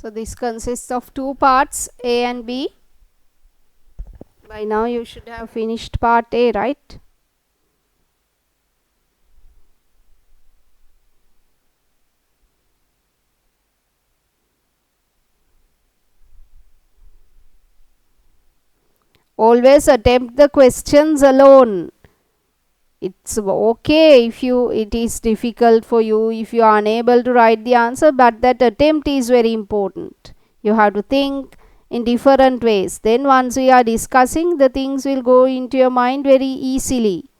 So this consists of two parts, A and B. By now you should have finished part A, right? Always attempt the questions alone. It's okay if it is difficult for you, if you are unable to write the answer, but that attempt is very important. You have to think in different ways. Then once we are discussing, the things will go into your mind very easily.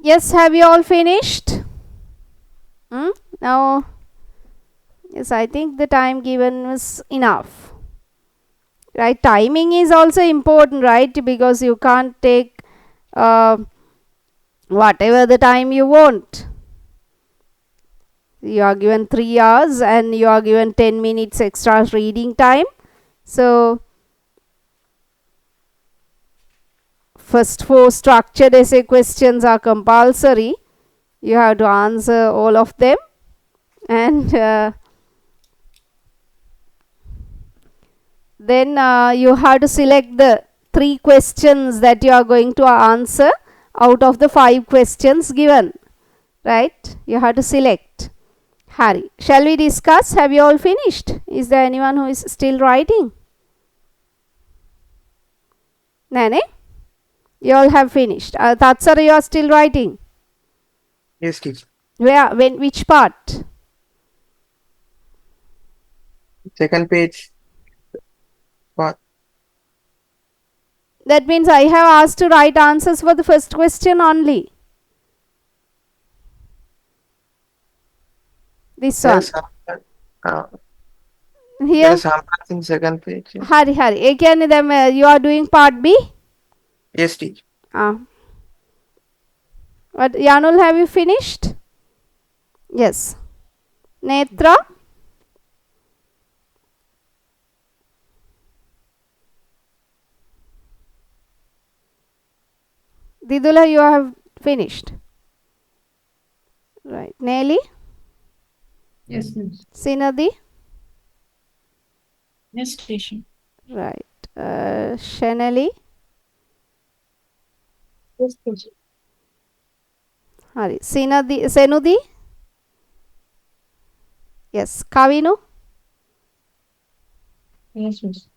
Yes, have you all finished? Now Yes, I think the time given was enough. Right, timing is also important, right? Because you can't take whatever the time you want. You are given 3 hours and you are given 10 minutes extra reading time. So first 4 structured essay questions are compulsory. You have to answer all of them, and then you have to select the 3 questions that you are going to answer out of the 5 questions given. Right? You have to select. Harry, shall we discuss? Have you all finished? Is there anyone who is still writing? Nane? You all have finished. Tatsara, you are still writing?
Yes, teacher.
Where? When? Which part?
Second page. What?
That means I have asked to write answers for the first question only. This one. Here.
There is in second page. Yes,
Hari. You are doing part B?
yes teacher.
What, Yanul, have you finished? Yes. Netra? Didula, you have finished. Right. Nelly?
Yes, miss.
Sinadi?
Yes, teacher.
Right. Shanali?
Yes, teacher.
Hari. Senudi? Yes. Kavinu?
Yes, miss.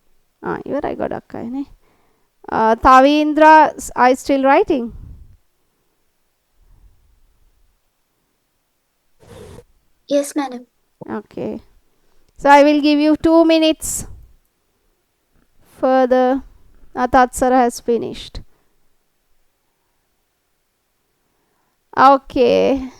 Here I got Akka. Tavindra, are you still writing?
Yes, madam.
Okay. So I will give you 2 minutes. Further, Tatsara has finished. Okay.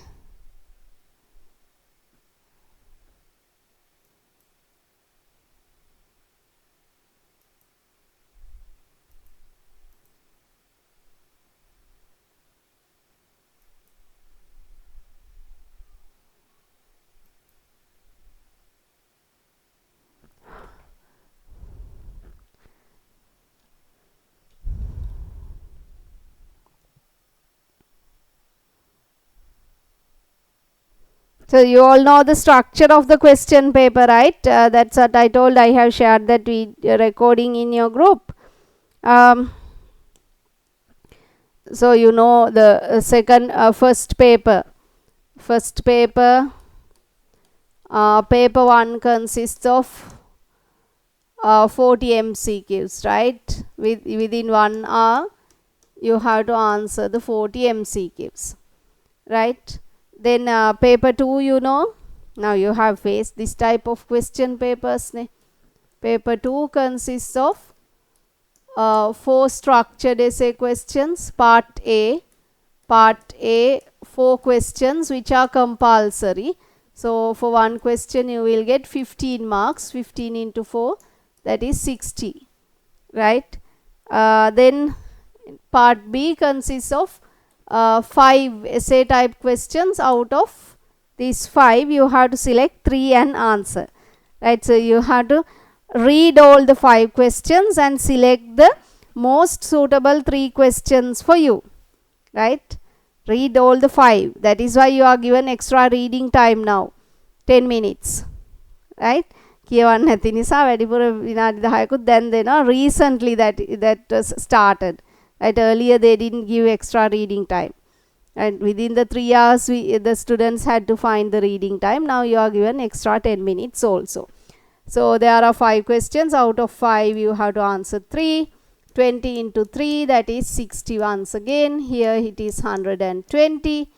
So you all know the structure of the question paper, right? That's what I told. I have shared that recording in your group. So you know the first paper. First paper, paper 1 consists of 40 MCQs, right? Within 1 hour, you have to answer the 40 MCQs, right? Then paper 2, you know, now you have faced this type of question papers. Paper 2 consists of 4 structured essay questions. Part A, 4 questions which are compulsory. So for one question you will get 15 marks. 15 into 4, that is 60, right? Then part B consists of 5 essay type questions. Out of these 5 you have to select 3 and answer, right? So you have to read all the 5 questions and select the most suitable 3 questions for you, right? Read all the 5. That is why you are given extra reading time now, 10 minutes, right? කියවන්න නැති නිසා වැඩිපුර විනාඩි 10කුත් දැන් දෙනවා. Recently that was started, right? Earlier they didn't give extra reading time, and within the 3 hours the students had to find the reading time. Now you are given extra 10 minutes also. So there are 5 questions. Out of 5 you have to answer 3. 20 into 3, that is 60 once again. Here it is 120.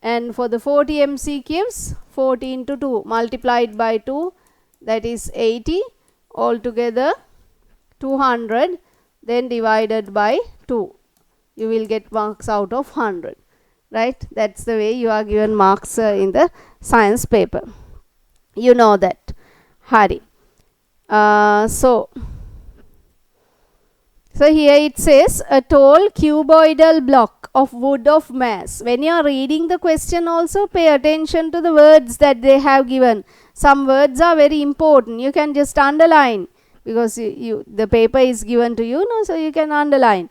And for the 40 MCQs, 40 into 2 multiplied by 2, that is 80. Altogether 200, then divided by 2. You will get marks out of 100, right? That's the way you are given marks in the science paper. You know that. Hari. So here it says a tall cuboidal block of wood of mass. When you are reading the question also pay attention to the words that they have given. Some words are very important. You can just underline because the paper is given to you, no? So you can underline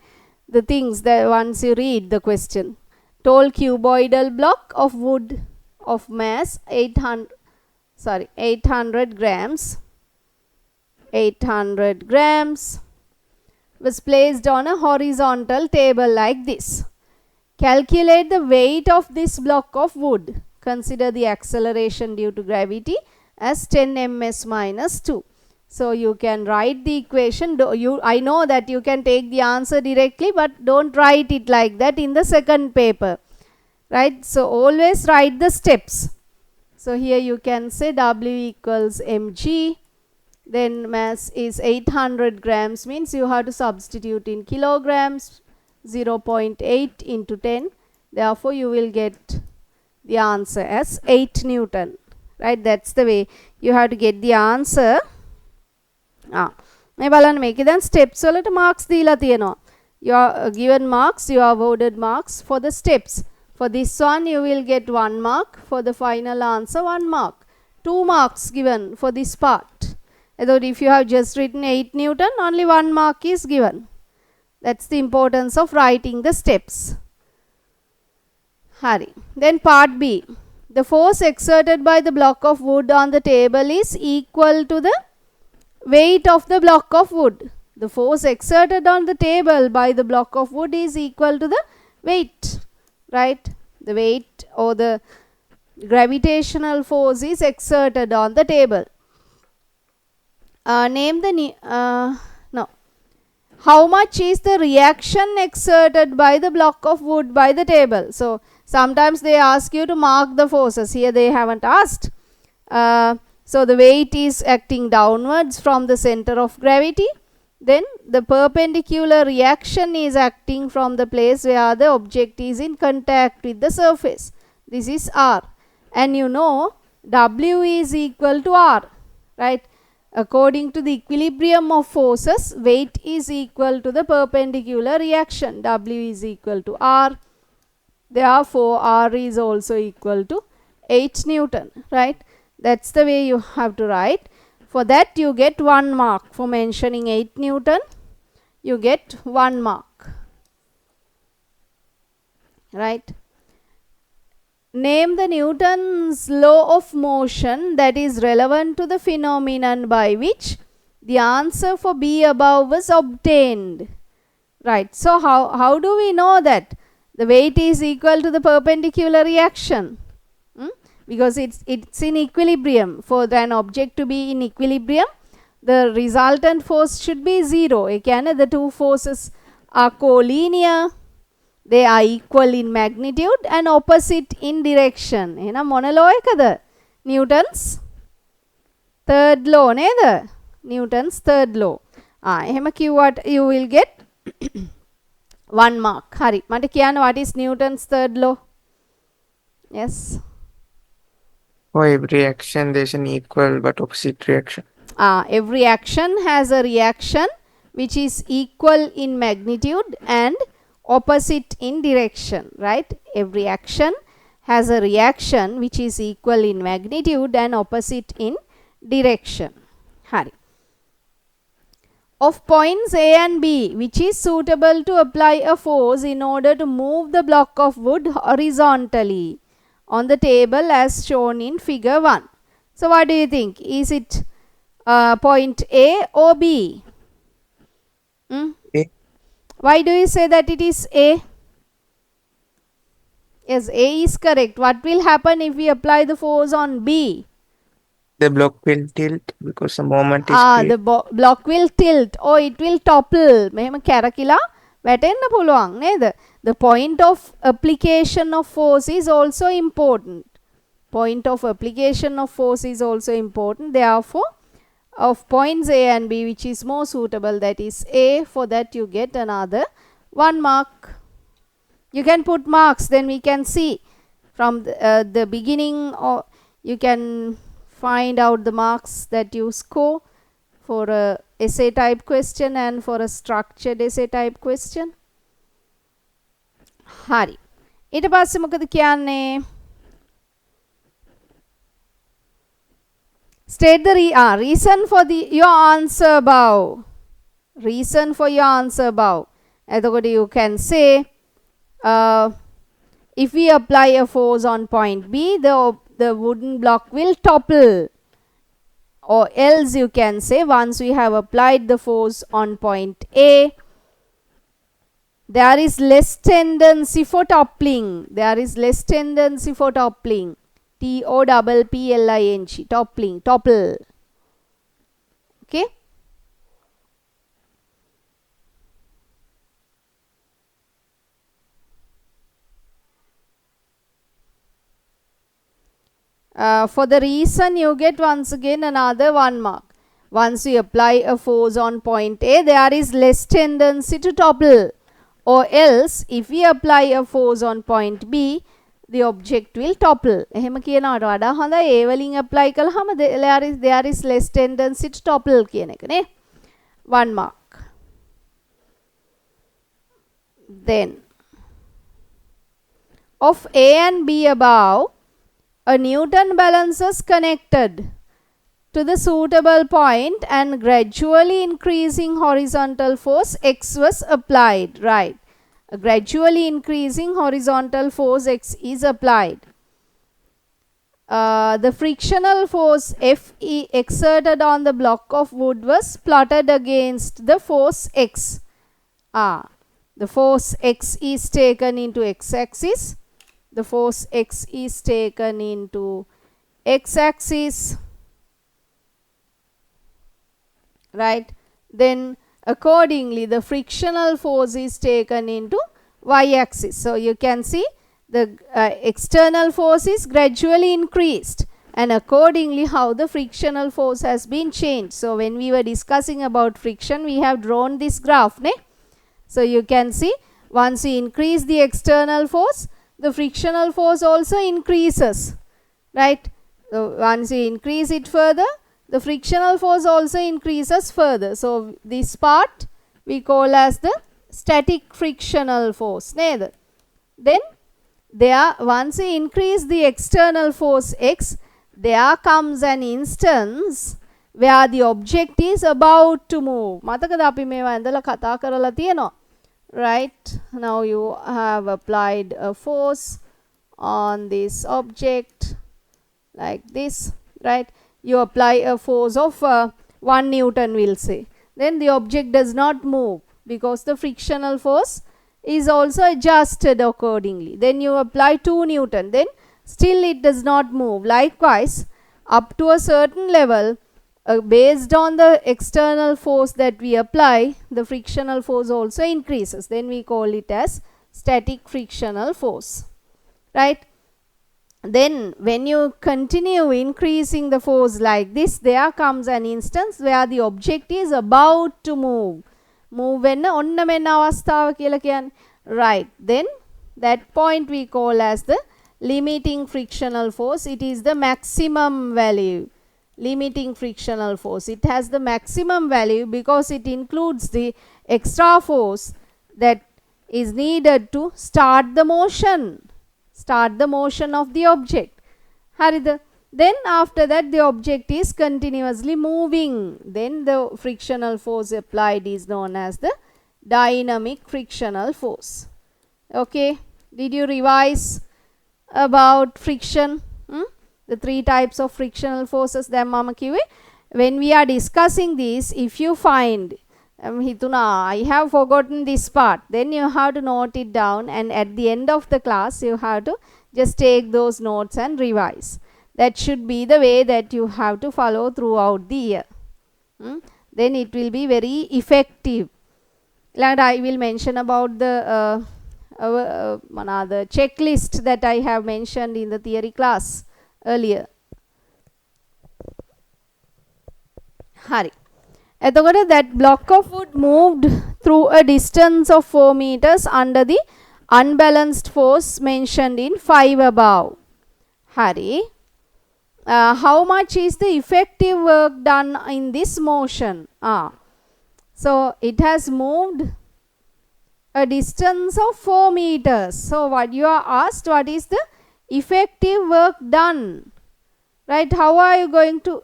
the things that once you read the question. Tall cuboidal block of wood of mass 800 grams. 800 grams was placed on a horizontal table like this. Calculate the weight of this block of wood. Consider the acceleration due to gravity as 10 ms minus 2. So you can write the equation. I know that you can take the answer directly, but don't write it like that in the second paper. Right? So always write the steps. So here you can say W equals mg. Then mass is 800 grams, means you have to substitute in kilograms, 0.8 into 10. Therefore, you will get the answer as 8 Newton. Right? That's the way you have to get the answer. මේ බලන්න මේකේ දැන් steps වලට marks දීලා තියෙනවා. You are given marks, you are awarded marks for the steps. For this one you will get 1 mark, for the final answer 1 mark. 2 marks given for this part. Although if you have just written 8 Newton, only 1 mark is given. That's the importance of writing the steps. Hari. Then part B. The force exerted by the block of wood on the table is equal to the weight of the block of wood. The force exerted on the table by the block of wood is equal to the weight. Right? The weight or the gravitational force is exerted on the table. Name the no. How much is the reaction exerted by the block of wood by the table? So sometimes they ask you to mark the forces. Here they haven't asked. So the weight is acting downwards from the center of gravity. Then the perpendicular reaction is acting from the place where the object is in contact with the surface. This is R. And you know W is equal to R. Right? According to the equilibrium of forces, weight is equal to the perpendicular reaction. W is equal to R. Therefore, R is also equal to 8 Newton. Right? That's the way you have to write. For that you get 1 mark. For mentioning 8 Newton, you get 1 mark. Right? Name the Newton's law of motion that is relevant to the phenomenon by which the answer for B above was obtained. Right. So how do we know that the weight is equal to the perpendicular reaction? Because it's in equilibrium. For an object to be in equilibrium, the resultant force should be 0. Again, the two forces are collinear. They are equal in magnitude and opposite in direction. එහෙනම් මොන law එකද? Newton's third law නේද? Newton's third law. එහෙම කිව්වට you will get 1 mark. හරි. මට කියන්න what is Newton's third law? Yes.
For every action there is an equal but opposite reaction.
Every action has a reaction which is equal in magnitude and opposite in direction. Right? Every action has a reaction which is equal in magnitude and opposite in direction. Hari. Of points A and B, which is suitable to apply a force in order to move the block of wood horizontally on the table as shown in figure 1. So what do you think? Is it point A or B?
A.
Why do you say that it is A? Yes, A is correct. What will happen if we apply the force on B?
The block will tilt because the moment is
The block will tilt or it will topple. මෙහෙම කැරකිලා වැටෙන්න පුළුවන් නේද? The point of application of force is also important. Point of application of force is also important. Therefore, of points A and B, which is more suitable, that is A. For that you get another 1 mark. You can put marks, then we can see from the beginning, or you can find out the marks that you score for a essay type question and for a structured essay type question. හරි. ඊට පස්සේ මොකද කියන්නේ? State the reason for your answer above. Reason for your answer above. එතකොට you can say if we apply a force on point B, the wooden block will topple. Or else you can say once we have applied the force on point A, there is less tendency for toppling. There is less tendency for toppling. Toppling, toppling, topple. Okay. For the reason you get once again another 1 mark. Once we apply a force on point A, there is less tendency to topple. Or else, if we apply a force on point B, the object will topple. එහෙම කියනවට වඩා හොඳයි ඒ වලින් apply කළාම there is less tendency to topple කියන එක නේ. 1 mark. Then of A and B above, a Newton balance is connected to the suitable point and gradually increasing horizontal force X was applied. Right. A gradually increasing horizontal force X is applied. The frictional force Fe exerted on the block of wood was plotted against the force X. The force X is taken into x-axis. The force X is taken into x-axis. Right. Then accordingly the frictional force is taken into y-axis. So you can see the external force is gradually increased and accordingly how the frictional force has been changed. So when we were discussing about friction, we have drawn this graph. Ne? So you can see once we increase the external force, the frictional force also increases. Right. So once we increase it further, the frictional force also increases further. So this part we call as the static frictional force. Then there, once we increase the external force X, there comes an instance where the object is about to move. මතකද අපි මේවා ඇඳලා කතා කරලා තියෙනවා. Right. Now you have applied a force on this object like this. Right. You apply a force of 1 Newton, we'll say. Then the object does not move because the frictional force is also adjusted accordingly. Then you apply 2 Newton. Then still it does not move. Likewise, up to a certain level, based on the external force that we apply, the frictional force also increases. Then we call it as static frictional force. Right. Then when you continue increasing the force like this, there comes an instance where the object is about to move. Move වෙන්න ඔන්න මෙන්න අවස්ථාව කියලා කියන්නේ. Right. Then that point we call as the limiting frictional force. It is the maximum value. Limiting frictional force. It has the maximum value because it includes the extra force that is needed to start the motion. Start the motion of the object. Harida. Then after that the object is continuously moving. Then the frictional force applied is known as the dynamic frictional force. Okay. Did you revise about friction? The 3 types of frictional forces that mama kiwe. When we are discussing this, if you find Hituna, I have forgotten this part, then you have to note it down and at the end of the class you have to just take those notes and revise. That should be the way that you have to follow throughout the year. Then it will be very effective. And I will mention about the another checklist that I have mentioned in the theory class earlier. Hari. එතකොට that block of wood moved through a distance of 4 meters under the unbalanced force mentioned in 5 above. Hari. how much is the effective work done in this motion? So it has moved a distance of 4 meters. So what you are asked, what is the effective work done? Right? How are you going to...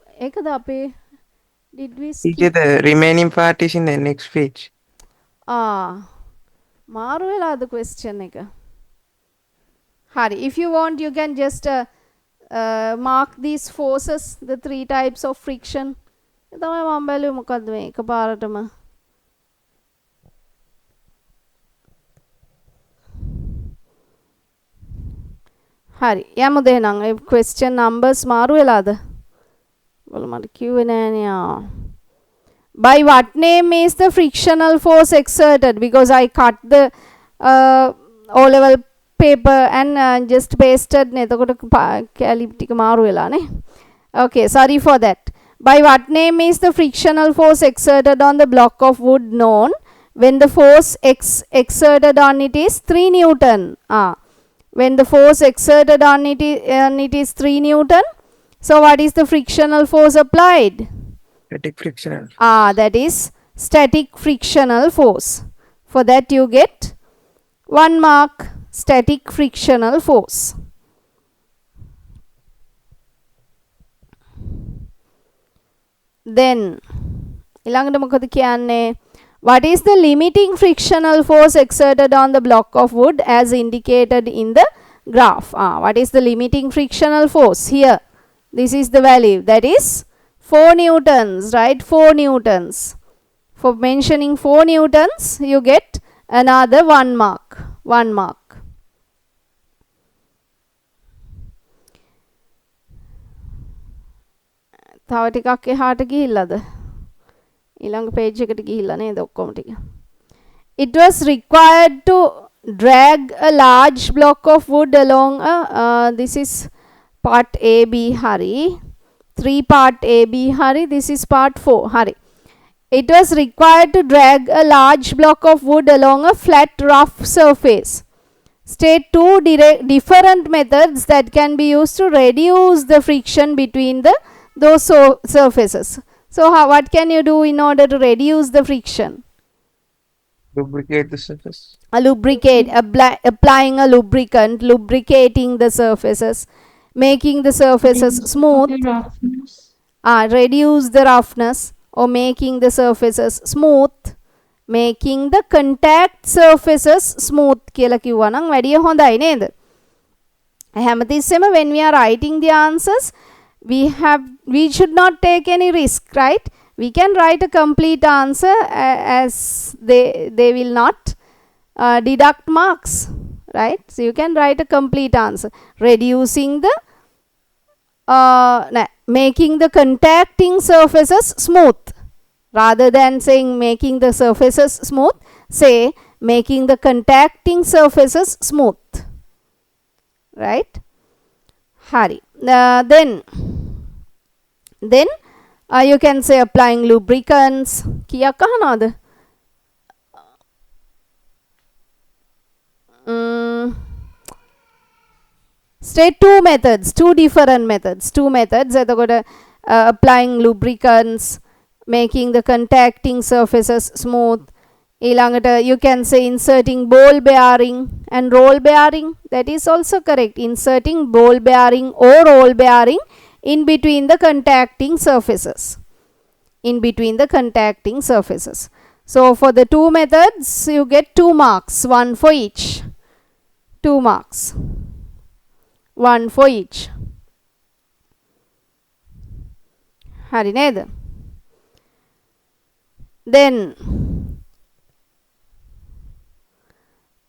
Did we skip?
The remaining part is in the next page.
මාරු වෙලාද question එක. හරි. If you want, you can just mark these forces, the 3 types of friction. තමයි මම බැලුවේ මොකද්ද මේ එකපාරටම. හරි. යමුද එහෙනම් ඒ question numbers මාරු වෙලාද? බලමු මට කිව්වේ නෑනේ. By what name is the frictional force exerted? Because I cut the O-level paper and just pasted ne එතකොට කැලි ටික මාරු වෙලා නේ. Okay, sorry for that. By what name is the frictional force exerted on the block of wood known when the force exerted on it is 3 Newton? When the force exerted on it is 3 Newton, so what is the frictional force applied?
Static frictional.
That is static frictional force. For that you get 1 mark, static frictional force. Then ඊළඟට මොකද කියන්නේ? What is the limiting frictional force exerted on the block of wood as indicated in the graph? What is the limiting frictional force? Here, this is the value, that is 4 newtons, right? 4 newtons. For mentioning 4 newtons, you get another 1 mark. 1 mark. තව ටිකක් එහාට ගිහිල්ලාද? ඊළඟ page එකට ගිහිල්ලා නේද ඔක්කොම ටික. It was required to drag a large block of wood along this is part AB hari. 3 part AB hari. This is part 4 hari. It was required to drag a large block of wood along a flat rough surface. State 2 different methods that can be used to reduce the friction between those surfaces. So what can you do in order to reduce the friction?
Lubricate the surface.
Applying a lubricant, lubricating the surfaces, making the surfaces smooth. Reduce the roughness or making the surfaces smooth. Making the contact surfaces smooth කියලා කිව්වා නම් වැඩිය හොඳයි නේද? හැමතිස්සෙම when we are writing the answers, we should not take any risk, right? We can write a complete answer as they will not deduct marks, right? So you can write a complete answer. Reducing the making the contacting surfaces smooth. Rather than saying making the surfaces smooth, say making the contacting surfaces smooth. Right? Hari. Then you can say applying lubricants. Kiya kahanada? State 2 methods, 2 different methods. 2 methods. Applying lubricants, making the contacting surfaces smooth. You can say inserting ball bearing and roll bearing. That is also correct. Inserting ball bearing or roll bearing in between the contacting surfaces. In between the contacting surfaces. So for the 2 methods, you get 2 marks. 1 for each. 2 marks. 1 for each. Hari neda? Then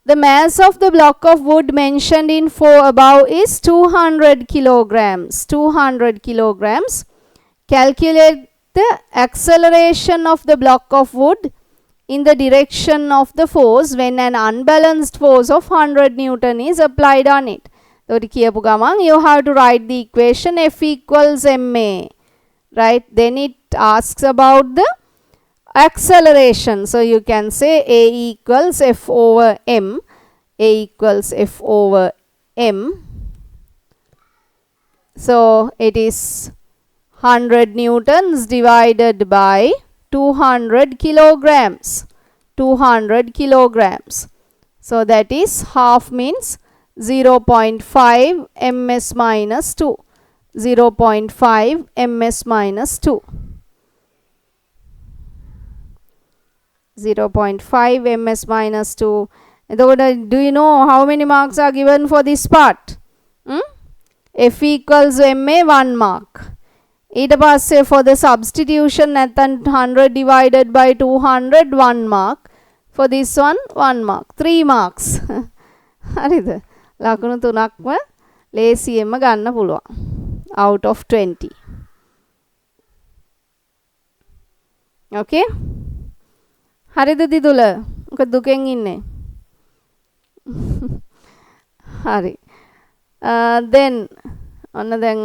the mass of the block of wood mentioned in 4 above is 200 kilograms. 200 kilograms. Calculate the acceleration of the block of wood in the direction of the force when an unbalanced force of 100 Newton is applied on it. You have to write the equation F equals ma. Right? Then it asks about the acceleration. So you can say A equals F over m. A equals F over m. So it is 100 newtons divided by 200 kilograms. 200 kilograms. So that is half means 0.5 ms minus 2. 0.5 ms minus 2. 0.5 ms minus 2. Do you know how many marks are given for this part? F equals ma 1 mark. ඊට පස්සේ for the substitution නැත්නම් 100 divided by 200 1 mark. For this one 1 mark. 3 marks. හරිද? ලකුණු තුනක්ම ලේසියෙන්ම ගන්න පුළුවන්. Out of 20. Okay? හරිද දිදුල? මොකද දුකෙන් ඉන්නේ? හරි. Then ඔන්න දැන්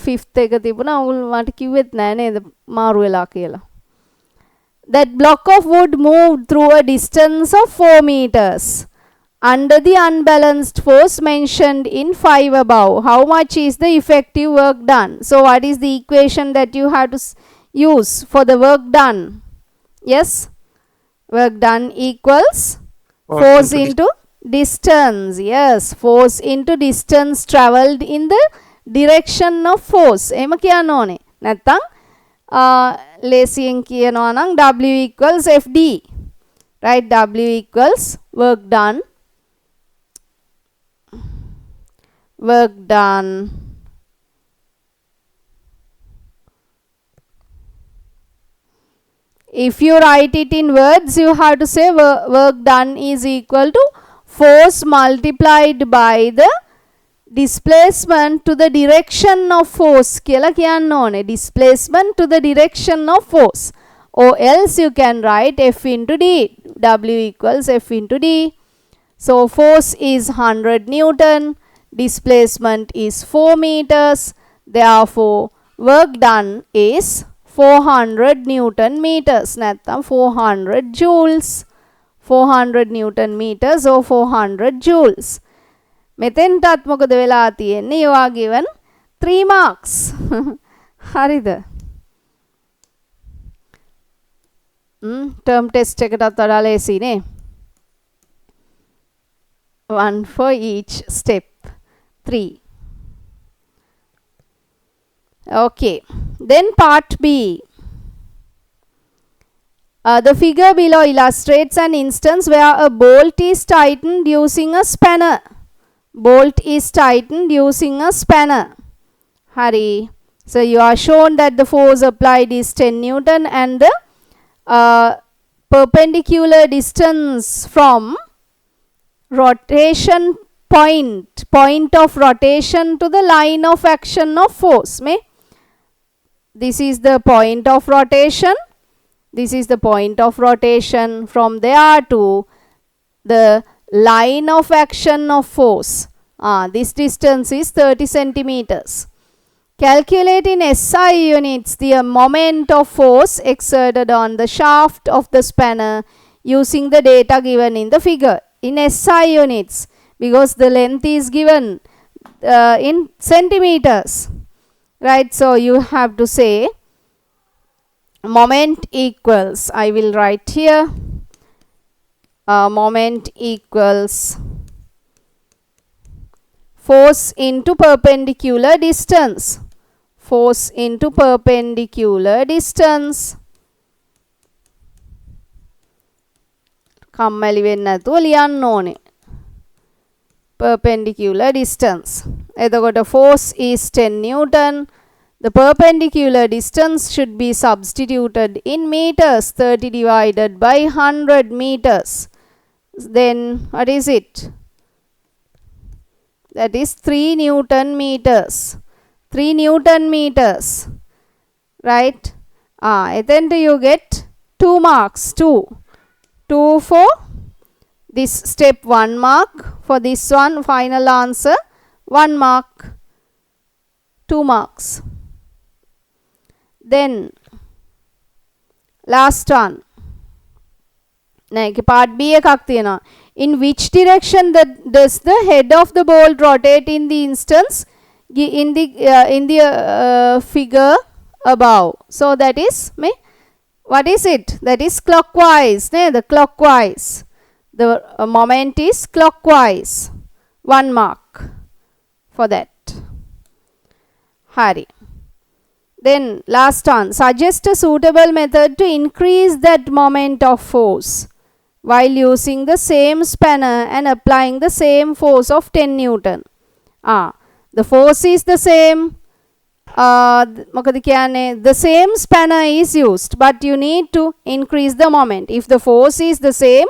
5th එක තිබුණා. උගල මට කිව්වෙත් නෑ නේද මාරු වෙලා කියලා. That block of wood moved through a distance of 4 meters under the unbalanced force mentioned in 5 above. How much is the effective work done? So what is the equation that you have to use for the work done? Yes? Work done equals force into distance. Yes, force into distance travelled in the direction of force. එහෙම කියන්න ඕනේ. නැත්තම් ලේසියෙන් කියනවා නම් W equals FD. Right? W equals work done. Work done. If you write it in words, you have to say work done is equal to force multiplied by the displacement to the direction of force කියලා කියන්න ඕනේ. Displacement to the direction of force. Or else you can write F into D. W equals F into D. So force is 100 Newton. Displacement is 4 meters. Therefore, work done is 400 Newton meters. නැත්තම් 400 joules. 400 Newton meters or 400 joules. මෙතෙන්ටත් මොකද වෙලා තියෙන්නේ? You are given 3 marks. හරිද? term test එකටත් වඩා ලේසි නේ. One for each step. 3. Okay. Then part B. The figure below illustrates an instance where a bolt is tightened using a spanner. Bolt is tightened using a spanner. Hari. So you are shown that the force applied is 10 Newton and the perpendicular distance from rotation point of rotation to the line of action of force. This is the point of rotation. This is the point of rotation. From there to the line of action of force. This distance is 30 centimeters. Calculate in SI units the moment of force exerted on the shaft of the spanner using the data given in the figure. In SI units, because the length is given in centimeters. Right? So you have to say moment equals, I will write here, moment equals force into perpendicular distance. Force into perpendicular distance. කම්මැලි වෙන්නේ නැතුව ලියන්න ඕනේ. Perpendicular distance. එතකොට force is 10 Newton. The perpendicular distance should be substituted in meters. 30 divided by 100 meters. Then what is it? That is 3 Newton meters. 3 Newton meters. Right? Then do you get 2 marks? 2. 2 for this step 1 mark. For this one, final answer 1 mark. 2 marks. Then last one. Part B එකක් තියෙනවා. In which direction does the head of the bolt rotate in the instance in the figure above. So that is what is it? That is clockwise. The clockwise. The moment is clockwise. 1 mark for that. Hari. Then last one. Suggest a suitable method to increase that moment of force while using the same spanner and applying the same force of 10 Newton. The force is the same. The same spanner is used, but you need to increase the moment. If the force is the same,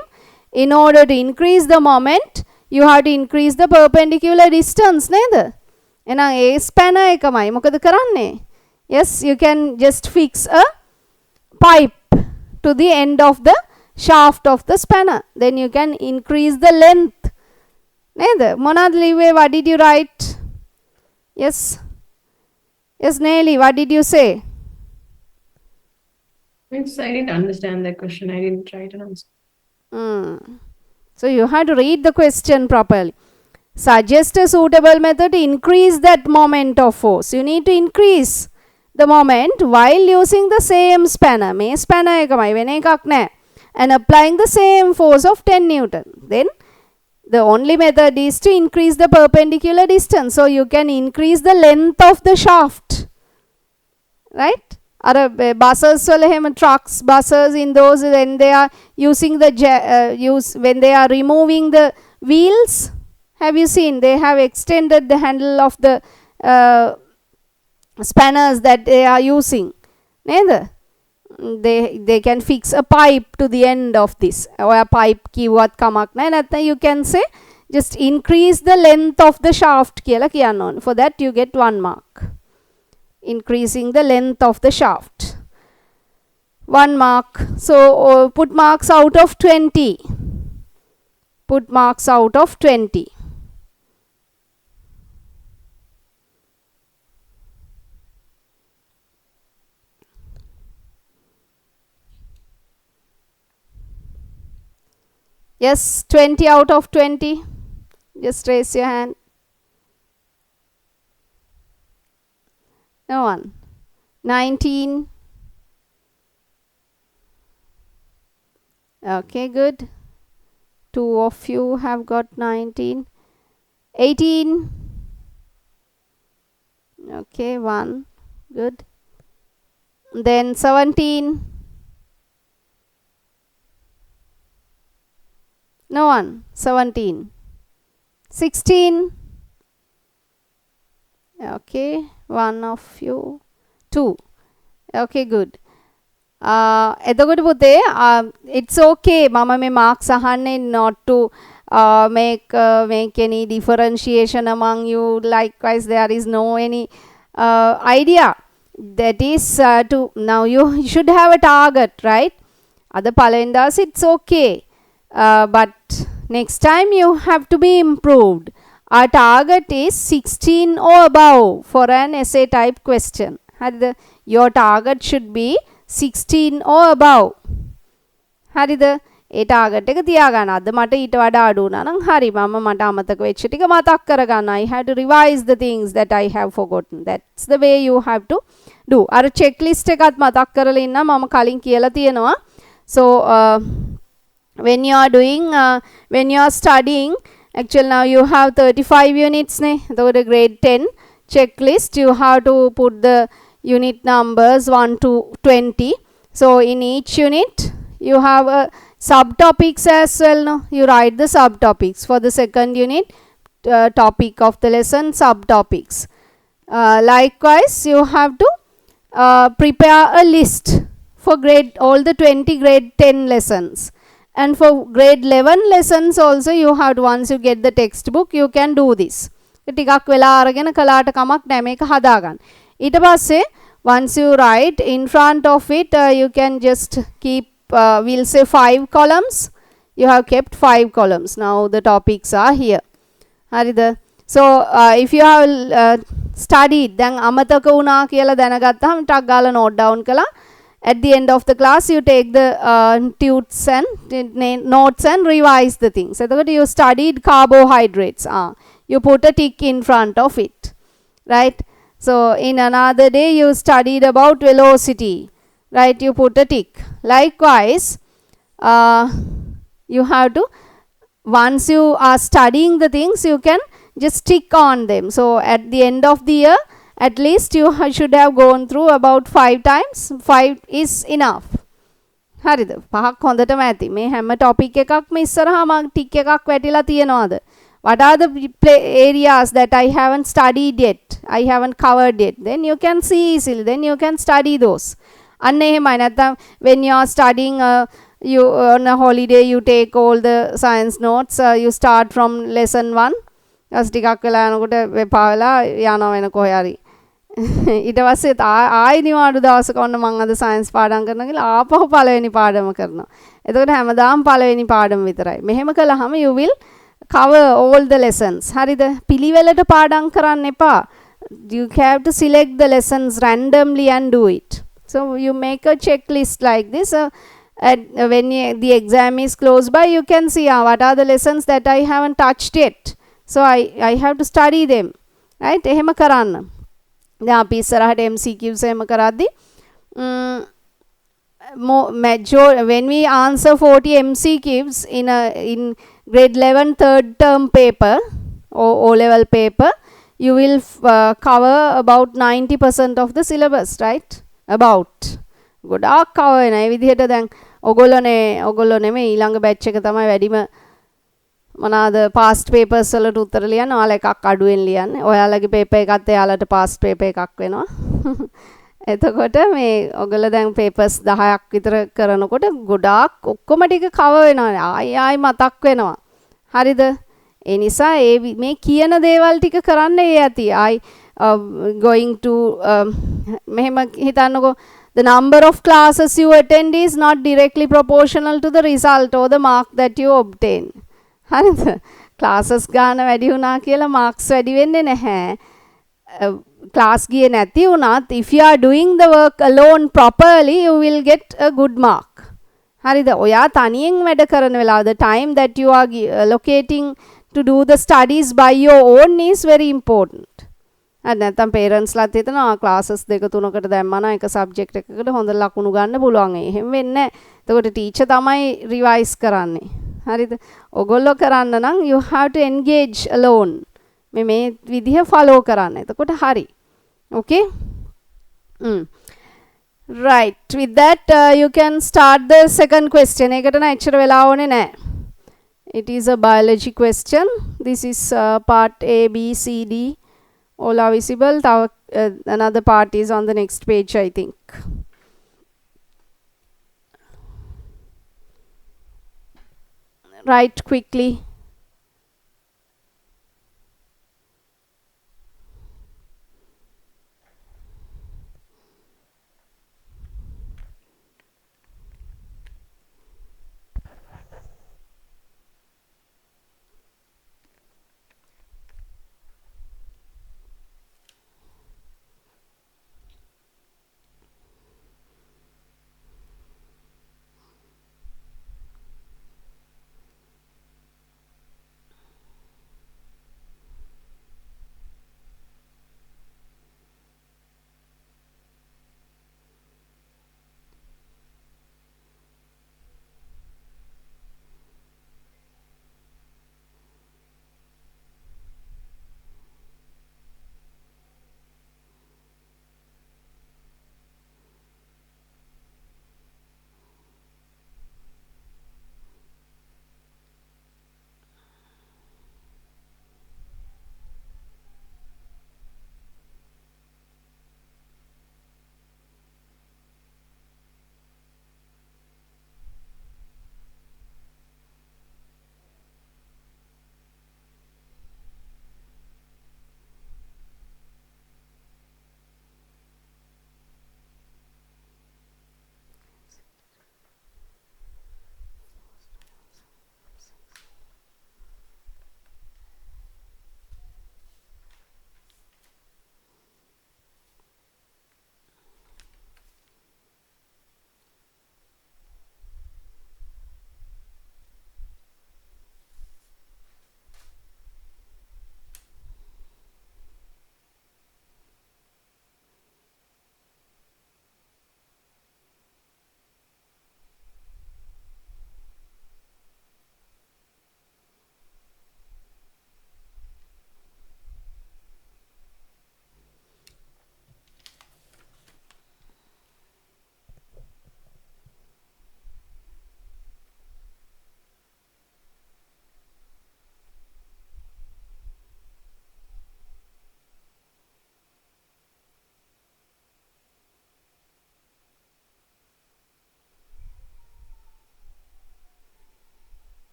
in order to increase the moment, you have to increase the perpendicular distance. A spanner ekamai mokada karanne. Yes, you can just fix a pipe to the end of the shaft of the spanner. Then you can increase the length. Monad Liwe, what did you write? Yes. Yes, Nelly, what did you say?
Yes, I didn't understand that question. I didn't try to answer.
So you have to read the question properly. Suggest a suitable method to increase that moment of force. You need to increase the moment while using the same spanner. May spanner ekamai වෙන එකක් නැහැ. And applying the same force of 10 Newton. Then the only method is to increase the perpendicular distance. So you can increase the length of the shaft. Right? Buses, trucks, buses, in those when they are using the when they are removing the wheels, have you seen they have extended the handle of the spanners that they are using? They can fix a pipe to the end of this, or a pipe kiwat kamak na. You can say just increase the length of the shaft කියලා කියන්න ඕන. For that you get 1 mark. Increasing the length of the shaft. 1 mark. So put marks out of 20. Put marks out of 20. Yes, 20 out of 20. Just raise your hand. No one. 19. Okay, good. 2 of you have got 19. 18. Okay, 1. Good. Then 17. No one. 17. 16. Okay, 1 of you. 2. Okay, good. එතකොට පුතේ it's okay මම මේ marks අහන්නේ not to make any differentiation among you. Likewise, there is no any idea. That is to now you should have a target, right? Other palendas it's okay, but next time you have to be improved. Our target is 16 or above for an essay type question. Your target should be 16 or above. හරිද? ඒ target එක තියාගන්න. අද මට ඊට වඩා අඩු වුණා නම් හරි මම මට අමතක වෙච්ච ටික මතක් කරගන්න. I have to revise the things that I have forgotten. That's the way you have to do. අර checklist එකත් මතක් කරලා ඉන්න මම කලින් කියලා තියෙනවා. So when you are doing when you are studying, actually now you have 35 units නේ. එතකොට grade 10 checklist you have to put the unit numbers 1 to 20. So in each unit you have subtopics as well. No, you write the subtopics for the second unit. Topic of the lesson, subtopics. Likewise, you have to prepare a list for grade all the 20 grade 10 lessons. And for grade 11 lessons also you have to, once you get the textbook, you can do this. ටිකක් වෙලා අරගෙන කලාට කමක් නැහැ මේක හදාගන්න. ඊට පස්සේ once you write in front of it, you can just keep we'll say 5 columns. You have kept 5 columns. Now the topics are here. හරිද? So if you have studied, දැන් අමතක වුණා කියලා දැනගත්තාම ටක් ගාලා note down කළා. At the end of the class you take the notes and revise the things. එතකොට you studied carbohydrates. You put a tick in front of it. right? So in another day you studied about velocity, right? You put a tick. Likewise, you have to, once you are studying the things, you can just tick on them. So at the end of the year, at least you should have gone through about 5 times. 5 is enough. හරිද? පහක් හොඳටම ඇති. මේ හැම topic එකක්ම ඉස්සරහා මම ටික් එකක් වැටිලා තියනවාද? What are the areas that I haven't studied yet? I haven't covered yet. Then you can see easily. Then you can study those. අන්න එහෙමයි. නැත්නම් when you are studying you on a holiday, you take all the science notes. You start from lesson 1. ඊට ටිකක් වෙලා යනකොට වෙපා වෙලා යනවා වෙන කොහේ හරි. ඊට පස්සේ ආයි නිවාඩු දවසක ඔන්න මම අද සයන්ස් පාඩම් කරනවා කියලා ආපහු පළවෙනි පාඩම කරනවා. එතකොට හැමදාම පළවෙනි පාඩම විතරයි. මෙහෙම කළාම you will cover all the lessons. හරිද? පිළිවෙලට පාඩම් කරන්න එපා. You have to select the lessons randomly and do it. So you make a checklist like this. When the exam is close by, you can see what are the lessons that I haven't touched yet. So I have to study them. Right? එහෙම කරන්න. දැන් අපි ඉස්සරහට MCQs එහෙම කරද්දි when we answer 40 MCQs in grade 11 third term paper or O-level paper, you will cover about 90% of the syllabus, right? About. ගොඩාක් cover වෙනවා. ඒ විදිහට දැන් ඔගොල්ලෝ නෙමෙයි ඊළඟ batch එක තමයි වැඩිම මොනවාද past papers වලට උත්තර ලියන්න. ඔයාලා එකක් අඩුවෙන් ලියන්න. ඔයාලගේ paper එකත් එයාලට past paper එකක් වෙනවා. එතකොට මේ ඔයගොල්ලෝ දැන් papers 10ක් විතර කරනකොට ගොඩාක් ඔක්කොම ටික cover වෙනවා. ආයි මතක් වෙනවා. හරිද? ඒ නිසා මේ කියන දේවල් ටික කරන්න ඇති. going to මෙහෙම හිතන්නකෝ, the number of classes you attend is not directly proportional to the result or the mark that you obtain. හරිද? classes ගාන වැඩි වුණා කියලා marks වැඩි වෙන්නේ නැහැ. class ගියේ නැති වුණත් if you are doing the work alone properly, you will get a good mark. හරිද? ඔයා තනියෙන් වැඩ කරන වෙලාව, the time that you are allocating to do the studies by your own is very important. නැත්නම් parents ලාත් හිතනවා classes දෙක තුනකට දැම්මා නම් එක subject එකකට හොඳ ලකුණු ගන්න පුළුවන්. එහෙම වෙන්නේ නැහැ. එතකොට teacher තමයි revise කරන්නේ. හරිද? ඔගොල්ලෝ කරන්න නම් you have to engage alone. මේ විදිහ follow කරන්න. එතකොට හරි. Okay? Right. With that, you can start the second question. ඒකට නම් එච්චර වෙලා ඕනේ නැහැ. It is a biology question. This is part A, B, C, D. All are visible. Another part is on the next page, I think. Write quickly.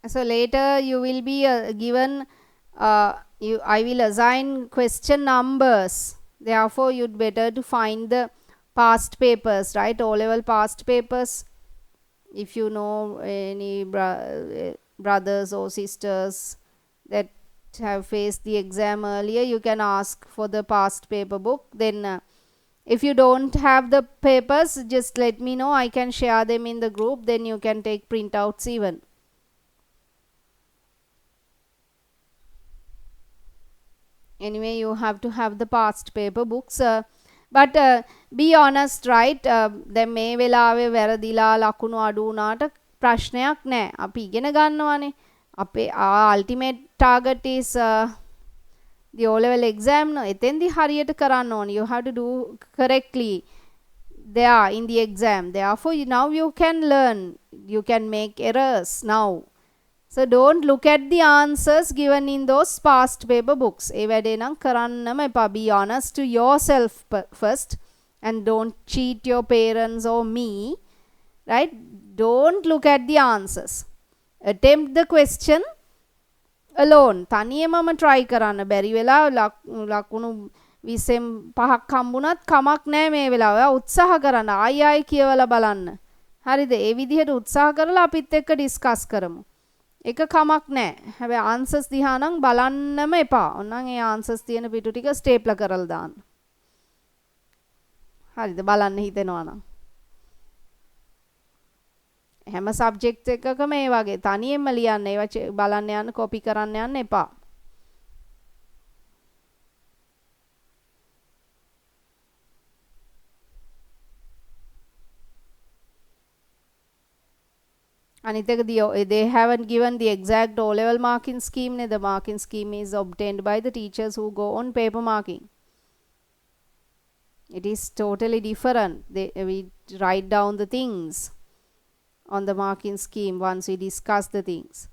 So later you will be given, I will assign question numbers. Therefore, you'd better to find the past papers, right? O-level past papers. If you know any brothers or sisters that have faced the exam earlier, you can ask for the past paper book. Then if you don't have the papers, just let me know. I can share them in the group. Then you can take printouts even. Anyway, you have to have the past paper books. But be honest, right? දැන් මේ වෙලාවේ වැරදිලා ලකුණු අඩු වුණාට ප්‍රශ්නයක් නැහැ. අපි ඉගෙන ගන්නවානේ. අපේ ultimate target is the O level exam. එතෙන්දී හරියට කරන්න ඕනේ. You have to do correctly there in the exam. Therefore, now you can learn. You can make errors now. So don't look at the answers given in those past paper books. ඒ වැඩේ නම් කරන්නම එපා. Be honest to yourself first and don't cheat your parents or me. Right? Don't look at the answers. Attempt the question alone. තනියමම try කරන්න. බැරි වෙලා ලකුණු 20න් 5ක් හම්බුණත් කමක් නැහැ මේ වෙලාව. උත්සාහ කරන්න. ආයි කියවලා බලන්න. හරිද? ඒ විදිහට උත්සාහ කරලා අපිත් එක්ක ඩිස්කස් කරමු. එක කමක් නැහැ. හැබැයි ආන්සර්ස් දිහා නම් බලන්නම එපා. ඕනනම් ඒ ආන්සර්ස් තියෙන පිටු ටික ස්ටේප්ලර් කරලා දාන්න. හරිද? බලන්න හිතෙනවා නම්. හැම සබ්ජෙක්ට් එකකම මේ වගේ තනියෙන්ම ලියන්න. ඒවා බලන්න යන්න, කොපි කරන්න යන්න එපා. අනිත් එක they haven't given the exact O-level marking scheme. The marking scheme is obtained by the teachers who go on paper marking. It is totally different. We write down the things on the marking scheme once we discuss the things.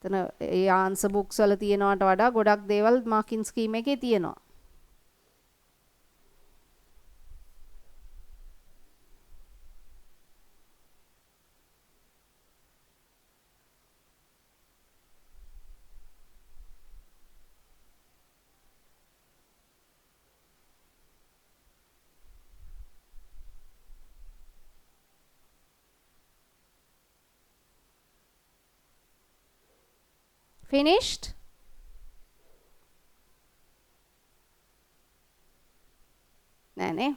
එතන ඒ answer books වල තියෙනවට වඩා ගොඩක් දේවල් marking scheme එකේ තියෙනවා. Finished? නෑනේ.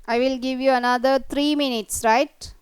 I will give you another 3 minutes, right?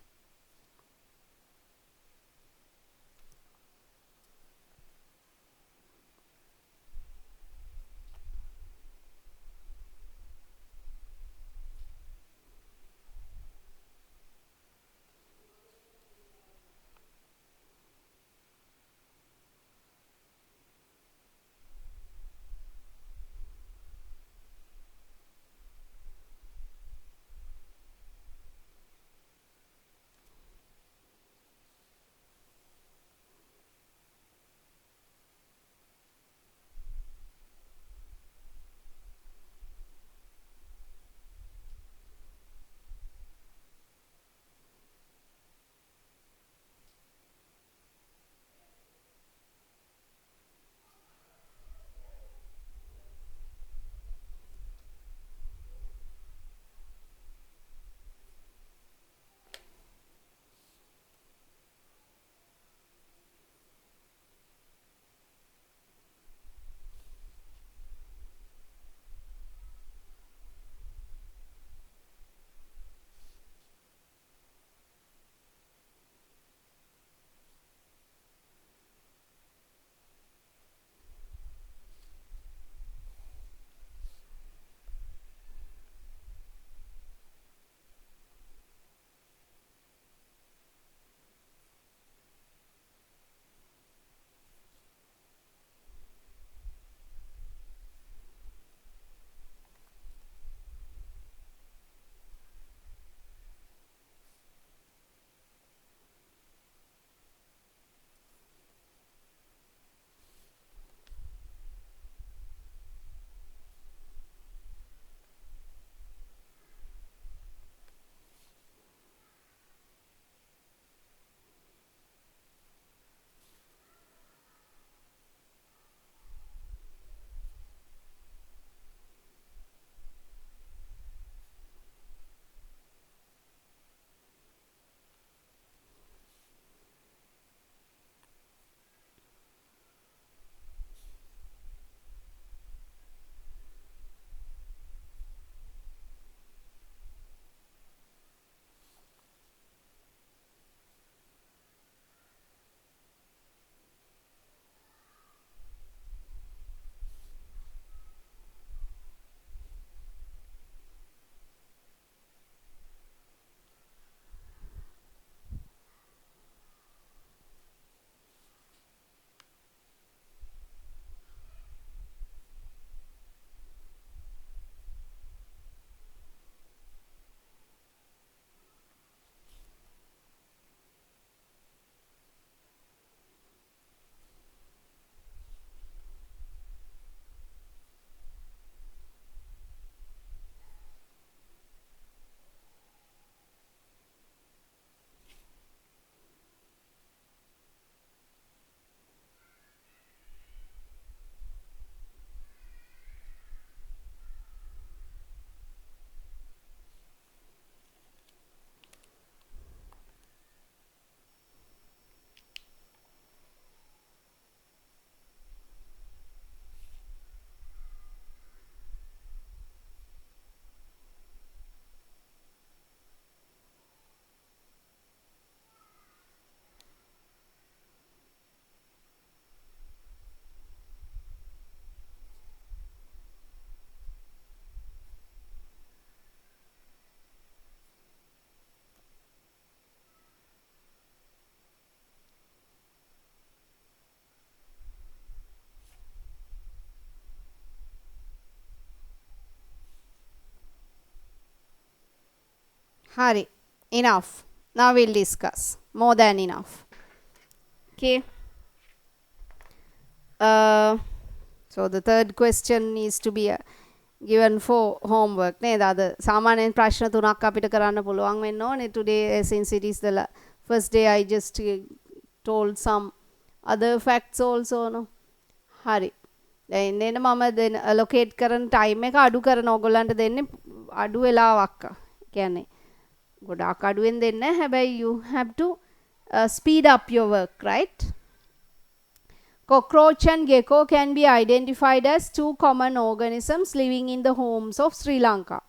Hari, enough. Now we'll discuss. More than enough. Okay. So the third question is to be given for homework නේද අද සාමාන්‍යයෙන් ප්‍රශ්න තුනක් අපිට කරන්න පුළුවන් වෙන්න ඕනේ today since it is the first day I just told some other facts also no හරි දැන් එන්න මම දෙන allocate කරන time එක අඩු කරන ඕගොල්ලන්ට දෙන්නේ අඩු වෙලාවක් කියන්නේ ගොඩාක් අඩුවෙන් දෙන්නේ හැබැයි you have to speed up your work right. Cockroach and gecko can be identified as two common organisms living in the homes of Sri Lanka.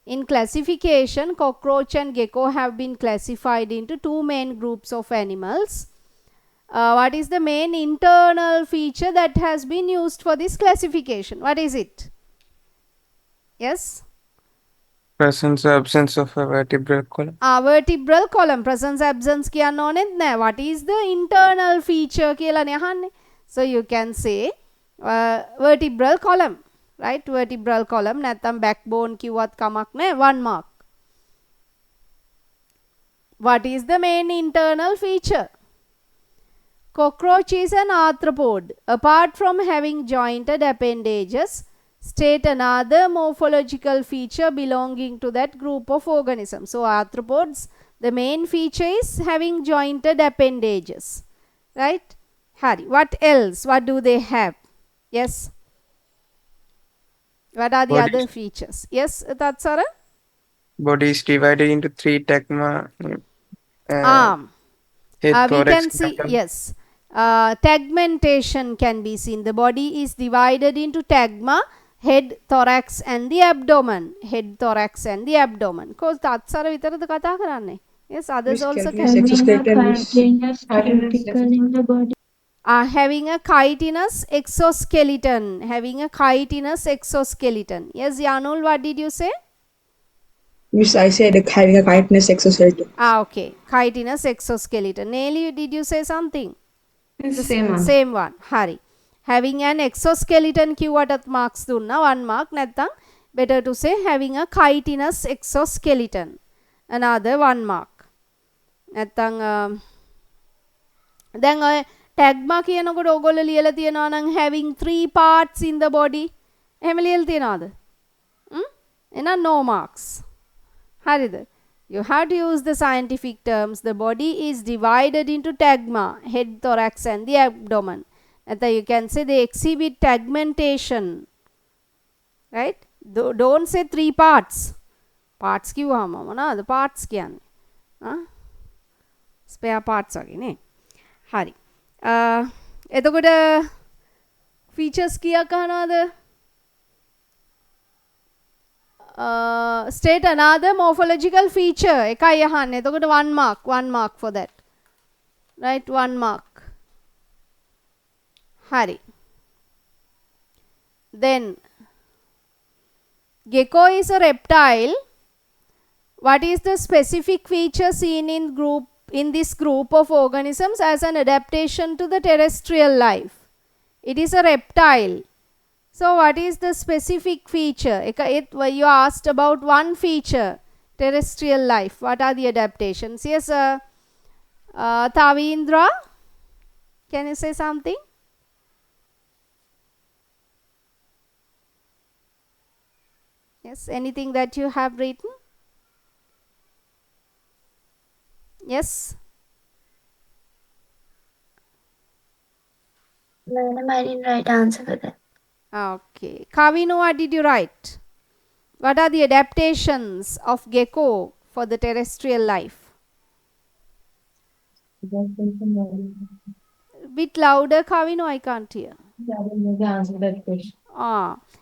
In classification, cockroach and gecko have been classified into two main groups of animals. What is the main internal feature that has been used for this classification? What is it? Yes?
Presence or absence of a vertebral column.
Vertebral column. Presence absence කියන්න ඕනෙත් නෑ. What is the internal feature කියලානේ අහන්නේ. So you can say vertebral column. Right? Vertebral column. නැත්තම් backbone කිව්වත් කමක් නෑ. 1 mark. What is the main internal feature? Cockroach is an arthropod. Apart from having jointed appendages, state another morphological feature belonging to that group of organisms. So arthropods, the main feature is having jointed appendages. Right? Hari. What else? What do they have? Yes? What are the other features? Yes, Tatsara?
Body is divided into 3 tegma.
Arm.
Head,
We
thorax,
can see,
abdomen.
yes. Tegmentation can be seen. The body is divided into tegma, head, thorax and the abdomen. Head, thorax and the abdomen. Because Tatsara විතරද කතා කරන්නේ. Yes, others also can. Having a chitinous exoskeleton. Having a chitinous exoskeleton. Yes, Yanul, what did you say?
Miss, I said having a chitinous exoskeleton.
Okay. Chitinous exoskeleton. Nelly, did you say something?
It's the same one.
Same one. Hari. Having an exoskeleton කිව්වටත් marks දුන්නා 1 mark නැත්තම් better to say having a chitinous exoskeleton. Another 1 mark. නැත්තම් දැන් ඔය tagma කියනකොට ඕගොල්ලෝ ලියලා තියනවා නම් having 3 parts in the body. එහෙම ලියලා තියනවාද? එහෙනම් no marks. හරිද? You have to use the scientific terms. The body is divided into tegma, head, thorax and the abdomen. And you can say they exhibit tegmentation. Right? Don't say 3 parts. Parts කිව්වම මොනවාද parts කියන්නේ? Spare parts වගේ නේ. හරි. එතකොට features කීයක් අහනවද? State another morphological feature. එකයි අහන්නේ. එතකොට 1 mark. 1 mark for that. Right? 1 mark. Hari. Then gecko is a reptile. What is the specific feature seen in this group of organisms as an adaptation to the terrestrial life? It is a reptile. So what is the specific feature? You asked about one feature, terrestrial life. What are the adaptations? Yes, Tavindra, can you say something? Yes, anything that you have written? Yes?
Madam, I didn't write answer for that.
Okay. Kavino, what did you write? What are the adaptations of gecko for the terrestrial life? Bit louder, Kavino, I can't hear.
Answer that question.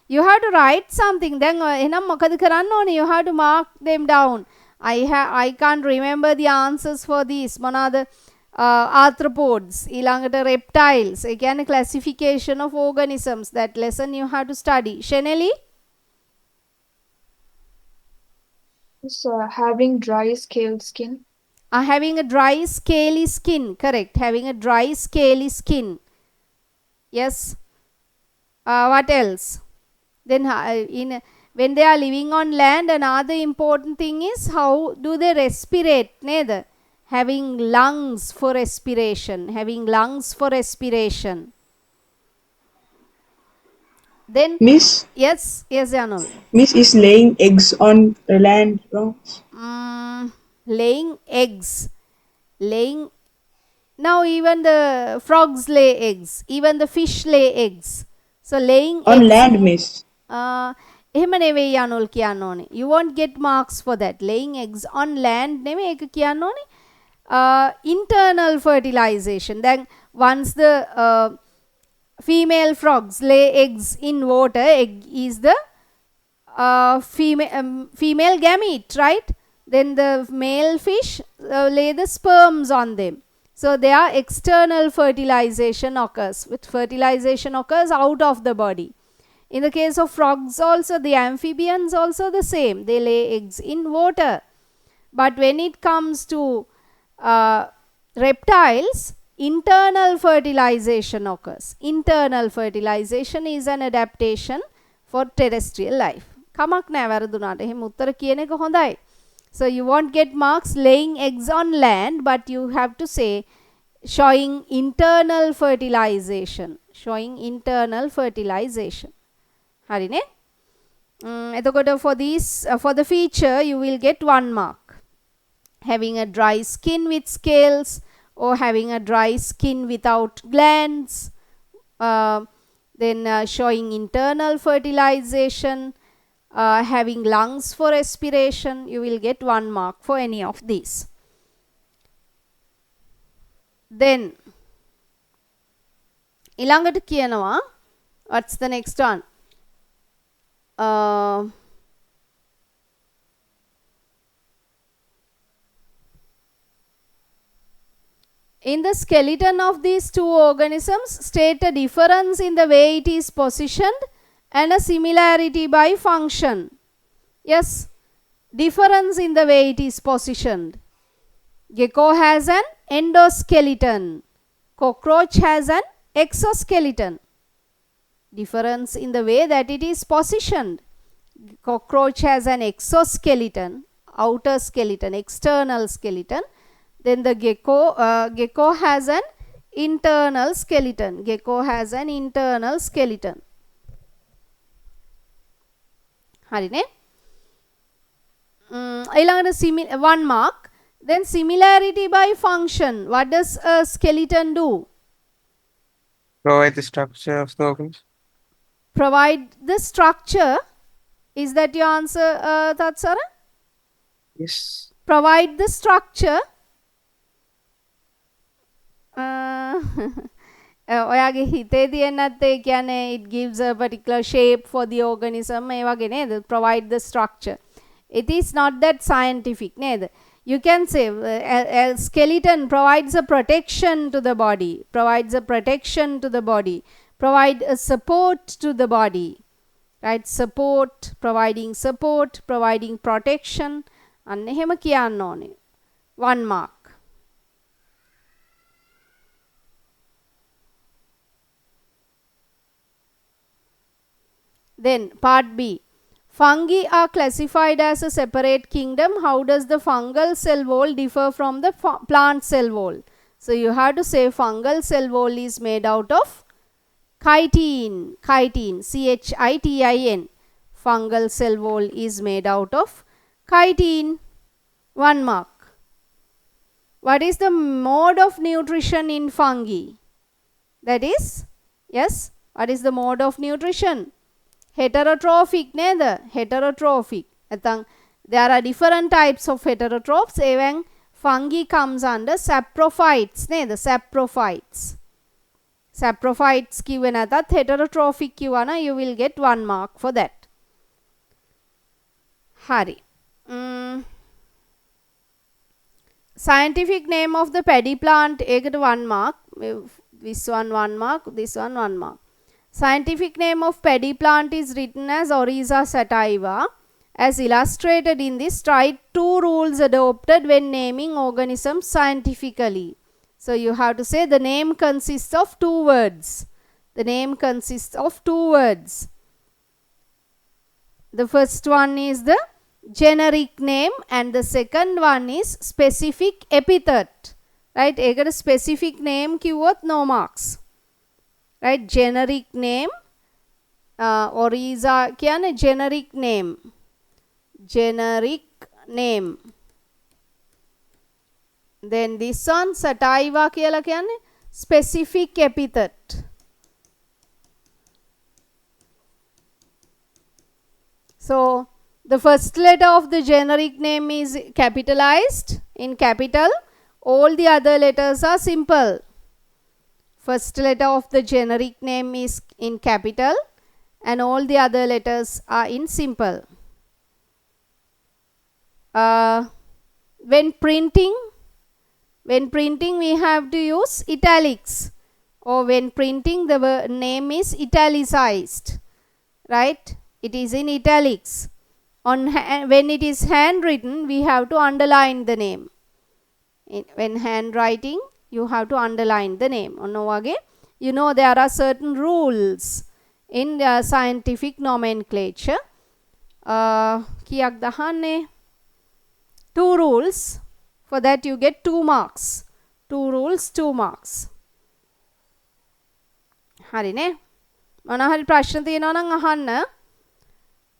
You have to write something. Then you have to mark them down. I can't remember the answers for these. Monada arthropods, ඊළඟට reptiles. Again, a classification of organisms. That lesson you have to study. Sheneli?
Having dry scaled skin.
Having a dry scaly skin. Correct. Having a dry scaly skin. Yes. What else? Then when they are living on land, another important thing is how do they respirate? Neither. Having lungs for respiration. Having lungs for respiration. Then
Miss?
Yes, Janul.
Miss is laying eggs on land.
Laying eggs. Now even the frogs lay eggs. Even the fish lay eggs. So laying
on
eggs.
land, miss.
එහෙම නෙවෙයි යනුල් කියන්න ඕනේ. You won't get marks for that. Laying eggs on land නෙවෙයි ඒක කියන්න ඕනේ. Internal fertilization. Then once the female frogs lay eggs in water, egg is the female gamete, right? Then the male fish lay the sperms on them. So their external fertilization occurs. With fertilization occurs out of the body. In the case of frogs also, the amphibians also the same. They lay eggs in water. But when it comes to reptiles, internal fertilization occurs. Internal fertilization is an adaptation for terrestrial life. කමක් නෑ වැරදුනාට. එහෙම උත්තර කියන එක හොඳයි. So you won't get marks laying eggs on land, but you have to say showing internal fertilization. Showing internal fertilization. හරිනේ? එතකොට for this for the feature you will get 1 mark. Having a dry skin with scales or having a dry skin without glands. Then showing internal fertilization. Having lungs for respiration, you will get 1 mark for any of these. Then ඊළඟට කියනවා, what's the next one? In the skeleton of these two organisms, state a difference in the way it is positioned and a similarity by function. Yes, difference in the way it is positioned. Gecko has an endoskeleton. Cockroach has an exoskeleton. Difference in the way that it is positioned. Cockroach has an exoskeleton, outer skeleton, external skeleton. Then the gecko has an internal skeleton. Gecko has an internal skeleton. හරිනේ? ඊළඟට 1 mark. Then similarity by function. What does a skeleton do?
Provide the structure of the organism.
Provide the structure. Is that your answer, Tatsara?
Yes.
Provide the structure. ඔයාගේ හිතේ තියෙනත් ඒ කියන්නේ it gives a particular shape for the organism ඒ වගේ නේද? Provide the structure. It is not that scientific නේද? You can say a skeleton provides a protection to the body, provides a protection to the body, provide a support to the body, right? Support, providing protection. අන්න එහෙම කියන්න ඕනේ. 1 mark. Then part B. Fungi are classified as a separate kingdom. How does the fungal cell wall differ from the plant cell wall? So you have to say fungal cell wall is made out of chitin. Chitin. CHITIN. Fungal cell wall is made out of chitin. 1 mark. What is the mode of nutrition in fungi? That is, yes, what is the mode of nutrition? Heterotrophic නේද? Heterotrophic. නැත්නම් there are different types of heterotrophs. Even fungi comes under saprophytes නේද? Saprophytes. Saprophytes කිව්වේ නැතත් heterotrophic කිව්වනම් you will get 1 mark for that. හරි. Scientific name of the paddy plant ඒකට 1 mark. This one 1 mark, this one 1 mark. Scientific name of paddy plant is written as Oryza sativa. As illustrated in this, try 2 rules adopted when naming organisms scientifically. So you have to say the name consists of 2 words. The name consists of 2 words. The first one is the generic name and the second one is specific epithet. Right? ඒකට specific name කිව්වොත් no marks. Right? Generic name. Oryza කියන්නේ generic name. Generic name. Then this one sativa කියලා කියන්නේ specific epithet. So the first letter of the generic name is capitalized in capital. All the other letters are simple. First letter of the generic name is in capital and all the other letters are in simple. when printing we have to use italics, or when printing the name is italicized, right? It is in italics. When it is handwritten, we have to underline the name. When handwriting, you have to underline the name. You know, there are certain rules in the scientific nomenclature. Kiyak dahanne? 2 rules. For that you get 2 marks. 2 rules, 2 marks. Hari ne? Manahari prashna thiyena nan ahanna.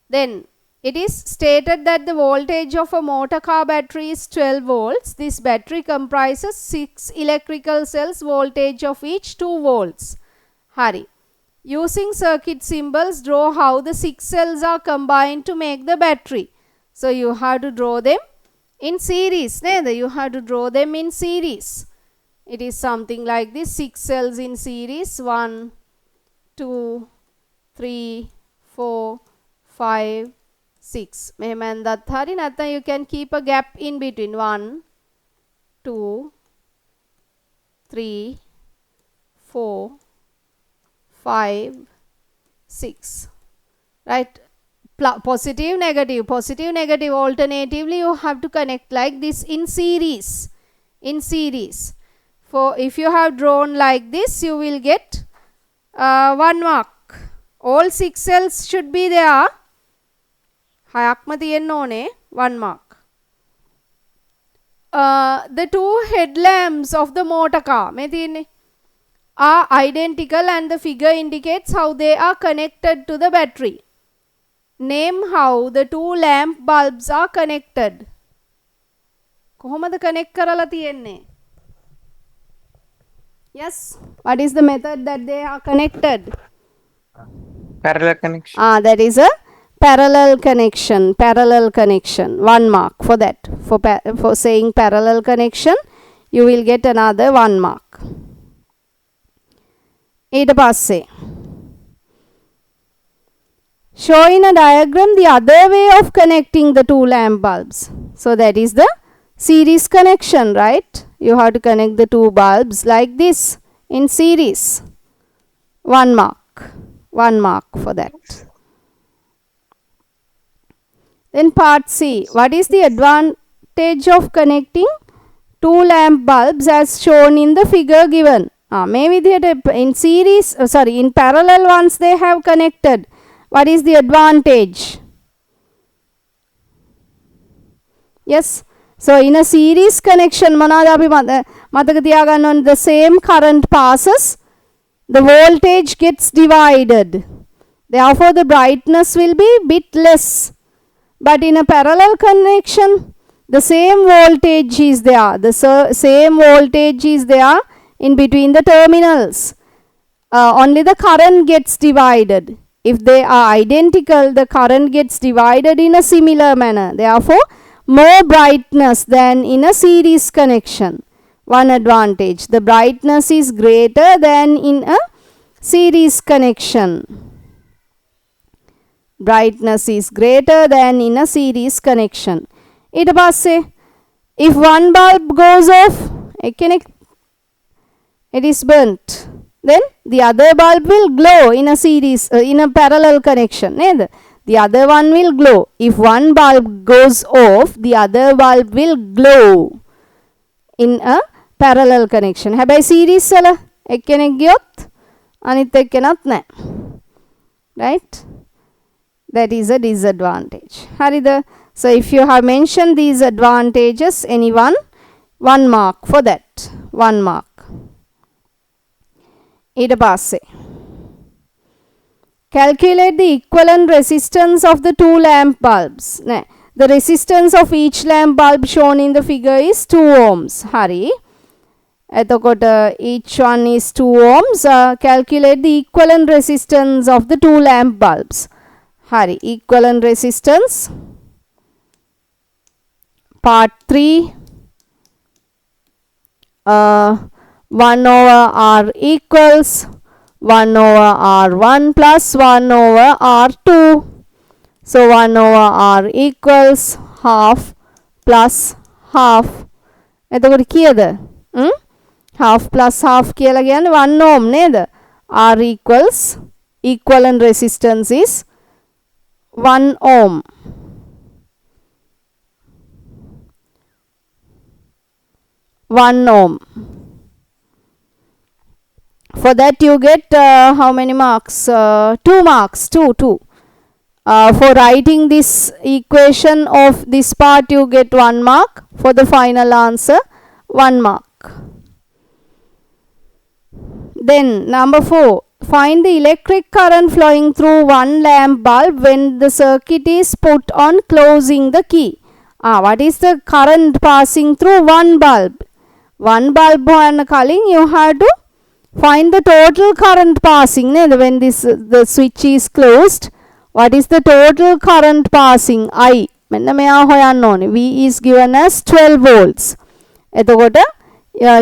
Then it is stated that the voltage of a motor car battery is 12 volts. This battery comprises 6 electrical cells, voltage of each 2 volts. Hari. Using circuit symbols, draw how the 6 cells are combined to make the battery. So you have to draw them in series. You have to draw them in series. It is something like this. 6 cells in series. 1, 2, 3, 4, 5, 6. You can keep a gap in between. 1, 2, 3, 4, 5, 6. Right? Positive, negative, positive, negative. Alternatively, you have to connect like this in series. In series. For if you have drawn like this, you will get 1 mark. All 6 cells should be there. 1 mark. The 2 headlamps of the motor car are identical, and the figure indicates how they are connected to the battery. Name how the 2 lamp bulbs are connected. කොහොමද connect කරලා තියෙන්නේ? Yes. What is the method that they are connected?
Parallel connection.
That is a parallel connection. Parallel connection. 1 mark for that. For saying parallel connection, you will get another 1 mark. ඊට පස්සේ show in a diagram the other way of connecting the 2 lamp bulbs. So that is the series connection, right? You have to connect the 2 bulbs like this in series. 1 mark. 1 mark for that. Then part C. What is the advantage of connecting 2 lamp bulbs as shown in the figure given? Maybe in series, in parallel ones they have connected. What is the advantage? Yes. So in a series connection, the same current passes, the voltage gets divided. Therefore, the brightness will be bit less. But in a parallel connection, the same voltage is there. The same voltage is there in between the terminals. Only the current gets divided. If they are identical, the current gets divided in a similar manner. Therefore, more brightness than in a series connection. One advantage. The brightness is greater than in a series connection. Brightness is greater than in a series connection. ඊට පස්සේ if one bulb goes off, it is burnt, then the other bulb will glow in a series, in a parallel connection. The other one will glow. If one bulb goes off, the other bulb will glow in a parallel connection. හැබැයි series වල එක්කෙනෙක් ගියොත් අනිත් එක්කෙනත් නැහැ. Right? That is a disadvantage. Harida. So if you have mentioned these advantages, anyone, 1 mark for that. 1 mark. ඊට පස්සේ calculate the equivalent resistance of the 2 lamp bulbs. The resistance of each lamp bulb shown in the figure is 2 ohms. Hari. එතකොට each one is 2 ohms. Calculate the equivalent resistance of the 2 lamp bulbs. Hari. Equivalent resistance. Part 3. 1 over R equals 1 over R1 plus 1 over R2. So 1 over R equals half plus half. එතකොට කීයද? half plus half කියලා කියන්නේ 1 ohm නේද? R equals equivalent resistance is 1 ohm. 1 ohm. For that you get how many marks? 2 marks. 2. For writing this equation of this part you get 1 mark. For the final answer 1 mark. Then number 4. Find the electric current flowing through one lamp bulb when the circuit is put on closing the key. What is the current passing through one bulb? One bulb and calling you have to find the total current passing when the switch is closed. What is the total current passing? I. V is given as 12 volts.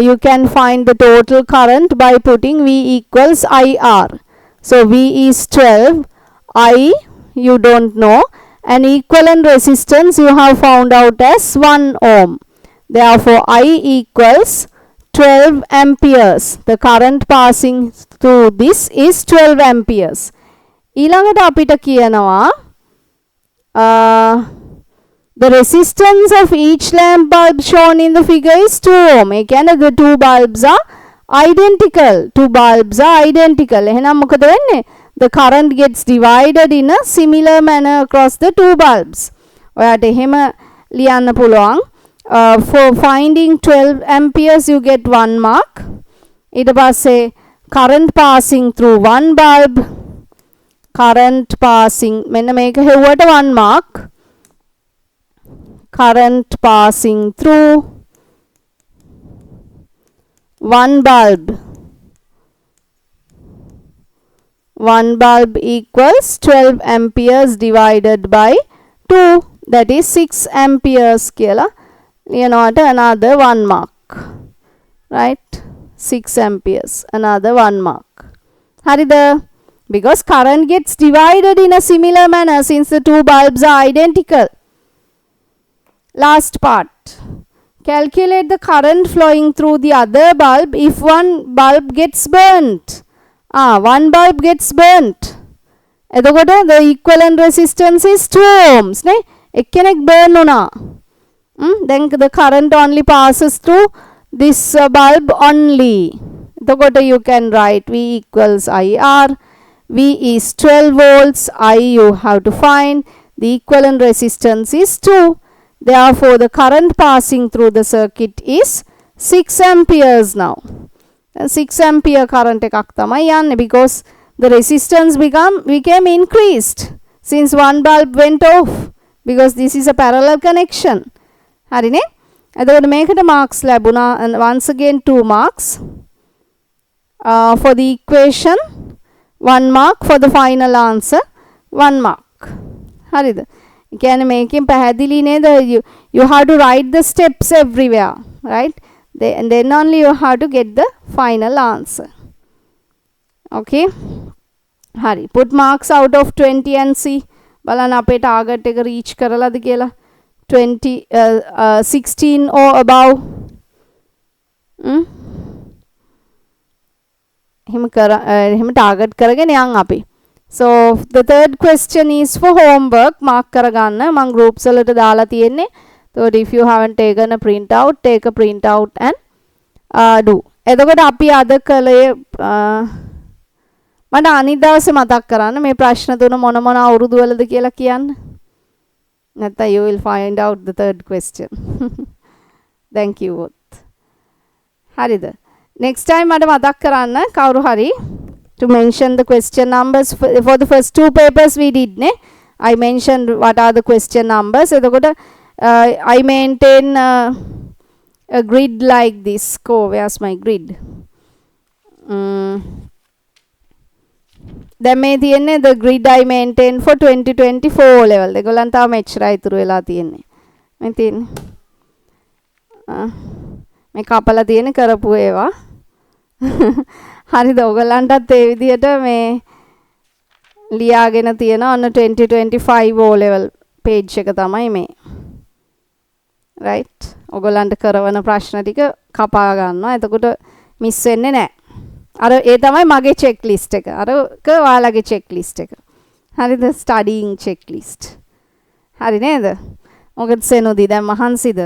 You can find the total current by putting V equals IR. So V is 12. I you don't know. And equivalent resistance you have found out as 1 ohm. Therefore I equals 12 amperes. The current passing through this is 12 amperes. ඊළඟට අපිට කියනවා the resistance of each lamp bulb shown in the figure is 2 ohm. ඒ කියන්නේ the two bulbs are identical. Two bulbs are identical. එහෙනම් මොකද වෙන්නේ? The current gets divided in a similar manner across the two bulbs. ඔයාට එහෙම ලියන්න පුළුවන්. For finding 12 amperes you get 1 mark. ඊට පස්සේ current passing through one bulb. Current passing මෙන්න මේක හෙව්වට 1 mark. Current passing through one bulb. One bulb equals 12 amperes divided by 2. That is 6 amperes කියලා. Another 1 mark. Right? 6 amperes. Another 1 mark. හරිද? Because current gets divided in a similar manner since the two bulbs are identical. Last part. Calculate the current flowing through the other bulb if one bulb gets burnt. One bulb gets burnt. එතකොට the equivalent resistance is 2 ohms නේ. එක්කෙනෙක් burn වුණා. Then the current only passes through this bulb only. එතකොට you can write V equals IR. V is 12 volts. I you have to find. The equivalent resistance is 2. Therefore, the current passing through the circuit is 6 amperes now. 6 ampere current එකක් තමයි යන්නේ because the resistance became increased since one bulb went off because this is a parallel connection. හරිනේ? එතකොට මේකට marks ලැබුණා and once again 2 marks. For the equation 1 mark, for the final answer 1 mark. හරිද? කියන්නේ මේකෙන් පැහැදිලි නේද? You have to write the steps everywhere, right? And then only you have to get the final answer. Okay? හරි. Put marks out of 20 and see. බලන්න අපේ target එක reach කරලාද කියලා. 16 or above. එහෙම target කරගෙන යන් අපි. So the third question is for homework. Mark කරගන්න. මම groups වලට දාලා තියෙන්නේ. So if you haven't taken a print out, take a print out and do. එතකොට අපි අද කලේ මට අනිත් දවසේ මතක් කරන්න මේ ප්‍රශ්න තුන මොන අවුරුදු වලද කියලා කියන්න. නැත්නම් you will find out the third question. Thank you both. හරිද? Next time මට මතක් කරන්න කවුරු හරි to mention the question numbers for the first 2 papers we did ne. I mentioned what are the question numbers. එතකොට I maintain a grid like this. Where's my grid? දැන් මේ තියෙන්නේ the grid I maintain for 2024 level. ඒගොල්ලන් තාම මෙච්චරයි ඉතුරු වෙලා තියෙන්නේ. මේ තියෙන්නේ. මේ කපලා තියෙන්නේ කරපු ඒවා. හරිද? ඔයගොල්ලන්ටත් ඒ විදිහට මේ ලියාගෙන තියෙන ඔන්න 2025 O level page එක තමයි මේ. right? ඔයගොල්ලන්ට කරවන ප්‍රශ්න ටික කපා ගන්නවා. එතකොට මිස් වෙන්නේ නැහැ. අර ඒ තමයි මගේ චෙක් ලිස්ට් එක. අරක ඔයාලගේ චෙක් ලිස්ට් එක. හරිද? ස්ටඩීින් චෙක් ලිස්ට්. හරි නේද? මොකද සෙනුදි දැන් මහන්සිද?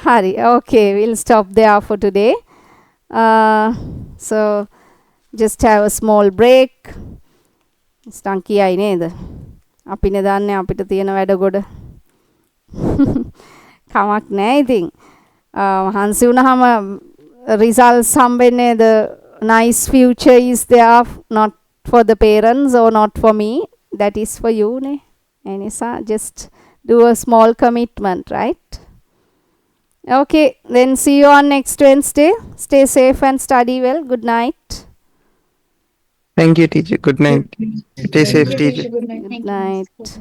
Hari, okay, we'll stop there for today. So just have a small break. Stanky ai neda. අපිනේ දන්නේ අපිට තියෙන වැඩ ගොඩ. කමක් නැහැ ඉතින්. මහන්සි වුණාම results හම්බෙන්නේ the nice future is there not for the parents or not for me. That is for you නේ. ඒ නිසා just do a small commitment, right? Okay, then see you on next Wednesday. Stay safe and study well. Good night.
Thank you, teacher. Good night. Stay safe, teacher.
Good night.
Good night.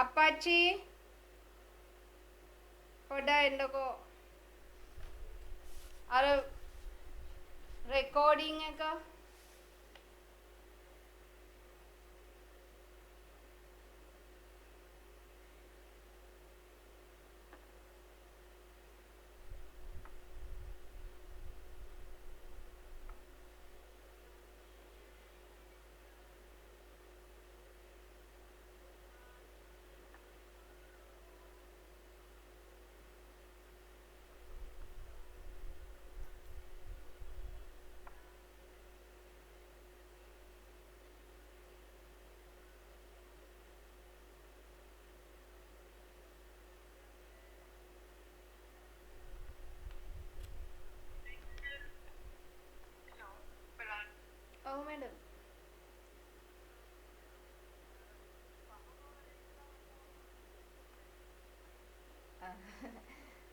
Apache පොඩ එන්නකෝ අර recording එක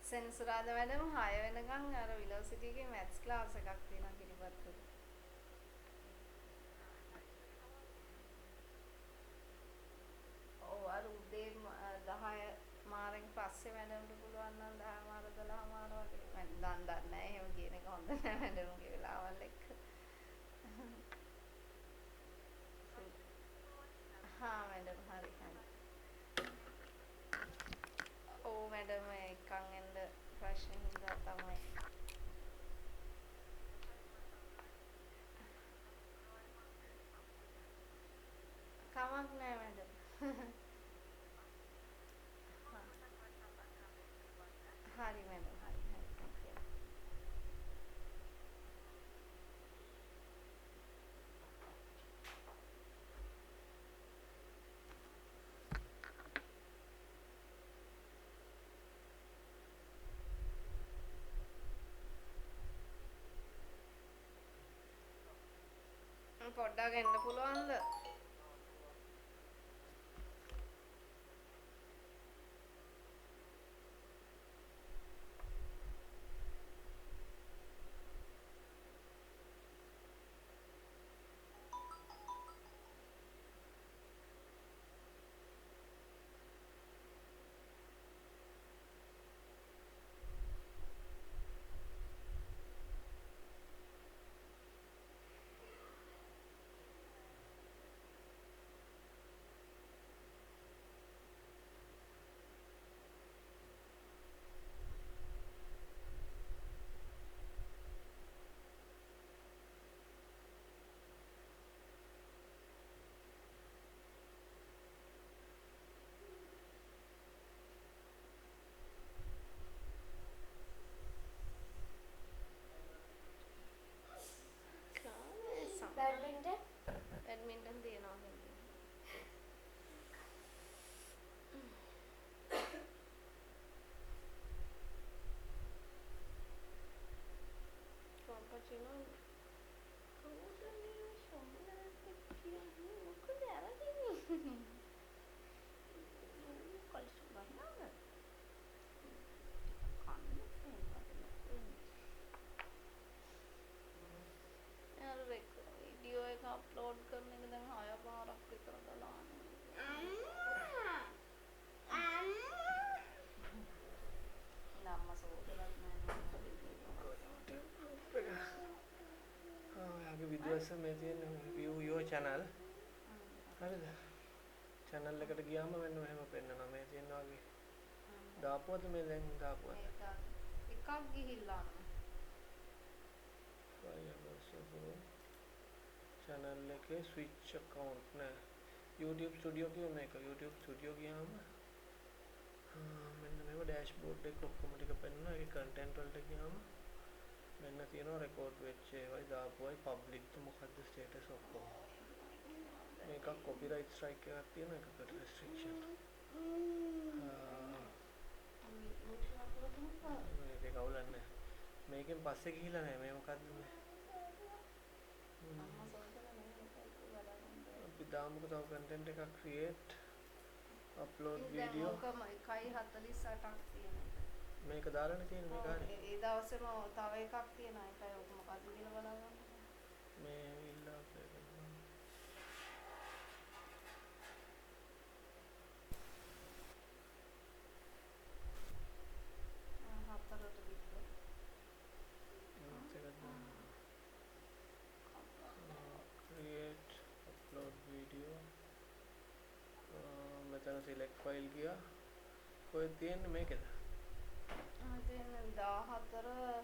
සෙන්සුරාදා madam 6 වෙනකන් අර velocity එකේ maths class එකක් තියෙනවා කිරිබත්තුල. ඔව් අර උදේ 10 මාරෙන් පස්සේ මැඩම්ට පුළුවන් නම් 10 මාර 12 මාර වගේ මම දන්නේ නැහැ එහෙම කියන එක හොඳ නැහැ මැඩම්ගේ වෙලාවල් එක්ක. හා මැඩම් හරි හරි. ඔව් මැඩම් එකන් එන්න ප්‍රශ්න හින්දා තමයි. කමක් නෑ මැඩම්. හරි මැඩම් හරි හරි thank you. පොඩ්ඩක් එන්න පුළුවන්ද? content තියනවා කියන්නේ. Cappuccino. यार वीडियो एक अपलोड करने के दिन आया बाहर आपकी तरह लाने नम्मा सोचलත්
ඔයාගේ විදියස මේ තියෙන view your channel හරිද channel එකට ගියාම මෙන්න මෙහෙම පෙන්නනවා මේ තියෙන වගේ දාපුවද මේ දැන් දාපුවද
එකක් ගිහිල්ලා
channel එකේ switch account නෑ YouTube studio කියව මේක YouTube studio ගියාම මෙන්න මේව dashboard එක ඔක්කොම ටික පෙන්නනවා ඒකේ content වලට ගියාම මෙන්න තියෙනවා record වෙච්ච ඒවයි දාපුවයි public ද මොකද්ද status ඔක්කොම මේක copyright strike එකක් තියෙන එකකට restriction මේක කවුලන්නේ මේකෙන් පස්සේ ගිහිලා නෑ මේ මොකද්ද මේ අපි දාමුක තව content එකක් create upload video
එකයි 48ක් තියෙනවා
මේක දාලානේ තියෙන්නේ මේක හරිය
ඒ දවසේම තව එකක් තියෙනවා ඒකයි ඔක මොකද්ද කියලා බලන්න
මේ ඇවිල්ලා අපේ
හතරට විතර
create upload video මෙතන select file ගියා කොහෙද තියෙන්නේ මේකද
තියෙන 14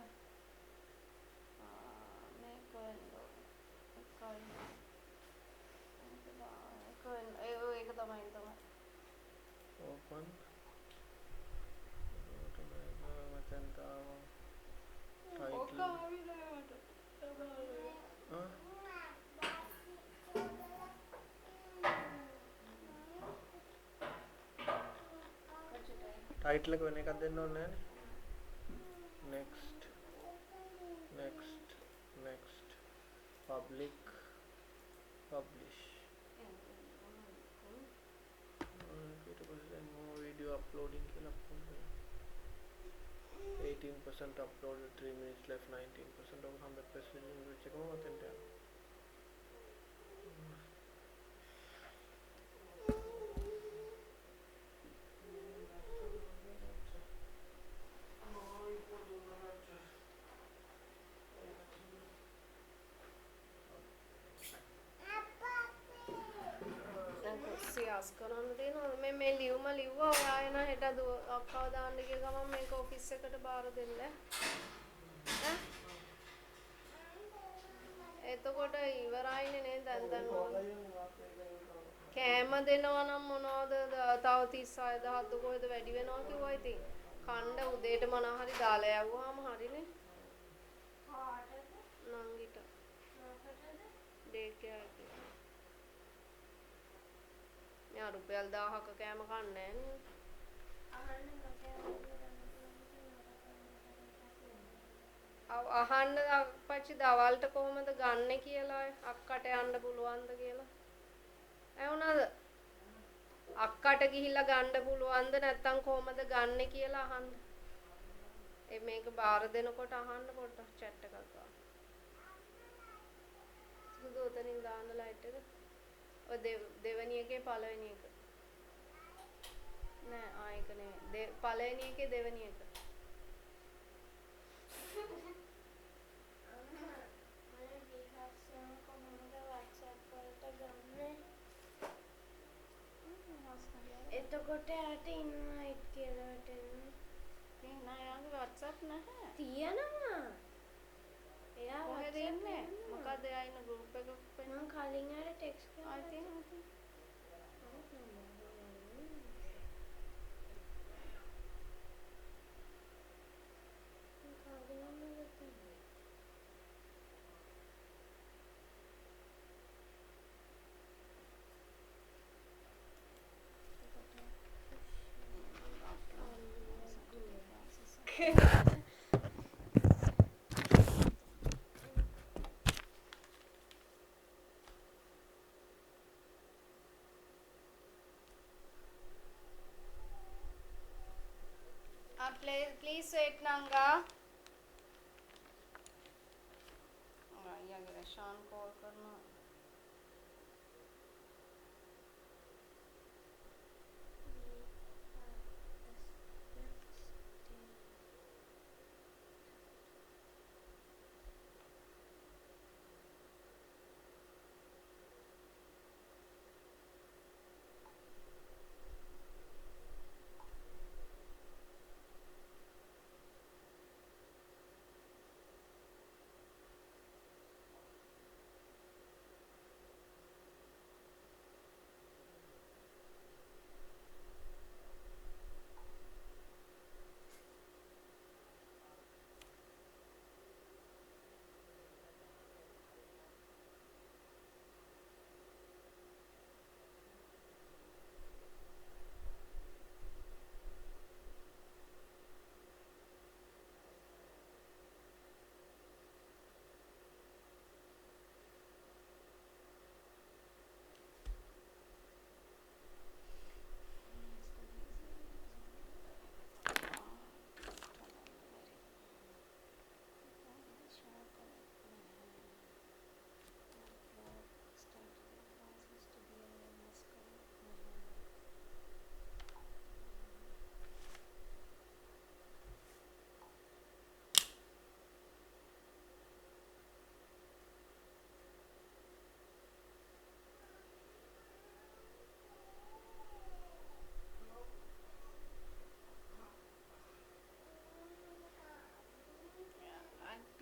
මේක ඒක තමයි
open මෙතන තාම title එක වෙන එකක් දෙන්න ඕනේ නෑනේ next public publish ඊට පස්සේ more video uploading කියලා 18% uploaded 3 minutes left 19% of 100% which එකම මතෙන්ට යනවා
සියාස් කරන්න තියෙනවා මේ ලියුම ලිව්වා ඔයා එන හෙට අක්කව දාන්න ගිය ගමන් මේක ඔෆිස් එකට බාර දෙන්න ඈ එතකොට ඉවරයිනේ නේද දැන් කෑම දෙනවා නම් මොනවද තව 36000ක් කොහෙද වැඩි වෙනවා කිව්වා ඉතින් කණ්ඩ උදේට මොනවා හරි දාලා යවුවාම හරිනේ නංගිට දෙකයි මෙයා රුපියල් 1000ක කෑම කන්නේ නෑනේ අහන්න අපච්චි දවල්ට කොහමද ගන්නෙ කියලා අක්කට යන්න පුළුවන්ද කියලා ඇහුණාද අක්කට ගිහිල්ලා ගන්න පුළුවන්ද නැත්නම් කොහමද ගන්නෙ කියලා අහන්න මේක බාර දෙනකොට අහන්න පොඩ්ඩක් chat එකක් ගන්න සුදු උතනින් දාන්න ලයිට් එක ඔය දෙවෙනි එකේ පළවෙනි එක නෑ ආයක නේ පළවෙනි එකේ දෙවෙනි එක
එතකොට යාට ඉන්වයිට් කියලා වැටෙන්නේ
නෑ යාගේ WhatsApp නැහැ
තියෙනවා එයා
කොහෙද ඉන්නේ මොකද එයා ඉන්න group එකක
මම කලින් ආර ටෙක්ස්ට් කරලා
තියෙනවා Please wait, Nanga. Shaन कॉल करना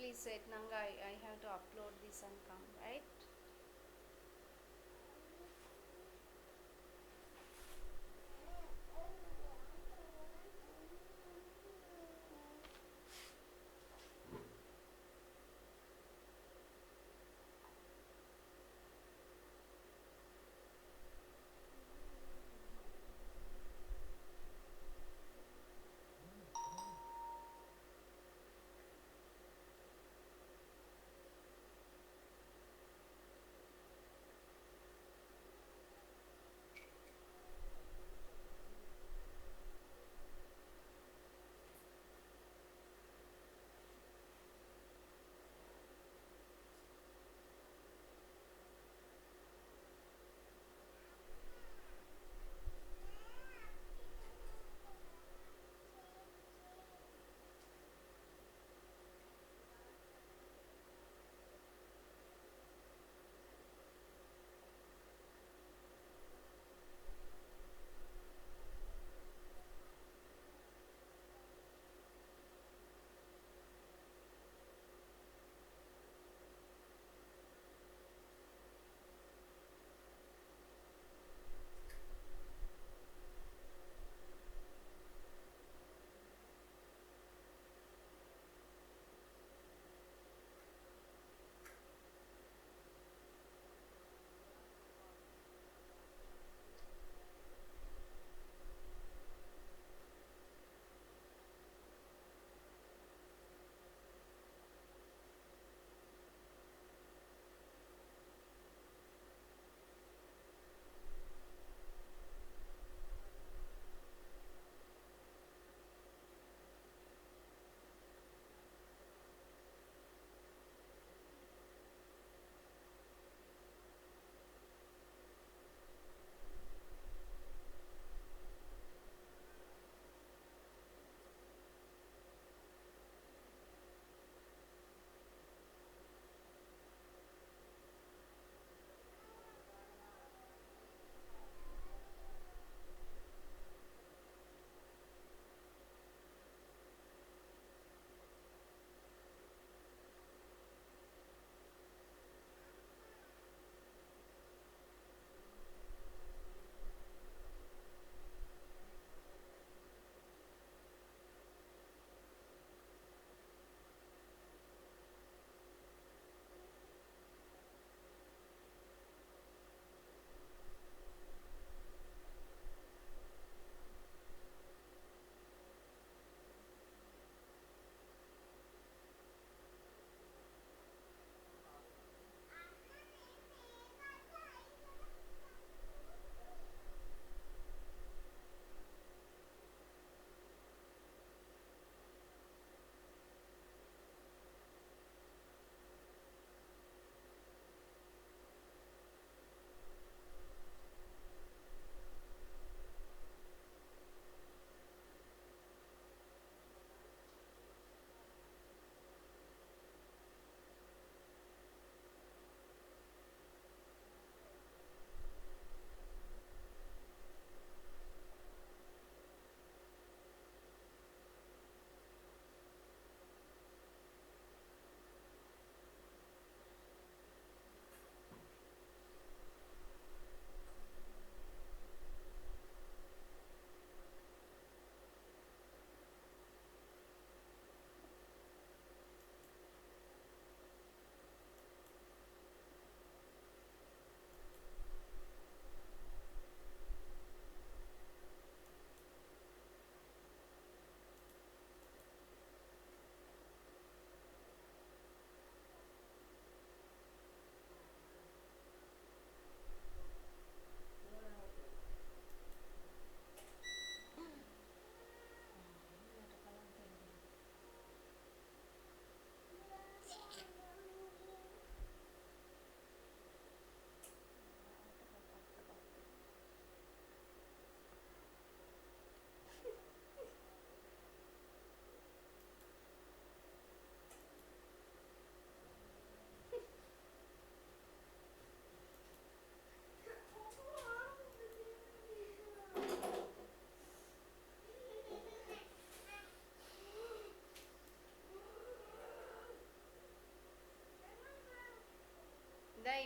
Please wait, Nanga. I have to upload this and come, right?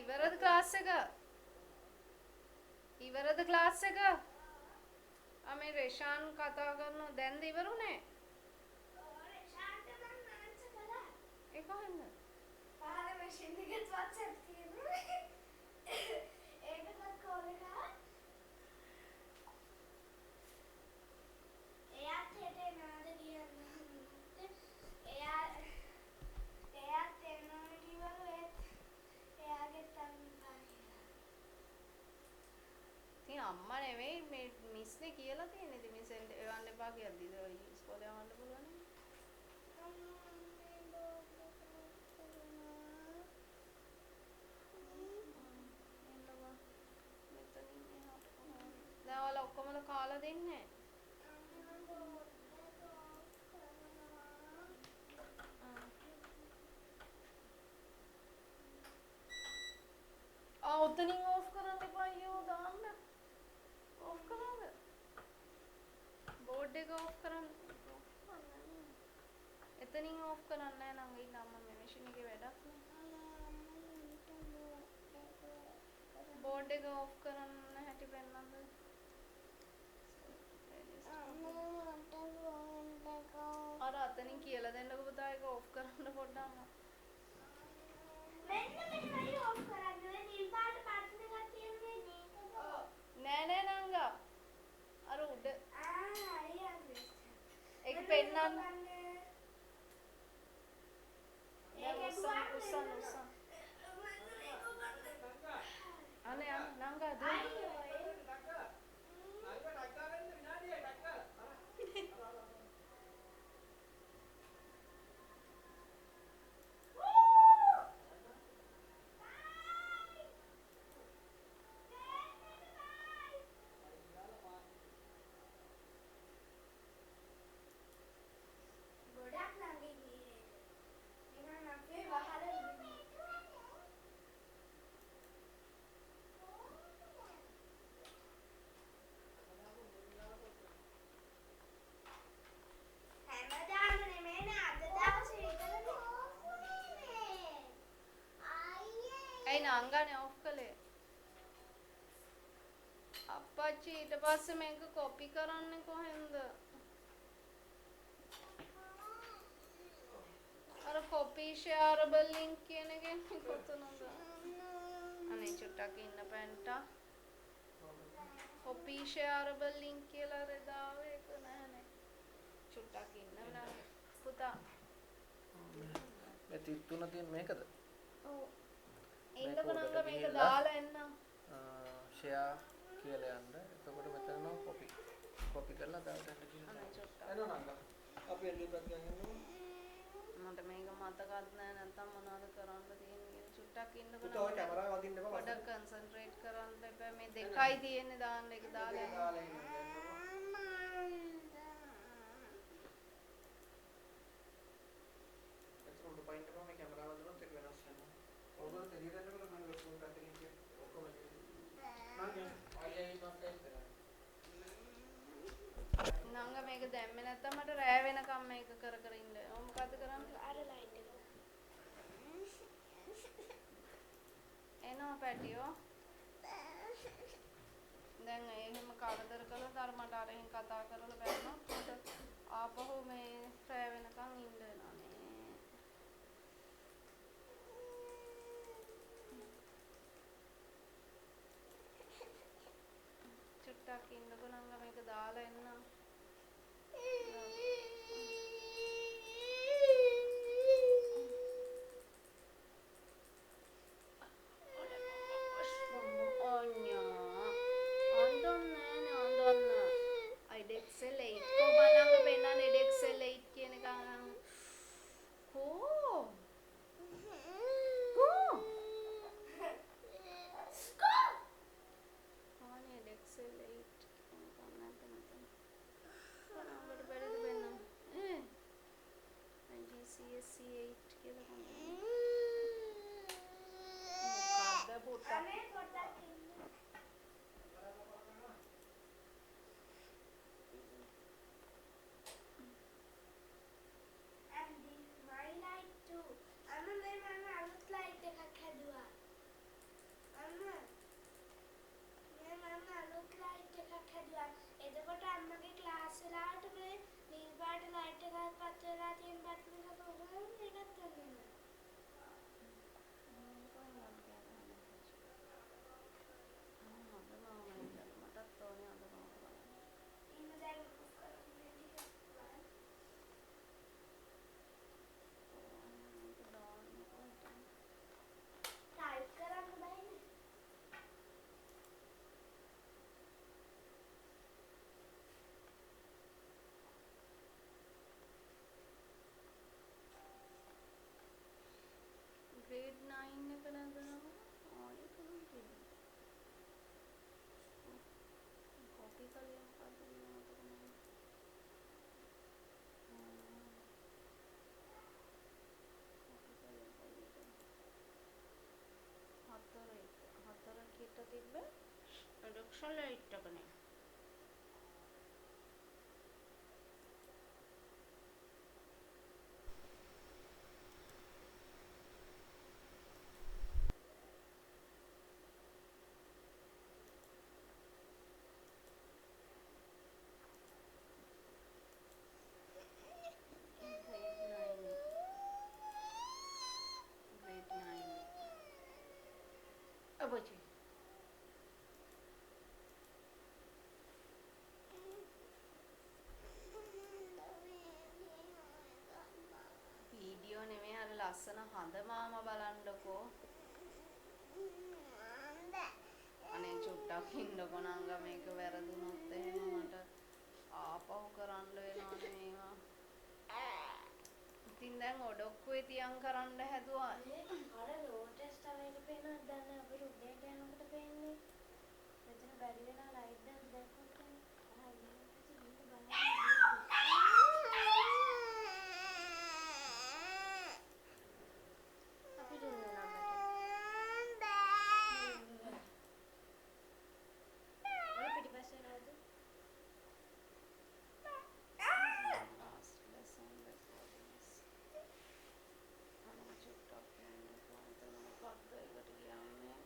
ඉවරද ක්ලාස් එක? ඉවරද ක්ලාස් එක? මේ රේෂාන් කතා කරනවා දැන්ද ඉවරුනේ? රේෂාන්ට මම ආන්සර් කළා. ඒ කොහෙන්ද? පහල මැෂින් එකේ WhatsApp තියෙනවා. ඒකටත් කෝල් එකක්. එයාත් හෙට එනවාද කියන්නේ. එයාත් එනවා කිව්වලු ඒත් එයාගේ තම්පා කියලා. ඉතින් අම්මා නෙවෙයි මේ මිස්නේ කියලා තියෙන්නේ. ඉතින් මිස් එවන්න එපා කියලා දීලා ඉස්කෝලේ යවන්න පුළුවන් නේ. දැන් ඔයාලා ඔක්කොමල කාලා දෙන්නේ? උතනින් ඕෆ් කරන්න එපා අයියෝ දාන්න. ඕෆ් කරාද? බෝඩ් එක ඕෆ් කරන්න. එතනින් ඕෆ් කරන්න නෑ නම් ඉන්න අම්මා මේ මැෂින් එකේ වැඩක් නෑ. බෝඩ් එක ඕෆ් කරන්න හැටි පෙන්නන්නද? අර අතනින් කියලා දෙන්නකෝ පුතා ඒක ඕෆ් කරන්න පොඩ්ඩක්. මෙන්න මේකයි ඕෆ් කරන්නේ. නිල් පාට බටන් එකක් තියෙන්නේ මේක. නෑ නංගා. අර උඩ. ඒක පෙන්නන්න. ඒක උස්සන්. අනේ නංගා දුන්න. නංගානේ ඔෆ් කළේ. අප්පච්චි ඊට පස්සේ මේක කොපි කරන්නේ කොහෙන්ද? අර කොපි ෂෙයාරබල් ලින්ක් කියන එකෙන් කොතනද? අනේ චුට්ටක් ඉන්න පැන්ටා. කොපි ෂෙයාරබල් ලින්ක් කියලා රෙදාව ඒක නැහනේ. චුට්ටක් ඉන්න නෑ පුතා.
මේ 33 තියෙන මේකද?
ඔව්. එන්නකො නංගා මේක දාලා එන්න.
ෂෙයා කියලා යන්න. එතකොට මෙතන නෝ කොපි කරලා දාලා යන්න කියනවා. එනවා නංගා. අපි එළියට ගියන්
මට මේක මතකත් නෑ නැත්තම් මොනවද කරන්න තියෙන්නේ චුට්ටක් ඉන්නකො
පුතා ඔය කැමරාව වදින්න එපා.
පොඩ්ඩක් කන්සන්ට්‍රේට් කරන්න එපා. මේ දෙකයි තියෙන්නේ දාන්න එක දාලා එන්න.
එතකොට පොයින්ට් එකම මේ කැමරාව වදිනොත් ඒක වෙනස් වෙනවා. ඔබට තේරෙන්නකොට මම ලොකු පැත්තකින් ඔක්කොම
නංග මේක දැම්මේ නැත්තම් මට රෑ වෙනකම් මේක කර ඉන්න. මොකද්ද කරන්නේ? අර ලයිට් එක. එනවා පැටියෝ. දැන් එහෙම කරදර කළොත් අර මට අරෙන් කතා කරලා බැලුණොත් මට ආපහු මේ රෑ වෙනකම් ඉන්න වෙනවා නේ. චුට්ටක් ඉන්නකො නංගා මේක දාලා එන්න. Excel 8 ko balanga pennan Excel 8 කියන එක කෝ අනේ Excel 8 ගන්නත් නැතන බලන්න බැරිද වෙන්න තිබ්බ ඩොක්ෂල් ලයිට් එකනේ. Grade 9. Abachi. වීඩියෝ නෙමෙයි අර ලස්සන හඳ මාම බලන්නකෝ. අනේ චුට්ටක් ඉන්නකෝ නංග මේක වැරදුනොත් එහෙම මට ආපහු කරන්න වෙනවනේ මේවා. ඉතින් දැන් ඔඩොක්කුවේ තියන් කරන්න හැදුවා.
අර ලෝටස් තමයි පේනවද දැන් අපි රුඩේට යනකොට පේන්නේ. මෙතන බැරි වෙනා ලයිට් දැන් දැක්කොත් අපි දුන්නා මට. ඔය පිටිපස්සේ නේද?
last lesson recordings. අනේ චුට්ටක් ඉන්නකෝ. එතන මොකක්ද ඒකට කියන්නේ?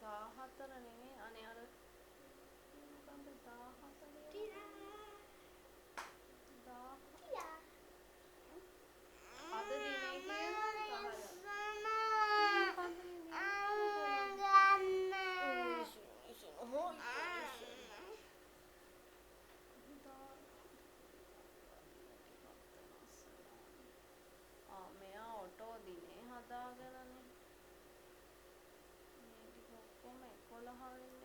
දාහතර නෙමෙයි අනේ අර මොකක්ද 14 අද දිනේ මෙයා ඔටෝ දිනේ හදාගෙනනේ මේ ටික ඔක්කොම 11 වෙනි